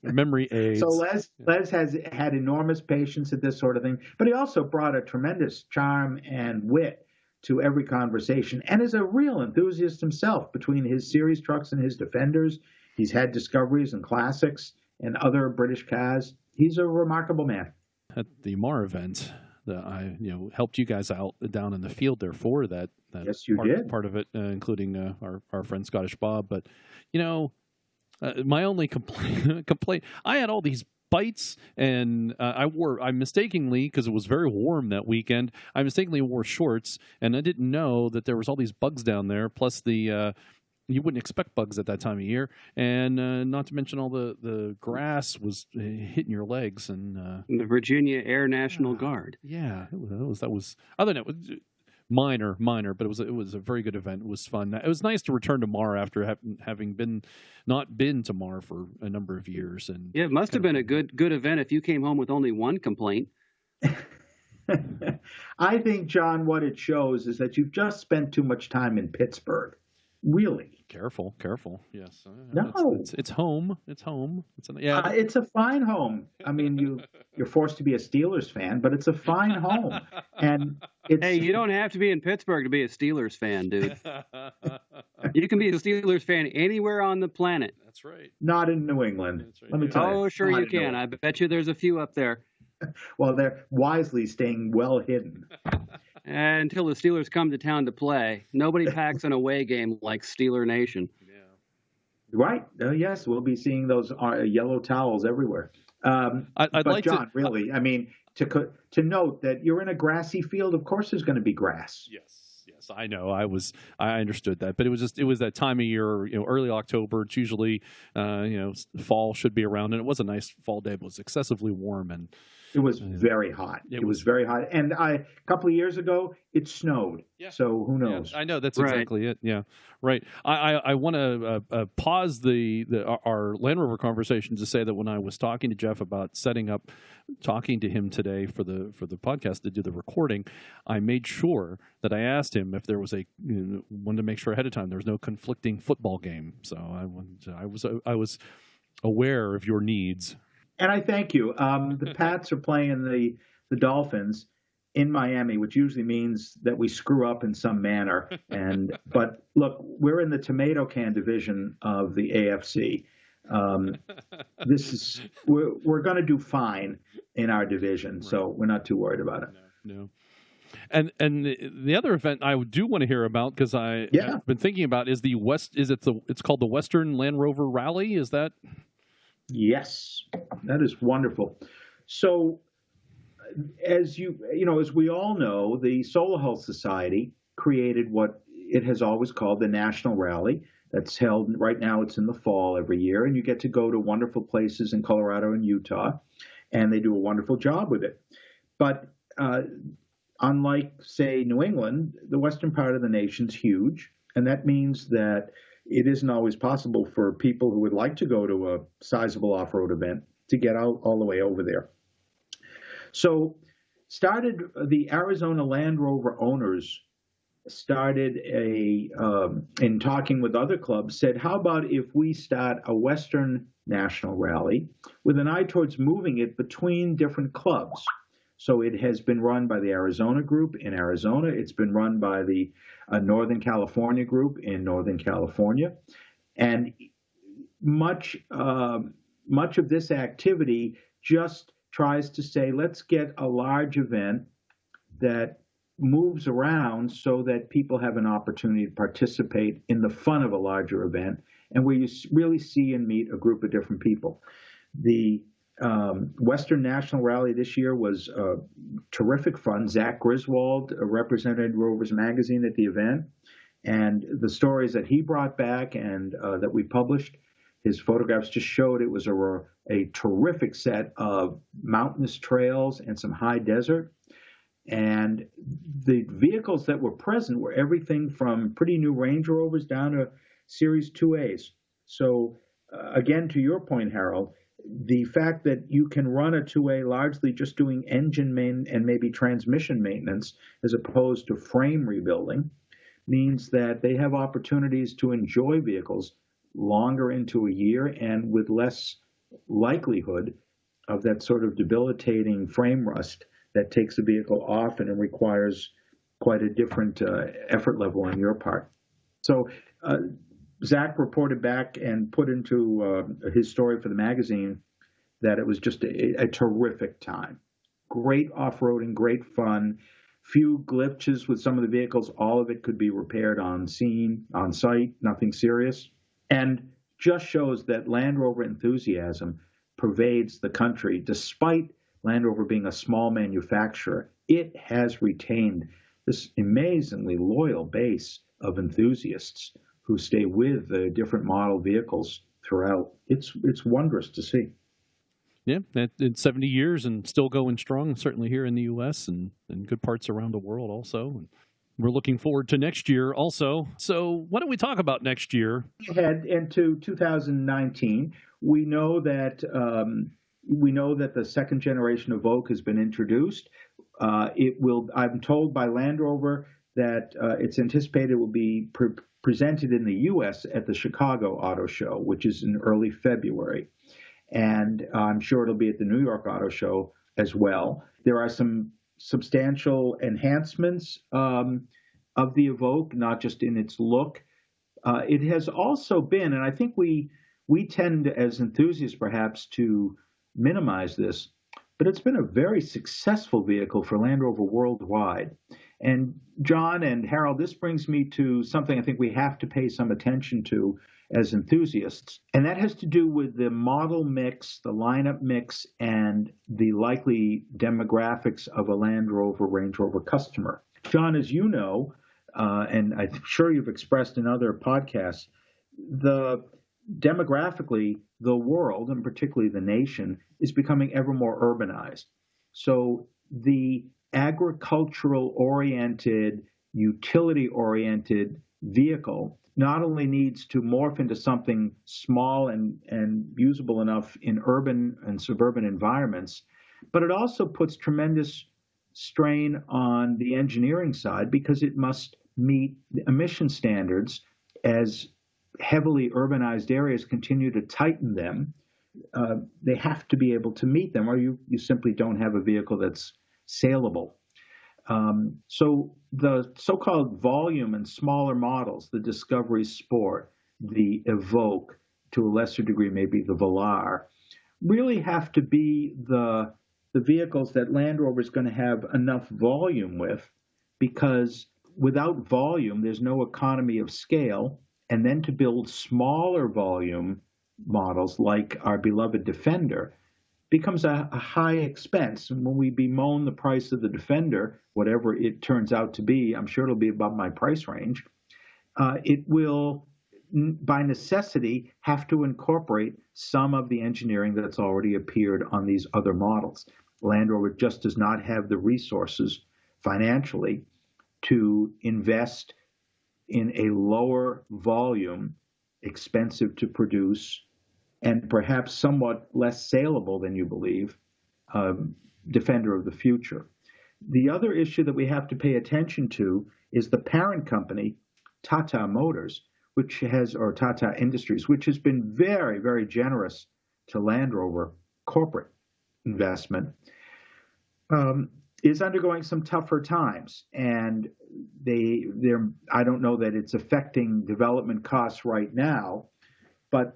Memory aids. So Les has had enormous patience at this sort of thing, but he also brought a tremendous charm and wit to every conversation and is a real enthusiast himself. Between his series trucks and his Defenders, he's had Discoveries and Classics and other British cars. He's a remarkable man. At the Mar event that I helped you guys out down in the field there for that Yes, you did. part of it, including our friend Scottish Bob. But my only complaint, I had all these bites, and I mistakenly, because it was very warm that weekend, I mistakenly wore shorts, and I didn't know that there was all these bugs down there, plus the you wouldn't expect bugs at that time of year, and not to mention all the grass was hitting your legs. And The Virginia Air National Guard. Yeah, that was other than it was minor, but it was a very good event. It was fun. It was nice to return to Mar after having not been to Mar for a number of years. And Yeah, it must have been a good event if you came home with only one complaint. I think, John, what it shows is that you've just spent too much time in Pittsburgh. Really? Careful. Yes. No. It's home. It's home. It's a fine home. I mean, you're forced to be a Steelers fan, but it's a fine home. And hey, you don't have to be in Pittsburgh to be a Steelers fan, dude. You can be a Steelers fan anywhere on the planet. That's right. Not in New England. Right. Let me tell you. Oh, sure you can. I bet you there's a few up there. Well, they're wisely staying well hidden. Until the Steelers come to town to play. Nobody packs an away game like Steeler Nation. Yeah. Right. Yes, we'll be seeing those yellow towels everywhere. I'd but like John, really, I mean, to note that you're in a grassy field, of course there's going to be grass. Yes, I know. I understood that, but it was that time of year, early October. It's usually, fall should be around, and it was a nice fall day, but it was excessively warm and. It was very hot. It was very hot. And a couple of years ago, it snowed. Yeah. So who knows? Yeah, I know. That's exactly it. Yeah. Right. I want to pause our Land Rover conversation to say that when I was talking to Jeff about talking to him today for the podcast to do the recording, I made sure that I asked him if there was wanted to make sure ahead of time there was no conflicting football game. So I was aware of your needs. And I thank you. The Pats are playing the Dolphins in Miami, which usually means that we screw up in some manner. But look, we're in the tomato can division of the AFC. We're going to do fine in our division, right. So we're not too worried about it. No. And the other event I do want to hear about, because I've been thinking about, is it's called the Western Land Rover Rally. Is that? Yes, that is wonderful. So, as we all know, the Solar Health Society created what it has always called the National Rally. That's held right now. It's in the fall every year, and you get to go to wonderful places in Colorado and Utah, and they do a wonderful job with it. But unlike, say, New England, the western part of the nation's huge, and that means that it isn't always possible for people who would like to go to a sizable off-road event to get out all the way over there. So the Arizona Land Rover owners started in talking with other clubs, said, how about if we start a Western National Rally with an eye towards moving it between different clubs? So it has been run by the Arizona group in Arizona. It's been run by the Northern California group in Northern California. And much of this activity just tries to say, let's get a large event that moves around so that people have an opportunity to participate in the fun of a larger event and where you really see and meet a group of different people. The Western National Rally this year was terrific fun. Zach Griswold represented Rovers Magazine at the event, and the stories that he brought back and that we published, his photographs just showed it was a terrific set of mountainous trails and some high desert. And the vehicles that were present were everything from pretty new Range Rovers down to Series 2As. So again, to your point, Harold, the fact that you can run a 2A largely just doing engine and maybe transmission maintenance as opposed to frame rebuilding means that they have opportunities to enjoy vehicles longer into a year and with less likelihood of that sort of debilitating frame rust that takes a vehicle off and it requires quite a different effort level on your part. So Zach reported back and put into his story for the magazine that it was just a terrific time. Great off-roading, great fun, few glitches with some of the vehicles. All of it could be repaired on scene, on site, nothing serious. And just shows that Land Rover enthusiasm pervades the country. Despite Land Rover being a small manufacturer, it has retained this amazingly loyal base of enthusiasts who stay with the different model vehicles throughout. It's wondrous to see. Yeah, it's 70 years and still going strong, certainly here in the U.S. and good parts around the world also. And we're looking forward to next year also. So why don't we talk about next year? Head into 2019, we know that the second generation of Evoque has been introduced. I'm told by Land Rover that it's anticipated it will be presented in the U.S. at the Chicago Auto Show, which is in early February. And I'm sure it'll be at the New York Auto Show as well. There are some substantial enhancements of the Evoque, not just in its look. It has also been, and I think we tend as enthusiasts perhaps to minimize this, but it's been a very successful vehicle for Land Rover worldwide. And John and Harold, this brings me to something I think we have to pay some attention to as enthusiasts, and that has to do with the model mix, the lineup mix, and the likely demographics of a Land Rover Range Rover customer. John, as you know, and I'm sure you've expressed in other podcasts, demographically, the world, and particularly the nation, is becoming ever more urbanized. So the agricultural-oriented, utility-oriented vehicle not only needs to morph into something small and usable enough in urban and suburban environments, but it also puts tremendous strain on the engineering side because it must meet emission standards as heavily urbanized areas continue to tighten them. They have to be able to meet them, or you simply don't have a vehicle that's saleable. So the so-called volume and smaller models, the Discovery Sport, the Evoque, to a lesser degree maybe the Velar, really have to be the vehicles that Land Rover is going to have enough volume with, because without volume, there's no economy of scale. And then to build smaller volume models like our beloved Defender becomes a high expense. And when we bemoan the price of the Defender, whatever it turns out to be, I'm sure it'll be above my price range, it will, by necessity, have to incorporate some of the engineering that's already appeared on these other models. Land Rover just does not have the resources financially to invest in a lower volume, expensive to produce, and perhaps somewhat less saleable than you believe, Defender of the future. The other issue that we have to pay attention to is the parent company, Tata Motors, or Tata Industries, which has been very, very generous to Land Rover corporate investment, is undergoing some tougher times. And I don't know that it's affecting development costs right now, but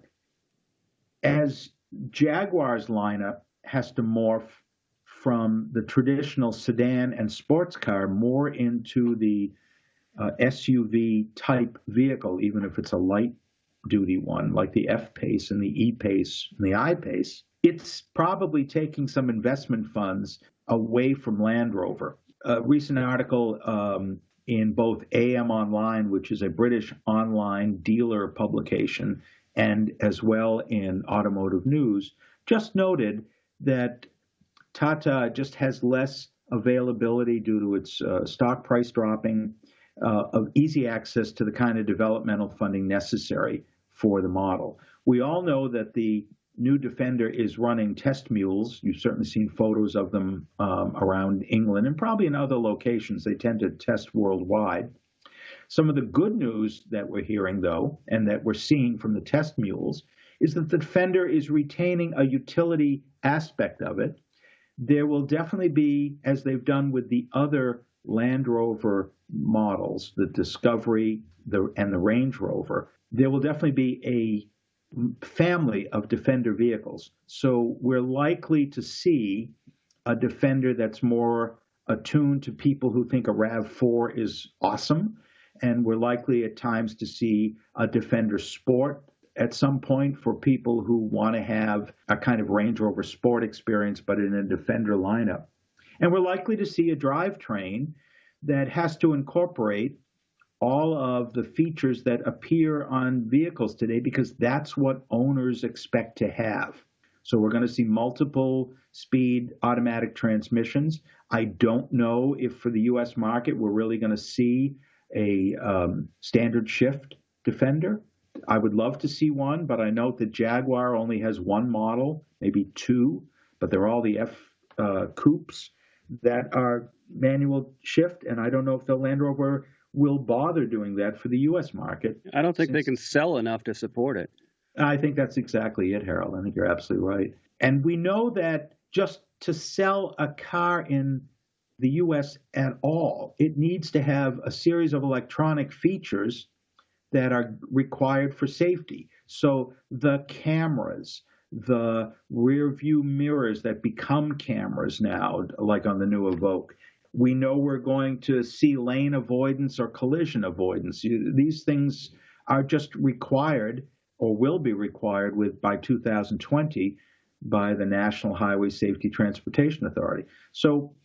as Jaguar's lineup has to morph from the traditional sedan and sports car more into the SUV type vehicle, even if it's a light duty one like the F-Pace and the E-Pace and the I-Pace, it's probably taking some investment funds away from Land Rover. A recent article in both AM Online, which is a British online dealer publication, and as well in Automotive News, just noted that Tata just has less availability due to its stock price dropping, of easy access to the kind of developmental funding necessary for the model. We all know that the new Defender is running test mules. You've certainly seen photos of them around England and probably in other locations. They tend to test worldwide. Some of the good news that we're hearing, though, and that we're seeing from the test mules, is that the Defender is retaining a utility aspect of it. There will definitely be, as they've done with the other Land Rover models, the Discovery and the Range Rover, there will definitely be a family of Defender vehicles. So we're likely to see a Defender that's more attuned to people who think a RAV4 is awesome, and we're likely at times to see a Defender Sport at some point for people who want to have a kind of Range Rover Sport experience, but in a Defender lineup. And we're likely to see a drivetrain that has to incorporate all of the features that appear on vehicles today, because that's what owners expect to have. So we're going to see multiple speed automatic transmissions. I don't know if for the U.S. market we're really going to see a standard shift Defender. I would love to see one, but I note that Jaguar only has one model, maybe two, but they're all the F coupes that are manual shift, and I don't know if the Land Rover will bother doing that for the U.S. market. I don't think they can sell enough to support it. I think that's exactly it, Harold. I think you're absolutely right. And we know that just to sell a car in the U.S. at all, it needs to have a series of electronic features that are required for safety. So the cameras, the rear view mirrors that become cameras now, like on the new Evoque. We know we're going to see lane avoidance or collision avoidance. These things are just required, or will be required by 2020 by the National Highway Safety Transportation Authority. So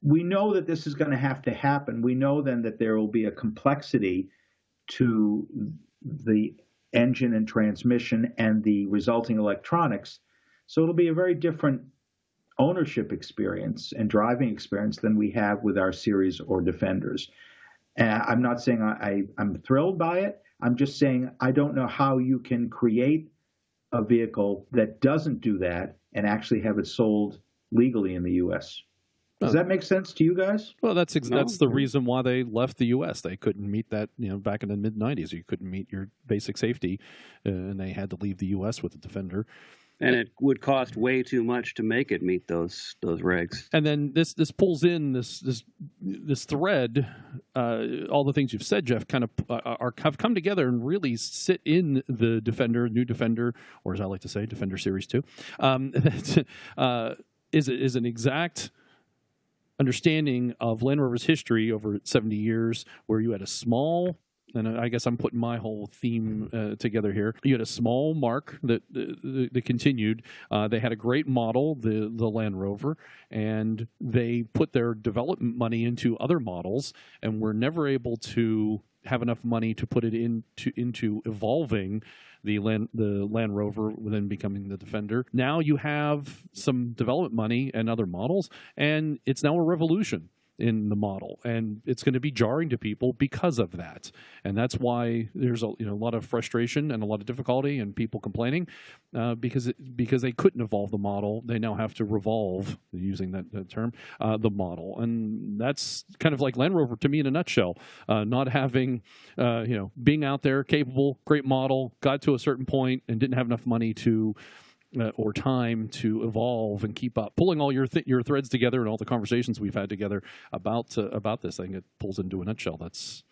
we know that this is going to have to happen. We know then that there will be a complexity to the engine and transmission and the resulting electronics. So it'll be a very different ownership experience and driving experience than we have with our series or Defenders. I'm not saying I'm thrilled by it. I'm just saying I don't know how you can create a vehicle that doesn't do that and actually have it sold legally in the U.S. Does that make sense to you guys? Well, that's the reason why they left the U.S. They couldn't meet that, back in the mid-'90s. You couldn't meet your basic safety, and they had to leave the U.S. with the Defender. And it would cost way too much to make it meet those regs. And then this pulls in this thread. All the things you've said, Jeff, kind of have come together and really sit in the Defender, new Defender, or as I like to say, Defender Series 2. Is an exact understanding of Land Rover's history over 70 years, where you had a small, and I guess I'm putting my whole theme together here. You had a small mark that continued. They had a great model, the Land Rover, and they put their development money into other models, and were never able to have enough money to put it into evolving the Land Rover, then becoming the Defender. Now you have some development money and other models, and it's now a revolution in the model, and it's going to be jarring to people because of that. And that's why there's a lot of frustration and a lot of difficulty and people complaining because they couldn't evolve the model. They now have to revolve, using that term, the model. And that's kind of like Land Rover to me in a nutshell. Not having being out there, capable, great model, got to a certain point and didn't have enough money to or time to evolve and keep up. Pulling all your threads together and all the conversations we've had together about this, I think it pulls into a nutshell. It's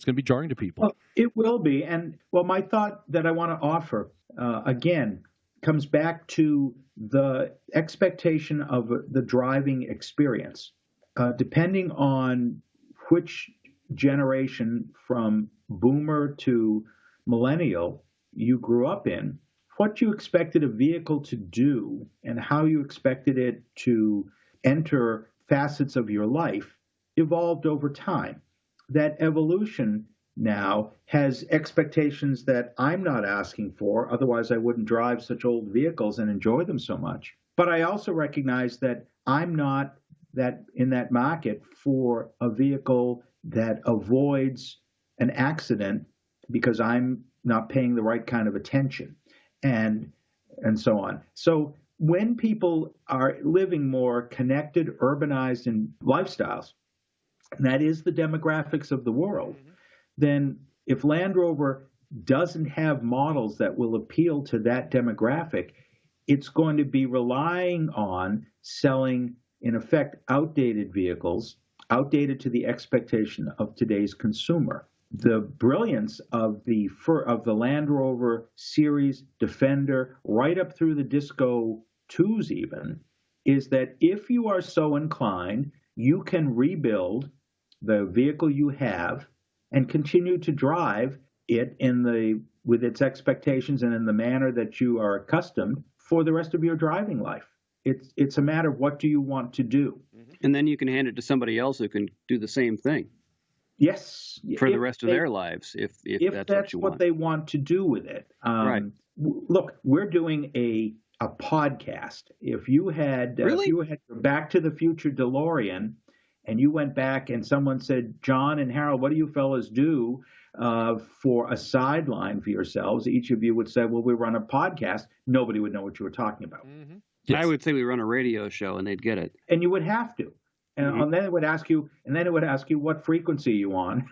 going to be jarring to people. Well, it will be. And my thought that I want to offer again comes back to the expectation of the driving experience, depending on which generation from boomer to millennial you grew up in, what you expected a vehicle to do and how you expected it to enter facets of your life evolved over time. That evolution now has expectations that I'm not asking for, otherwise I wouldn't drive such old vehicles and enjoy them so much. But I also recognize that I'm not that in that market for a vehicle that avoids an accident because I'm not paying the right kind of attention and so on. So when people are living more connected, urbanized and lifestyles, and that is the demographics of the world, then if Land Rover doesn't have models that will appeal to that demographic, it's going to be relying on selling, in effect, outdated vehicles, outdated to the expectation of today's consumer. The brilliance of the Land Rover series, Defender, right up through the Disco 2s even, is that if you are so inclined, you can rebuild the vehicle you have and continue to drive it with its expectations and in the manner that you are accustomed for the rest of your driving life. It's a matter of what do you want to do. And then you can hand it to somebody else who can do the same thing. Yes. For the rest of their lives, if that's what they want to do with it. Right. Look, we're doing a podcast. If you had Back to the Future DeLorean, and you went back and someone said, John and Harold, what do you fellas do for a sideline for yourselves? Each of you would say, well, we run a podcast. Nobody would know what you were talking about. Mm-hmm. Yes. I would say we run a radio show, and they'd get it. And you would have to. And then it would ask you, what frequency are you on?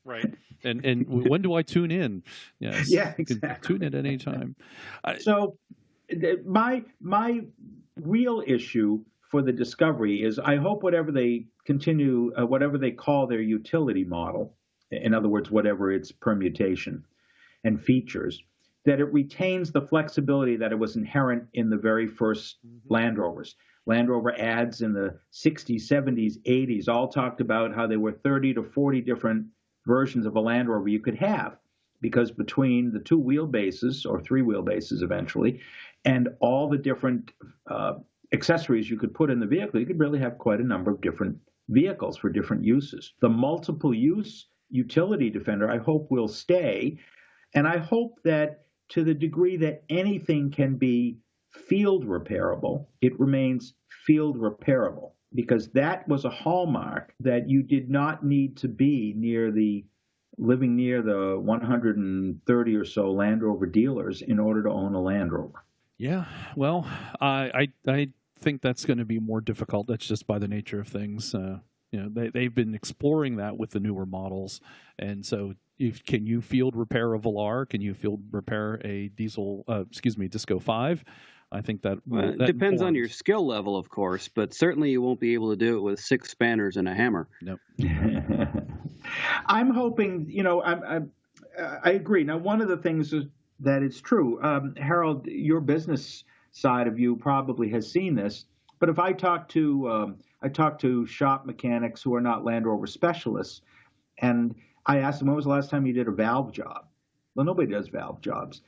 Right. And when do I tune in? Yes. Yeah, exactly. You can tune in at any time. So my real issue for the Discovery is I hope whatever they call their utility model, in other words, whatever its permutation and features, that it retains the flexibility that it was inherent in the very first Land Rovers. Land Rover ads in the 60s, 70s, 80s all talked about how there were 30 to 40 different versions of a Land Rover you could have, because between the two wheelbases, or three wheelbases eventually, and all the different accessories you could put in the vehicle, you could really have quite a number of different vehicles for different uses. The multiple use utility Defender, I hope, will stay, and I hope that to the degree that anything can be field repairable, it remains field repairable, because that was a hallmark that you did not need to be living near the 130 or so Land Rover dealers in order to own a Land Rover. Yeah, well, I think that's going to be more difficult. That's just by the nature of things. They've been exploring that with the newer models, and so can you field repair a Velar? Can you field repair a Disco 5? I think that depends on your skill level, of course, but certainly you won't be able to do it with 6 spanners and a hammer. Nope. I'm hoping, I agree. Now, one of the things that is true, Harold, your business side of you probably has seen this, but if I talk to shop mechanics who are not Land Rover specialists, and I ask them, when was the last time you did a valve job? Well, nobody does valve jobs.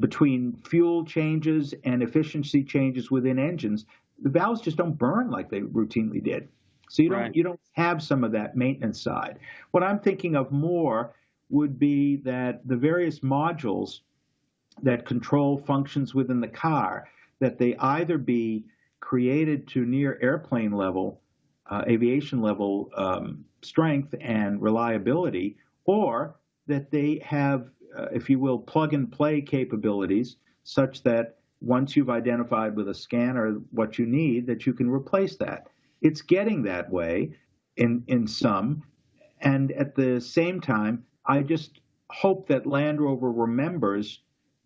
Between fuel changes and efficiency changes within engines, the valves just don't burn like they routinely did. So you don't have some of that maintenance side. What I'm thinking of more would be that the various modules that control functions within the car, that they either be created to near airplane level, aviation level strength and reliability, or that they have, if you will, plug-and-play capabilities such that once you've identified with a scanner what you need, that you can replace that. It's getting that way in some, and at the same time, I just hope that Land Rover remembers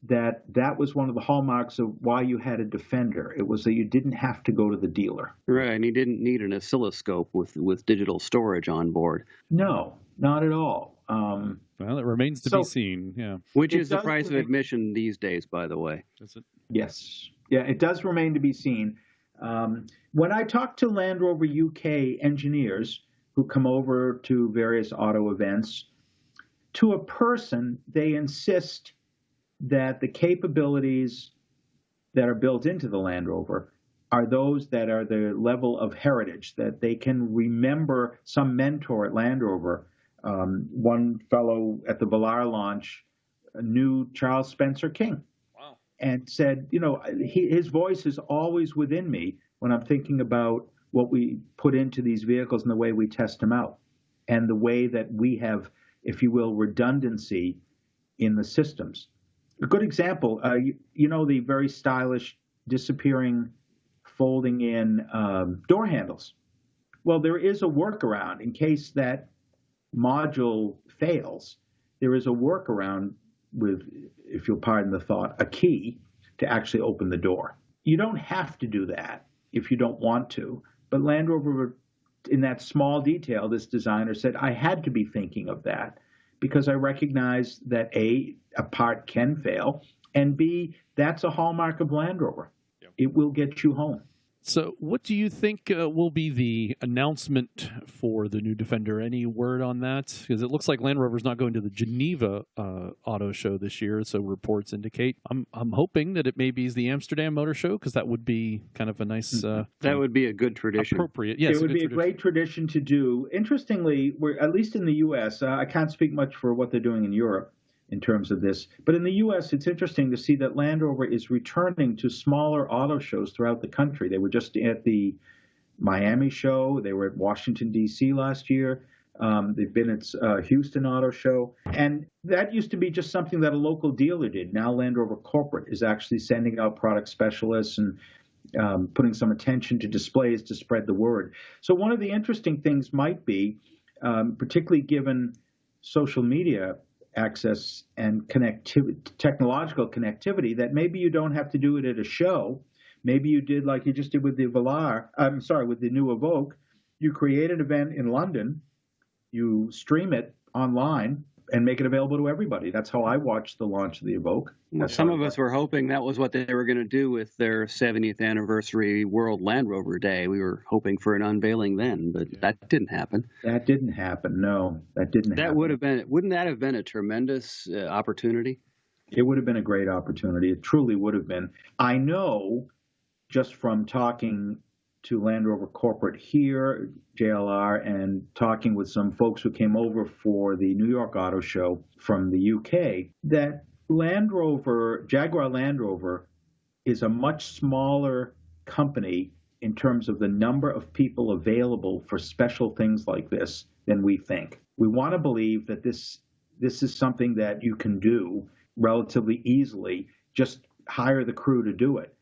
that was one of the hallmarks of why you had a Defender. It was that you didn't have to go to the dealer. Right, and you didn't need an oscilloscope with digital storage on board. No, not at all. Well, it remains to be seen, yeah. Which is the price of admission these days, by the way. Is it? Yes. Yeah, it does remain to be seen. When I talk to Land Rover UK engineers who come over to various auto events, to a person, they insist that the capabilities that are built into the Land Rover are those that are the level of heritage, that they can remember some mentor at Land Rover. One fellow at the Velar launch knew Charles Spencer King. Wow. And said, his voice is always within me when I'm thinking about what we put into these vehicles and the way we test them out, and the way that we have, if you will, redundancy in the systems. A good example, the very stylish disappearing, folding in door handles. Well, there is a workaround in case that module fails. There is a workaround with, if you'll pardon the thought, a key to actually open the door. You don't have to do that if you don't want to. But Land Rover, in that small detail, this designer said, I had to be thinking of that because I recognize that A, a part can fail, and B, that's a hallmark of Land Rover. Yep. It will get you home. So what do you think will be the announcement for the new Defender? Any word on that? Because it looks like Land Rover's not going to the Geneva auto show this year, so reports indicate. I'm hoping that it maybe is the Amsterdam Motor Show, because that would be kind of a nice... that would be a good tradition. Appropriate, yes. It would be a great tradition to do. Interestingly, we're, at least in the U.S., I can't speak much for what they're doing in Europe in terms of this. But in the U.S., it's interesting to see that Land Rover is returning to smaller auto shows throughout the country. They were just at the Miami show. They were at Washington, D.C. last year. They've been at Houston Auto Show. And that used to be just something that a local dealer did. Now Land Rover Corporate is actually sending out product specialists and putting some attention to displays to spread the word. So one of the interesting things might be, particularly given social media access and connectivity, technological connectivity, that maybe you don't have to do it at a show. Maybe you did like you just did with the with the new Evoque. You create an event in London, you stream it online, and make it available to everybody. That's how I watched the launch of the Evoque. Some of us were hoping that was what they were going to do with their 70th anniversary World Land Rover Day. We were hoping for an unveiling then, but that didn't happen. That didn't happen. No, that didn't happen. Wouldn't that have been a tremendous opportunity? It would have been a great opportunity. It truly would have been. I know just from talking to Land Rover Corporate here, JLR, and talking with some folks who came over for the New York Auto Show from the UK, that Jaguar Land Rover is a much smaller company in terms of the number of people available for special things like this than we think. We want to believe that this is something that you can do relatively easily, just hire the crew to do it.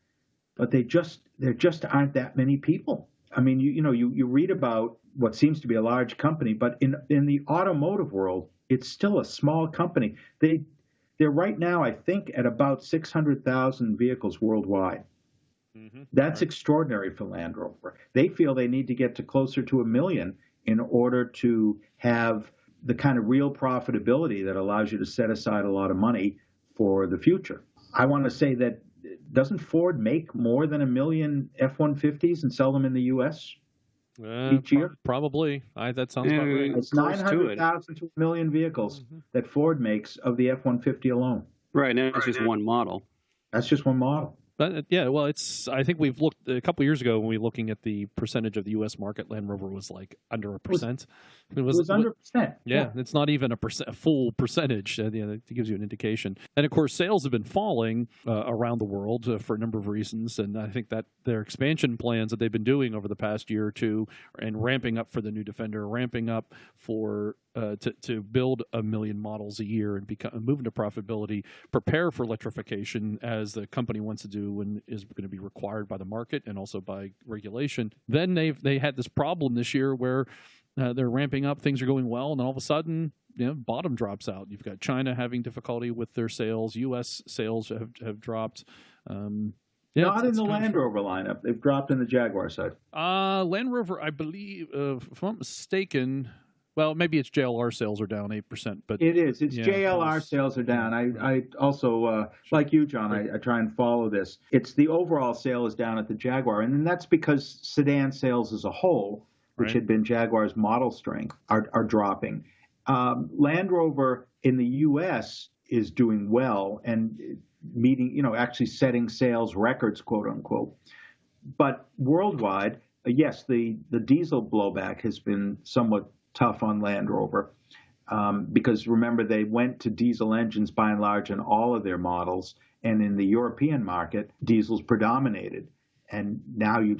But there just aren't that many people. I mean, you read about what seems to be a large company, but in the automotive world, it's still a small company. They're right now, I think, at about 600,000 vehicles worldwide. Mm-hmm. That's extraordinary for Land Rover. They feel they need to get to closer to 1 million in order to have the kind of real profitability that allows you to set aside a lot of money for the future. I want to say that, doesn't Ford make more than 1 million F-150s and sell them in the U.S. each year? Probably. That sounds about right. It's 900,000 to 1 million vehicles that Ford makes of the F-150 alone. Right, and that's just one model. That's just one model. Yeah, well, I think we've looked a couple of years ago when we were looking at the percentage of the U.S. market. Land Rover was like under 1%. It was under 1%. Yeah, it's not even a full percentage. That gives you an indication. And of course, sales have been falling around the world for a number of reasons. And I think that their expansion plans that they've been doing over the past year or two, and ramping up for the new Defender, ramping up for to build 1 million models a year and move into profitability, prepare for electrification as the company wants to do and is going to be required by the market and also by regulation. Then they had this problem this year where they're ramping up, things are going well, and all of a sudden, bottom drops out. You've got China having difficulty with their sales. U.S. sales have dropped. Not in the Land Rover lineup. They've dropped in the Jaguar side. Land Rover, I believe, if I'm not mistaken, Well, maybe it's JLR sales are down 8%, but it is. It's yeah, JLR sales are down. I also, like you, John, I try and follow this. It's the overall sale is down at the Jaguar, and then that's because sedan sales as a whole, which had been Jaguar's model strength, are dropping. Land Rover in the U.S. is doing well and meeting, actually setting sales records, quote unquote. But worldwide, yes, the diesel blowback has been somewhat tough on Land Rover because remember they went to diesel engines by and large in all of their models, and in the European market, diesels predominated, and now you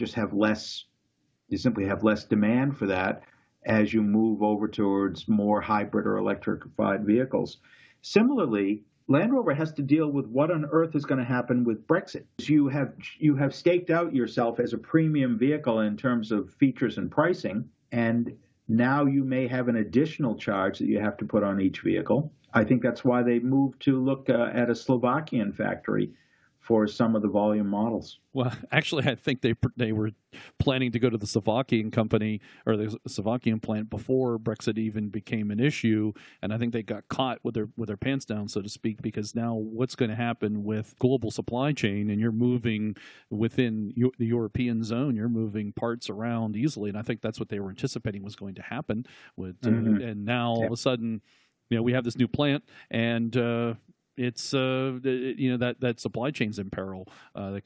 simply have less demand for that as you move over towards more hybrid or electrified vehicles. Similarly, Land Rover has to deal with what on earth is going to happen with Brexit. You have staked out yourself as a premium vehicle in terms of features and pricing, and now you may have an additional charge that you have to put on each vehicle. I think that's why they moved to look at a Slovakian factory for some of the volume models. Well, actually, I think they were planning to go to the Slovakian company or the Slovakian plant before Brexit even became an issue, and I think they got caught with their pants down, so to speak, because now what's going to happen with global supply chain, and you're moving within the European zone, you're moving parts around easily, and I think that's what they were anticipating was going to happen with, and now all of a sudden, we have this new plant, and it's that supply chain's in peril. That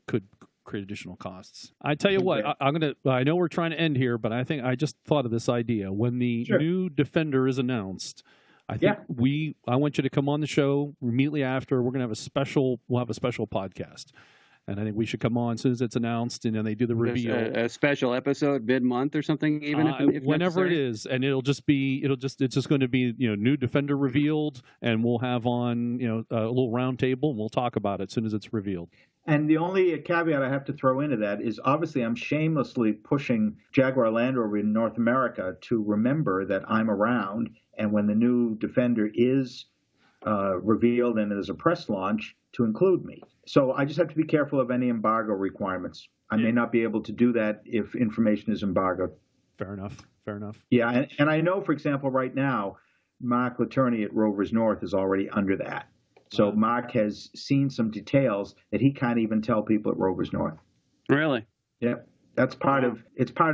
could create additional costs. I tell you what, I know we're trying to end here, but I think I just thought of this idea. When the new Defender is announced, I think I want you to come on the show immediately after. We're gonna have we'll have a special podcast. And I think we should come on as soon as it's announced, and then they do the reveal. A special episode mid-month or something, even if whenever necessary. it is, and it's just going to be new Defender revealed, and we'll have on a little round table, and we'll talk about it as soon as it's revealed. And the only caveat I have to throw into that is obviously I'm shamelessly pushing Jaguar Land Rover in North America to remember that I'm around, and when the new Defender is revealed and there's a press launch, to include me. So I just have to be careful of any embargo requirements. I may not be able to do that if information is embargoed. Fair enough. Yeah, and I know, for example, right now, Mark Laterney at Rovers North is already under that. So Mark has seen some details that he can't even tell people at Rovers North. Really? Yeah. That's part of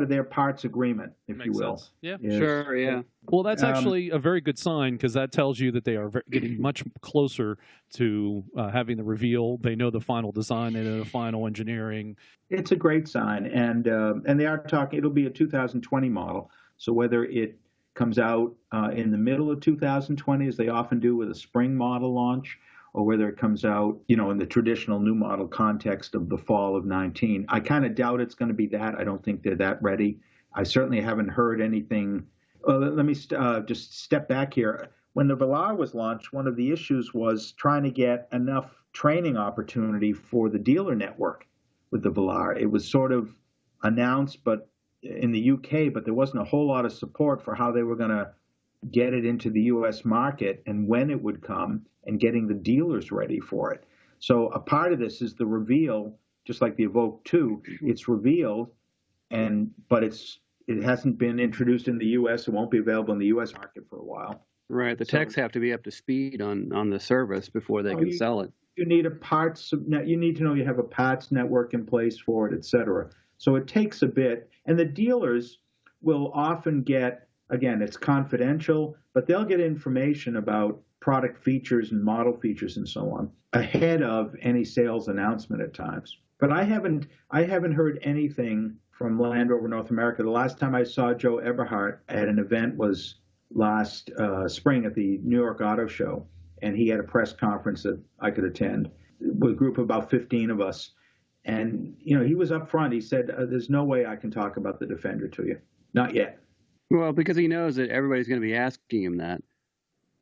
their parts agreement, if you will. Sense. Yeah. Sure, yeah. Well, that's actually a very good sign because that tells you that they are getting much closer to having the reveal. They know the final design. They know the final engineering. It's a great sign, and they are talking. It'll be a 2020 model. So whether it comes out in the middle of 2020, as they often do with a spring model launch, or whether it comes out, in the traditional new model context of the fall of 19. I kind of doubt it's going to be that. I don't think they're that ready. I certainly haven't heard anything. Let me just step back here. When the Velar was launched, one of the issues was trying to get enough training opportunity for the dealer network with the Velar. It was sort of announced, but in the UK, but there wasn't a whole lot of support for how they were going to get it into the U.S. market and when it would come and getting the dealers ready for it. So a part of this is the reveal, just like the Evoque 2, it's revealed, but it hasn't been introduced in the U.S. It won't be available in the U.S. market for a while. Right. The techs have to be up to speed on the service before they can sell it. You need you need to know you have a parts network in place for it, et cetera. So it takes a bit, and the dealers will often get, again, it's confidential, but they'll get information about product features and model features and so on ahead of any sales announcement at times. But I haven't heard anything from Land Rover North America. The last time I saw Joe Eberhardt at an event was last spring at the New York Auto Show, and he had a press conference that I could attend with a group of about 15 of us. And, he was up front. He said, there's no way I can talk about the Defender to you. Not yet. Well, because he knows that everybody's going to be asking him that.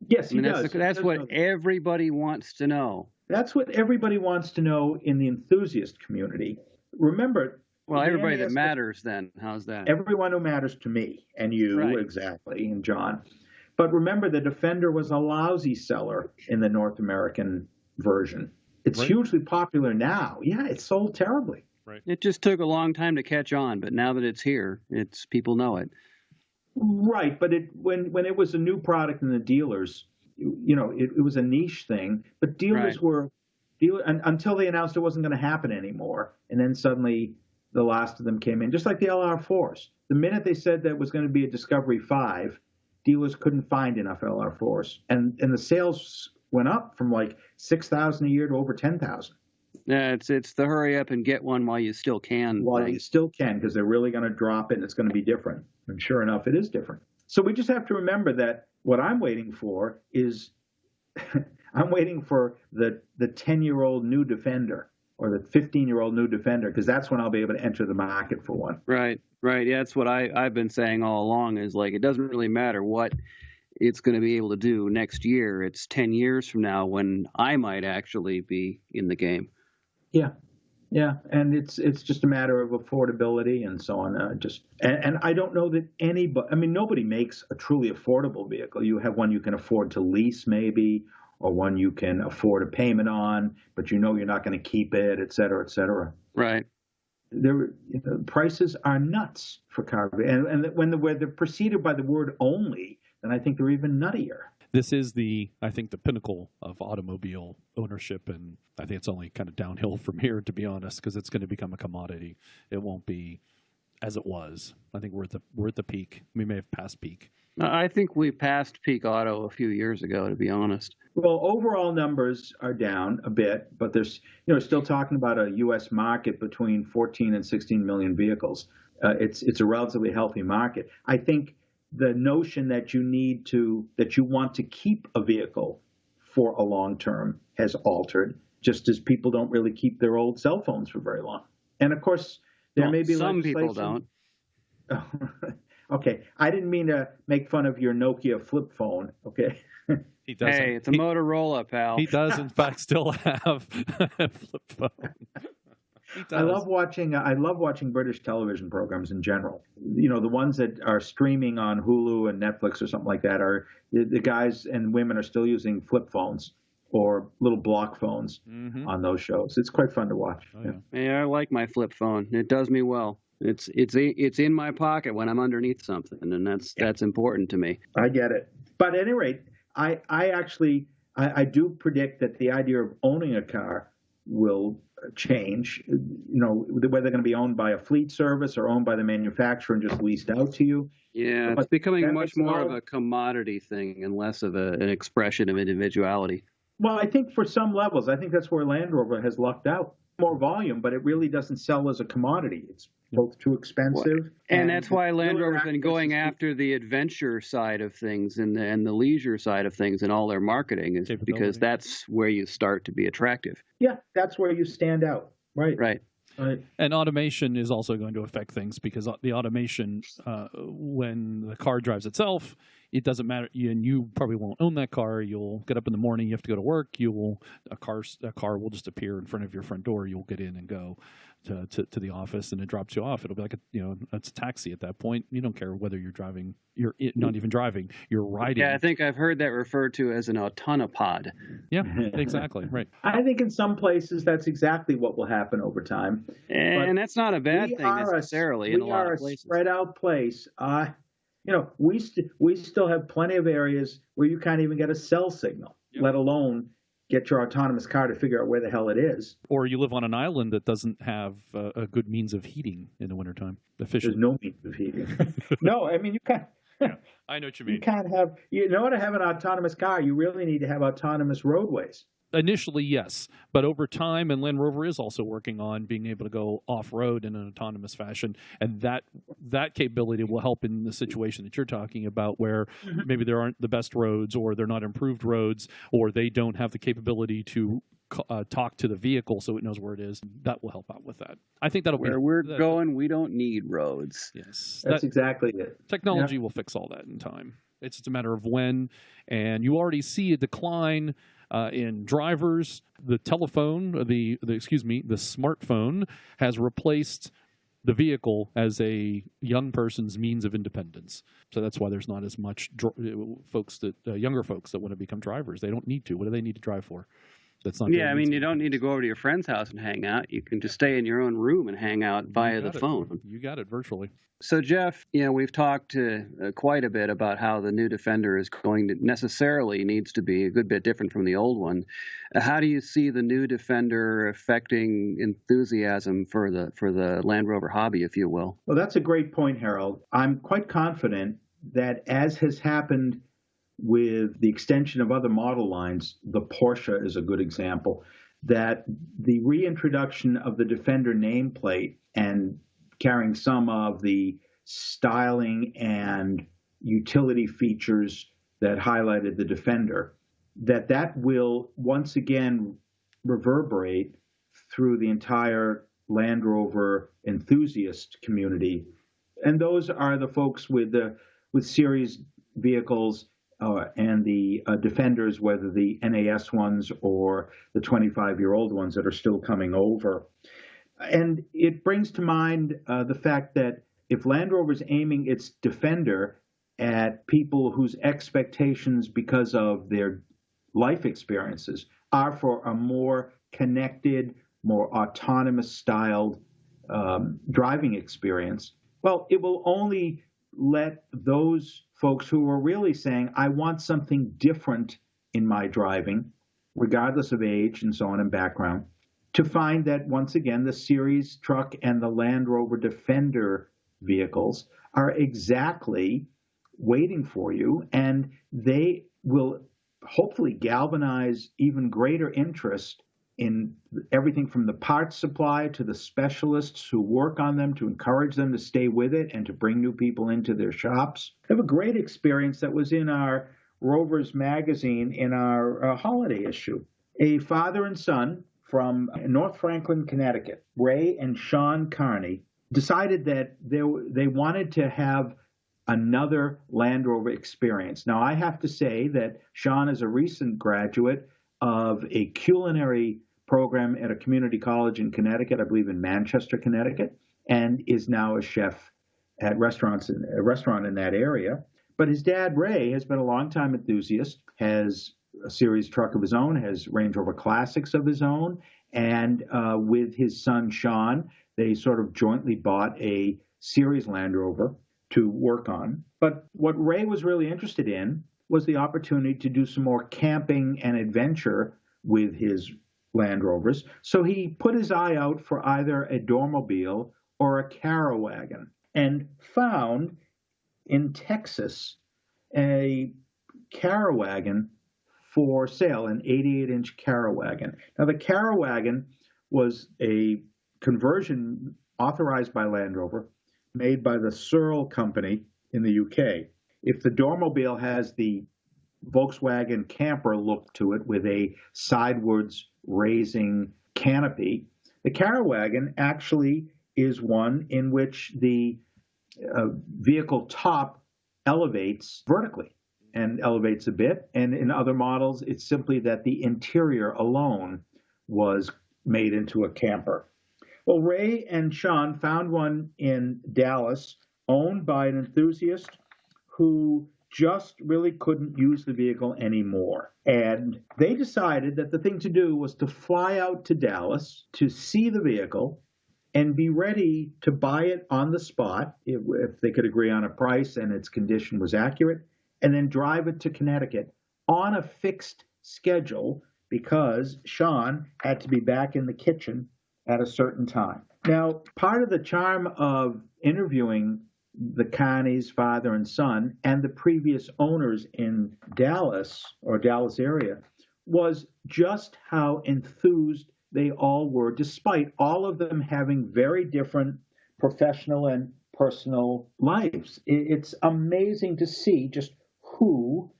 Yes, he does. That's what everybody wants to know. That's what everybody wants to know in the enthusiast community. Remember... Well, everybody that matters then. How's that? Everyone who matters to me and you, right. Exactly, and John. But remember, the Defender was a lousy seller in the North American version. It's hugely popular now. Yeah, it sold terribly. Right. It just took a long time to catch on, but now that it's here, people know it. Right, but when it was a new product in the dealers, it was a niche thing. But dealers until they announced it wasn't going to happen anymore, and then suddenly the last of them came in, just like the LR4s. The minute they said that it was going to be a Discovery 5, dealers couldn't find enough LR4s, and the sales went up from like 6,000 a year to over 10,000. Yeah, it's the hurry up and get one while you still can. While you still can, because they're really going to drop it and it's going to be different. And sure enough, it is different. So we just have to remember that what I'm waiting for is I'm waiting for the 10-year-old new Defender or the 15-year-old new Defender, because that's when I'll be able to enter the market for one. Right. Yeah, that's what I've been saying all along, is like, it doesn't really matter what it's going to be able to do next year. It's 10 years from now when I might actually be in the game. Yeah, and it's just a matter of affordability and so on. And I don't know that anybody. I mean, nobody makes a truly affordable vehicle. You have one you can afford to lease, maybe, or one you can afford a payment on, but you're not going to keep it, et cetera, et cetera. Right. Prices are nuts for car, and when they're preceded by the word "only," then I think they're even nuttier. This is I think the pinnacle of automobile ownership, and I think it's only kind of downhill from here, to be honest, because it's going to become a commodity. It won't be as it was. I think we're at the peak. We may have passed peak. I think we passed peak auto a few years ago, to be honest. Well, overall numbers are down a bit, but there's still talking about a U.S. market between 14 and 16 million vehicles. It's a relatively healthy market. I think the notion that you want to keep a vehicle for a long term has altered, just as people don't really keep their old cell phones for very long. And of course, there may be some people don't. Okay, I didn't mean to make fun of your Nokia flip phone. Okay. He doesn't. Hey, it's a Motorola, pal. He does, in fact, still have a flip phone. I love watching British television programs in general. The ones that are streaming on Hulu and Netflix or something like that are the guys and women are still using flip phones or little block phones on those shows. It's quite fun to watch. Oh, yeah. Yeah, I like my flip phone. It does me well. It's in my pocket when I'm underneath something, and that's important to me. I get it. But at any rate, I actually do predict that the idea of owning a car will change. Whether they're going to be owned by a fleet service or owned by the manufacturer and just leased out to you. Yeah, it's becoming much more of a commodity thing and less of an expression of individuality. Well, I think for some levels, I think that's where Land Rover has lucked out. More volume, but it really doesn't sell as a commodity. It's both too expensive. And that's why Land Rover's been going after the adventure side of things and the leisure side of things in all their marketing, is because that's where you start to be attractive. Yeah, that's where you stand out. Right. And automation is also going to affect things, because the automation, when the car drives itself, it doesn't matter, and you probably won't own that car. You'll get up in the morning, you have to go to work. A car will just appear in front of your front door. You'll get in and go to the office, and it drops you off. It'll be like it's a taxi at that point. You don't care whether you're driving. You're not even driving. You're riding. Yeah, I think I've heard that referred to as an autonopod. Yeah, exactly. Right. I think in some places that's exactly what will happen over time. And that's not a bad thing necessarily in a lot of places. We are a spread out place. We still have plenty of areas where you can't even get a cell signal, let alone get your autonomous car to figure out where the hell it is. Or you live on an island that doesn't have a good means of heating in the wintertime. There's no means of heating. No, I mean, you can't. Yeah, I know what you mean. You can't have, in order to have an autonomous car, you really need to have autonomous roadways. Initially, yes, but over time, and Land Rover is also working on being able to go off-road in an autonomous fashion, and that capability will help in the situation that you're talking about, where maybe there aren't the best roads, or they're not improved roads, or they don't have the capability to talk to the vehicle so it knows where it is. That will help out with that. I think that'll where we're going. We don't need roads. Yes, that's exactly it. Technology will fix all that in time. It's just a matter of when, and you already see a decline in drivers. The telephone, the smartphone has replaced the vehicle as a young person's means of independence. So that's why there's not as much younger folks that want to become drivers. They don't need to. What do they need to drive for? That's not. Yeah, I mean, you don't need to go over to your friend's house and hang out. You can just stay in your own room and hang out via the phone. You got it virtually. So, Jeff, we've talked quite a bit about how the new Defender is going to necessarily needs to be a good bit different from the old one. How do you see the new Defender affecting enthusiasm for the Land Rover hobby, if you will? Well, that's a great point, Harold. I'm quite confident that, as has happened with the extension of other model lines, the Porsche is a good example, that the reintroduction of the Defender nameplate and carrying some of the styling and utility features that highlighted the Defender, that will once again reverberate through the entire Land Rover enthusiast community. And those are the folks with series vehicles and the Defenders, whether the NAS ones or the 25-year-old ones that are still coming over. And it brings to mind the fact that if Land Rover's aiming its Defender at people whose expectations because of their life experiences are for a more connected, more autonomous styled driving experience, well, it will only let those folks who are really saying, I want something different in my driving, regardless of age and so on and background, to find that, once again, the series truck and the Land Rover Defender vehicles are exactly waiting for you, and they will hopefully galvanize even greater interest in everything from the parts supply to the specialists who work on them to encourage them to stay with it and to bring new people into their shops. I have a great experience that was in our Rovers magazine in our holiday issue. A father and son from North Franklin, Connecticut, Ray and Sean Carney, decided that they wanted to have another Land Rover experience. Now, I have to say that Sean is a recent graduate of a culinary program at a community college in Connecticut, I believe in Manchester, Connecticut, and is now a chef at a restaurant in that area. But his dad, Ray, has been a longtime enthusiast, has a series truck of his own, has Range Rover Classics of his own, and with his son, Sean, they sort of jointly bought a series Land Rover to work on. But what Ray was really interested in was the opportunity to do some more camping and adventure with his Land Rovers. So he put his eye out for either a Dormobile or a Carawagon and found in Texas a Carawagon for sale, an 88-inch Carawagon. Now, the Carawagon was a conversion authorized by Land Rover, made by the Searle Company in the UK. If the Dormobile has the Volkswagen camper look to it with a sidewards raising canopy, the Carawagon actually is one in which the vehicle top elevates vertically and elevates a bit. And in other models, it's simply that the interior alone was made into a camper. Well, Ray and Sean found one in Dallas, owned by an enthusiast who just really couldn't use the vehicle anymore. And they decided that the thing to do was to fly out to Dallas to see the vehicle and be ready to buy it on the spot if they could agree on a price and its condition was accurate, and then drive it to Connecticut on a fixed schedule because Sean had to be back in the kitchen at a certain time. Now, part of the charm of interviewing the Carneys, father and son, and the previous owners in Dallas or Dallas area was just how enthused they all were, despite all of them having very different professional and personal lives. It's amazing to see just who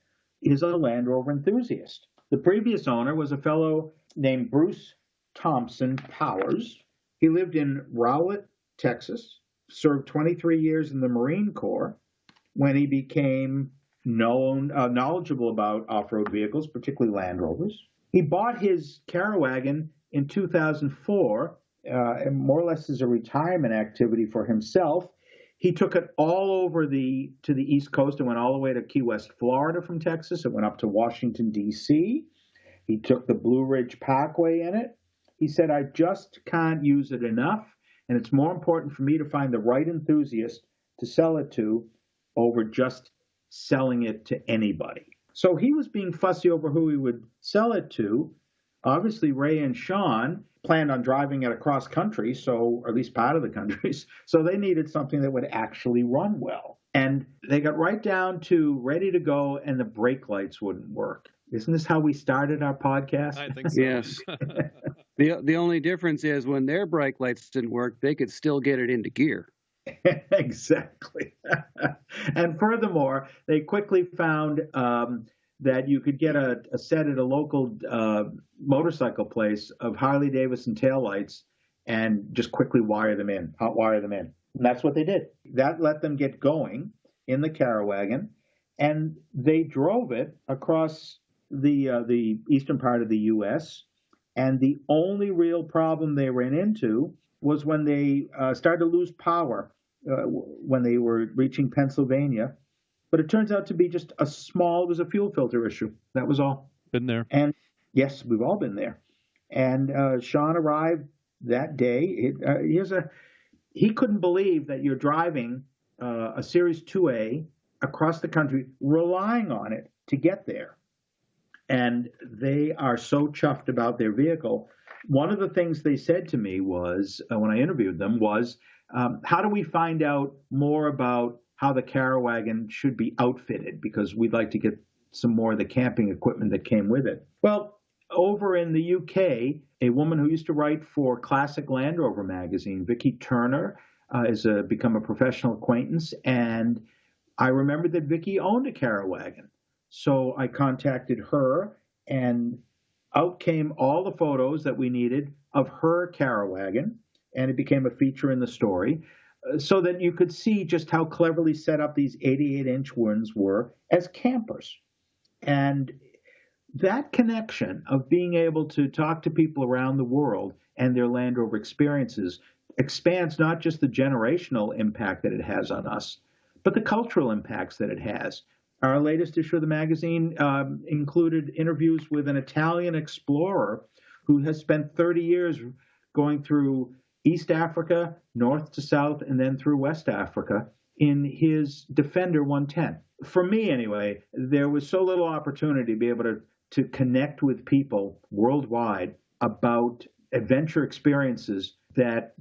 is a Land Rover enthusiast. The previous owner was a fellow named Bruce Thompson Powers. He lived in Rowlett, Texas, served 23 years in the Marine Corps when he became knowledgeable about off-road vehicles, particularly Land Rovers. He bought his Carawagon in 2004, more or less as a retirement activity for himself. He took it all over to the East Coast and went all the way to Key West, Florida from Texas. It went up to Washington, D.C., He took the Blue Ridge Parkway in it. He said, I just can't use it enough, and it's more important for me to find the right enthusiast to sell it to over just selling it to anybody. So he was being fussy over who he would sell it to. Obviously, Ray and Sean planned on driving it across country, or at least part of the countries, so they needed something that would actually run well. And they got right down to ready to go, and the brake lights wouldn't work. Isn't this how we started our podcast? I think so. Yes. The only difference is when their brake lights didn't work, they could still get it into gear. Exactly. And furthermore, they quickly found that you could get a set at a local motorcycle place of Harley Davidson taillights and just quickly hot wire them in. And that's what they did. That let them get going in the Carawagon, and they drove it across the eastern part of the U.S., and the only real problem they ran into was when they started to lose power when they were reaching Pennsylvania. But it turns out to be just it was a fuel filter issue. That was all. Been there. And yes, we've all been there. And Sean arrived that day. He couldn't believe that you're driving a Series 2A across the country, relying on it to get there. And they are so chuffed about their vehicle. One of the things they said to me was, when I interviewed them, was, how do we find out more about how the Carawagon should be outfitted? Because we'd like to get some more of the camping equipment that came with it. Well, over in the UK, a woman who used to write for Classic Land Rover magazine, Vicky Turner, has become a professional acquaintance. And I remembered that Vicky owned a Carawagon. So I contacted her, and out came all the photos that we needed of her Carawagon, and it became a feature in the story, so that you could see just how cleverly set up these 88-inch ones were as campers. And that connection of being able to talk to people around the world and their Land Rover experiences expands not just the generational impact that it has on us, but the cultural impacts that it has. Our latest issue of the magazine included interviews with an Italian explorer who has spent 30 years going through East Africa, north to south, and then through West Africa in his Defender 110. For me, anyway, there was so little opportunity to be able to connect with people worldwide about adventure experiences that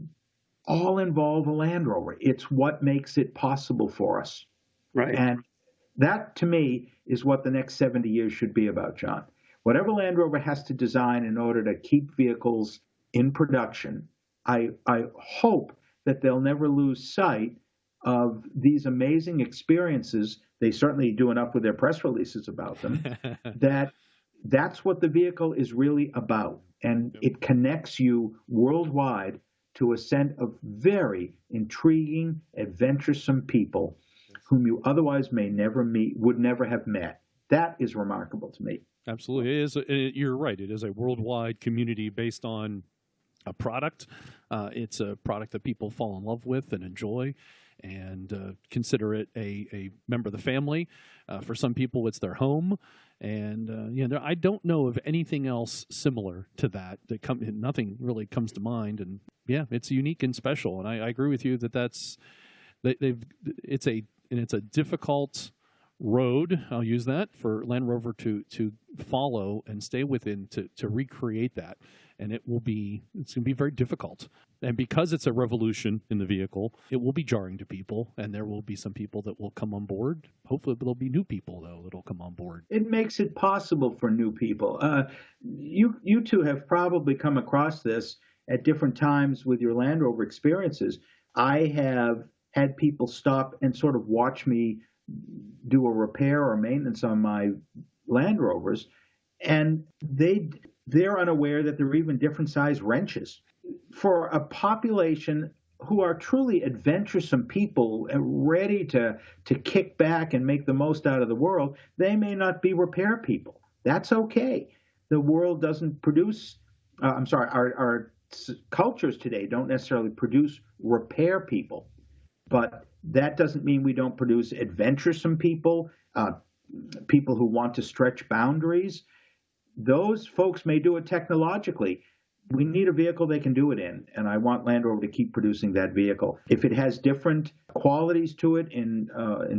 all involve a Land Rover. It's what makes it possible for us. Right. And that, to me, is what the next 70 years should be about, John. Whatever Land Rover has to design in order to keep vehicles in production, I hope that they'll never lose sight of these amazing experiences. They certainly do enough with their press releases about them, that's what the vehicle is really about. And it connects you worldwide to a set of very intriguing, adventuresome people whom you otherwise would never have met. That is remarkable to me. Absolutely. It is. You're right. It is a worldwide community based on a product. It's a product that people fall in love with and enjoy and consider it a member of the family. For some people, it's their home. And I don't know of anything else similar to that. Nothing really comes to mind. And yeah, it's unique and special. And I agree with you that it's a difficult road, I'll use that, for Land Rover to follow and stay within to recreate that. And it's going to be very difficult. And because it's a revolution in the vehicle, it will be jarring to people, and there will be some people that will come on board. Hopefully there'll be new people, though, that'll come on board. It makes it possible for new people. You two have probably come across this at different times with your Land Rover experiences. I have had people stop and sort of watch me do a repair or maintenance on my Land Rovers, and they're unaware that there are even different size wrenches. For a population who are truly adventuresome people, ready to kick back and make the most out of the world, they may not be repair people. That's okay. The world doesn't produce, our cultures today don't necessarily produce repair people. But that doesn't mean we don't produce adventuresome people, people who want to stretch boundaries. those folks may do it technologically. We need a vehicle they can do it in, and I want Land Rover to keep producing that vehicle. If it has different qualities to it in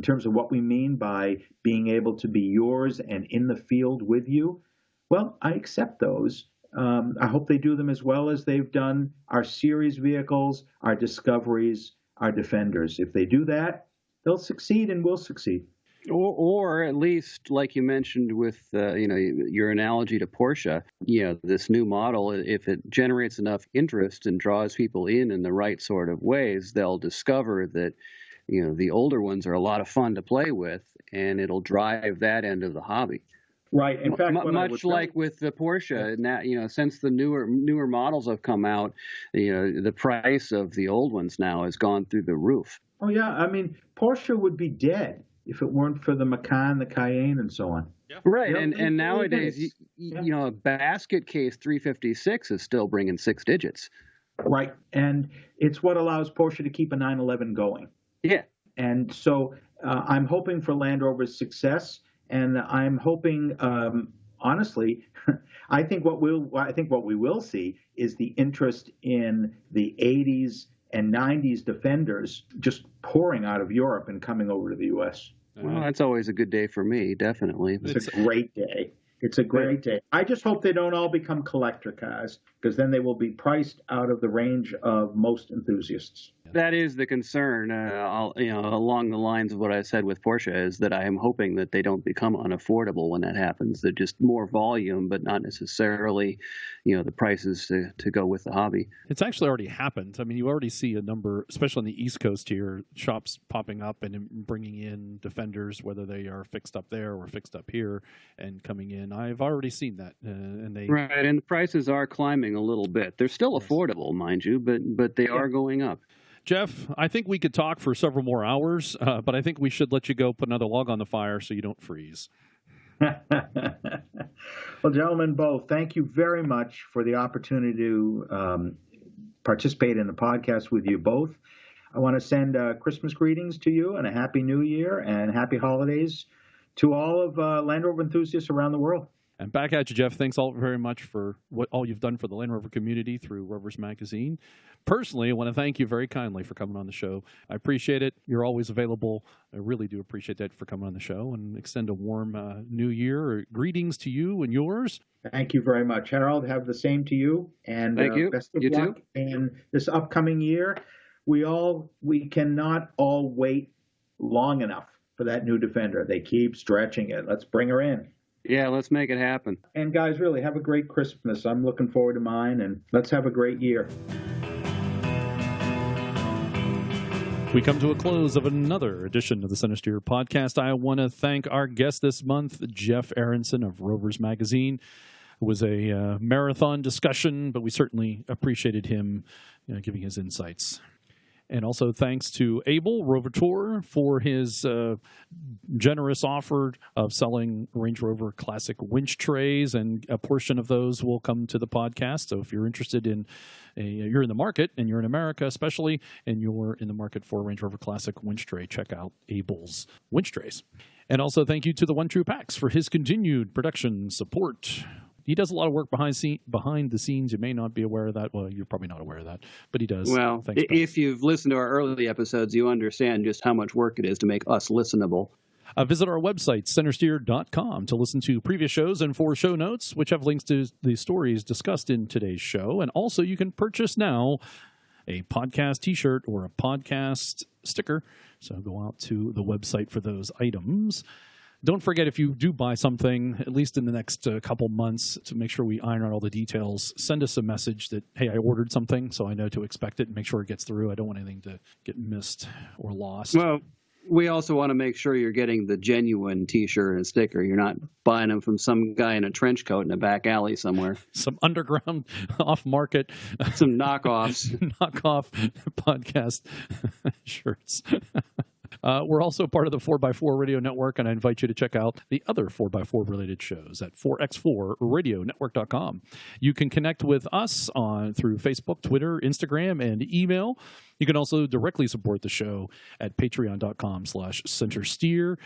terms of what we mean by being able to be yours and in the field with you, well, I accept those. I hope they do them as well as they've done our series vehicles, our Discoveries, our Defenders. If they do that, they'll succeed and will succeed. Or at least, like you mentioned with your analogy to Porsche, this new model, if it generates enough interest and draws people in the right sort of ways, they'll discover that the older ones are a lot of fun to play with, and it'll drive that end of the hobby. Right. In fact, much like with the Porsche, now, since the newer models have come out, the price of the old ones now has gone through the roof. Oh yeah, I mean, Porsche would be dead if it weren't for the Macan, the Cayenne, and so on. Yeah. Right, and nowadays, a basket case 356 is still bringing 6 digits. Right, and it's what allows Porsche to keep a 911 going. Yeah. And so I'm hoping for Land Rover's success, and I'm hoping, honestly, I think what we will see is the interest in the 80s and 90s Defenders just pouring out of Europe and coming over to the U.S. Well, that's always a good day for me, definitely. It's a great day. It's a great day. I just hope they don't all become collector cars, because then they will be priced out of the range of most enthusiasts. That is the concern, along the lines of what I said with Porsche, is that I am hoping that they don't become unaffordable when that happens. They're just more volume, but not necessarily, the prices to go with the hobby. It's actually already happened. I mean, you already see a number, especially on the East Coast here, shops popping up and bringing in Defenders, whether they are fixed up there or fixed up here, and coming in. I've already seen that. Right, and the prices are climbing a little bit. They're still affordable, mind you, but they are going up. Jeff, I think we could talk for several more hours, but I think we should let you go put another log on the fire so you don't freeze. Well, gentlemen, both, thank you very much for the opportunity to participate in the podcast with you both. I want to send Christmas greetings to you and a Happy New Year and Happy Holidays to all of Land Rover enthusiasts around the world. And back at you, Jeff. Thanks all very much for all you've done for the Land Rover community through Rovers Magazine. Personally, I want to thank you very kindly for coming on the show. I appreciate it. You're always available. I really do appreciate that for coming on the show, and extend a warm New Year greetings to you and yours. Thank you very much, Harold. Have the same to you, and thank you. Best of you luck too. in this upcoming year. We cannot all wait long enough for that new Defender. They keep stretching it. Let's bring her in. Yeah, let's make it happen. And guys, really have a great Christmas. I'm looking forward to mine, and let's have a great year. We come to a close of another edition of the Centresteer podcast. I want to thank our guest this month, Jeff Aronson of Rovers Magazine. It was a marathon discussion, but we certainly appreciated him giving his insights. And also thanks to Abel Rovator for his generous offer of selling Range Rover Classic winch trays, and a portion of those will come to the podcast. So if you're interested in, you're in the market, and you're in America especially, and you're in the market for a Range Rover Classic winch tray, check out Abel's winch trays. And also thank you to the One True Packs for his continued production support. He does a lot of work behind the scenes. You may not be aware of that. Well, you're probably not aware of that, but he does. Well, if you've listened to our early episodes, you understand just how much work it is to make us listenable. Visit our website, Centresteer.com, to listen to previous shows and for show notes, which have links to the stories discussed in today's show. And also, you can purchase now a podcast T-shirt or a podcast sticker. So go out to the website for those items. Don't forget, if you do buy something, at least in the next couple months, to make sure we iron out all the details, send us a message that, hey, I ordered something, so I know to expect it and make sure it gets through. I don't want anything to get missed or lost. Well, we also want to make sure you're getting the genuine T-shirt and sticker. You're not buying them from some guy in a trench coat in a back alley somewhere. Some underground, off-market. Some knockoffs. Knockoff podcast shirts. We're also part of the 4x4 Radio Network, and I invite you to check out the other 4x4 related shows at 4x4radionetwork.com. You can connect with us through Facebook, Twitter, Instagram, and email. You can also directly support the show at patreon.com/Centresteer.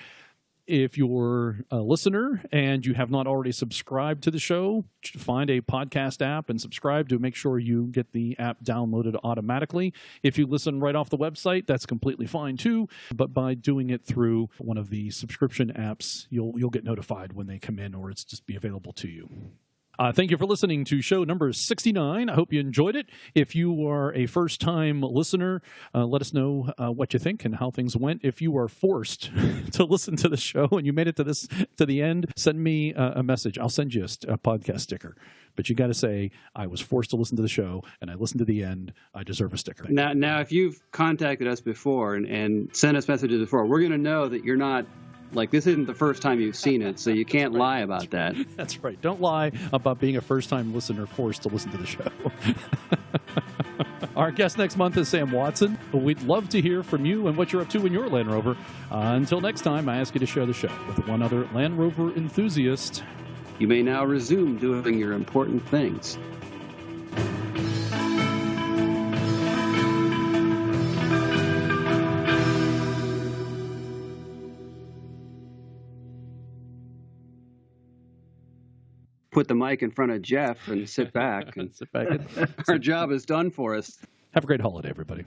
if you're a listener and you have not already subscribed to the show, find a podcast app and subscribe to make sure you get the app downloaded automatically. If you listen right off the website, that's completely fine too. But by doing it through one of the subscription apps, you'll get notified when they come in, or it's just be available to you. Thank you for listening to show number 69. I hope you enjoyed it. If you are a first-time listener, let us know what you think and how things went. If you are forced to listen to the show and you made it to the end, send me a message. I'll send you a podcast sticker. But you got to say, I was forced to listen to the show and I listened to the end. I deserve a sticker. Now, if you've contacted us before and sent us messages before, we're going to know that you're not. Like, this isn't the first time you've seen it, so you can't lie about that. That's right. Don't lie about being a first-time listener forced to listen to the show. Our guest next month is Sam Watson. We'd love to hear from you and what you're up to in your Land Rover. Until next time, I ask you to share the show with one other Land Rover enthusiast. You may now resume doing your important things. Put the mic in front of Jeff and sit back. Sit back. Our job is done for us. Have a great holiday, everybody.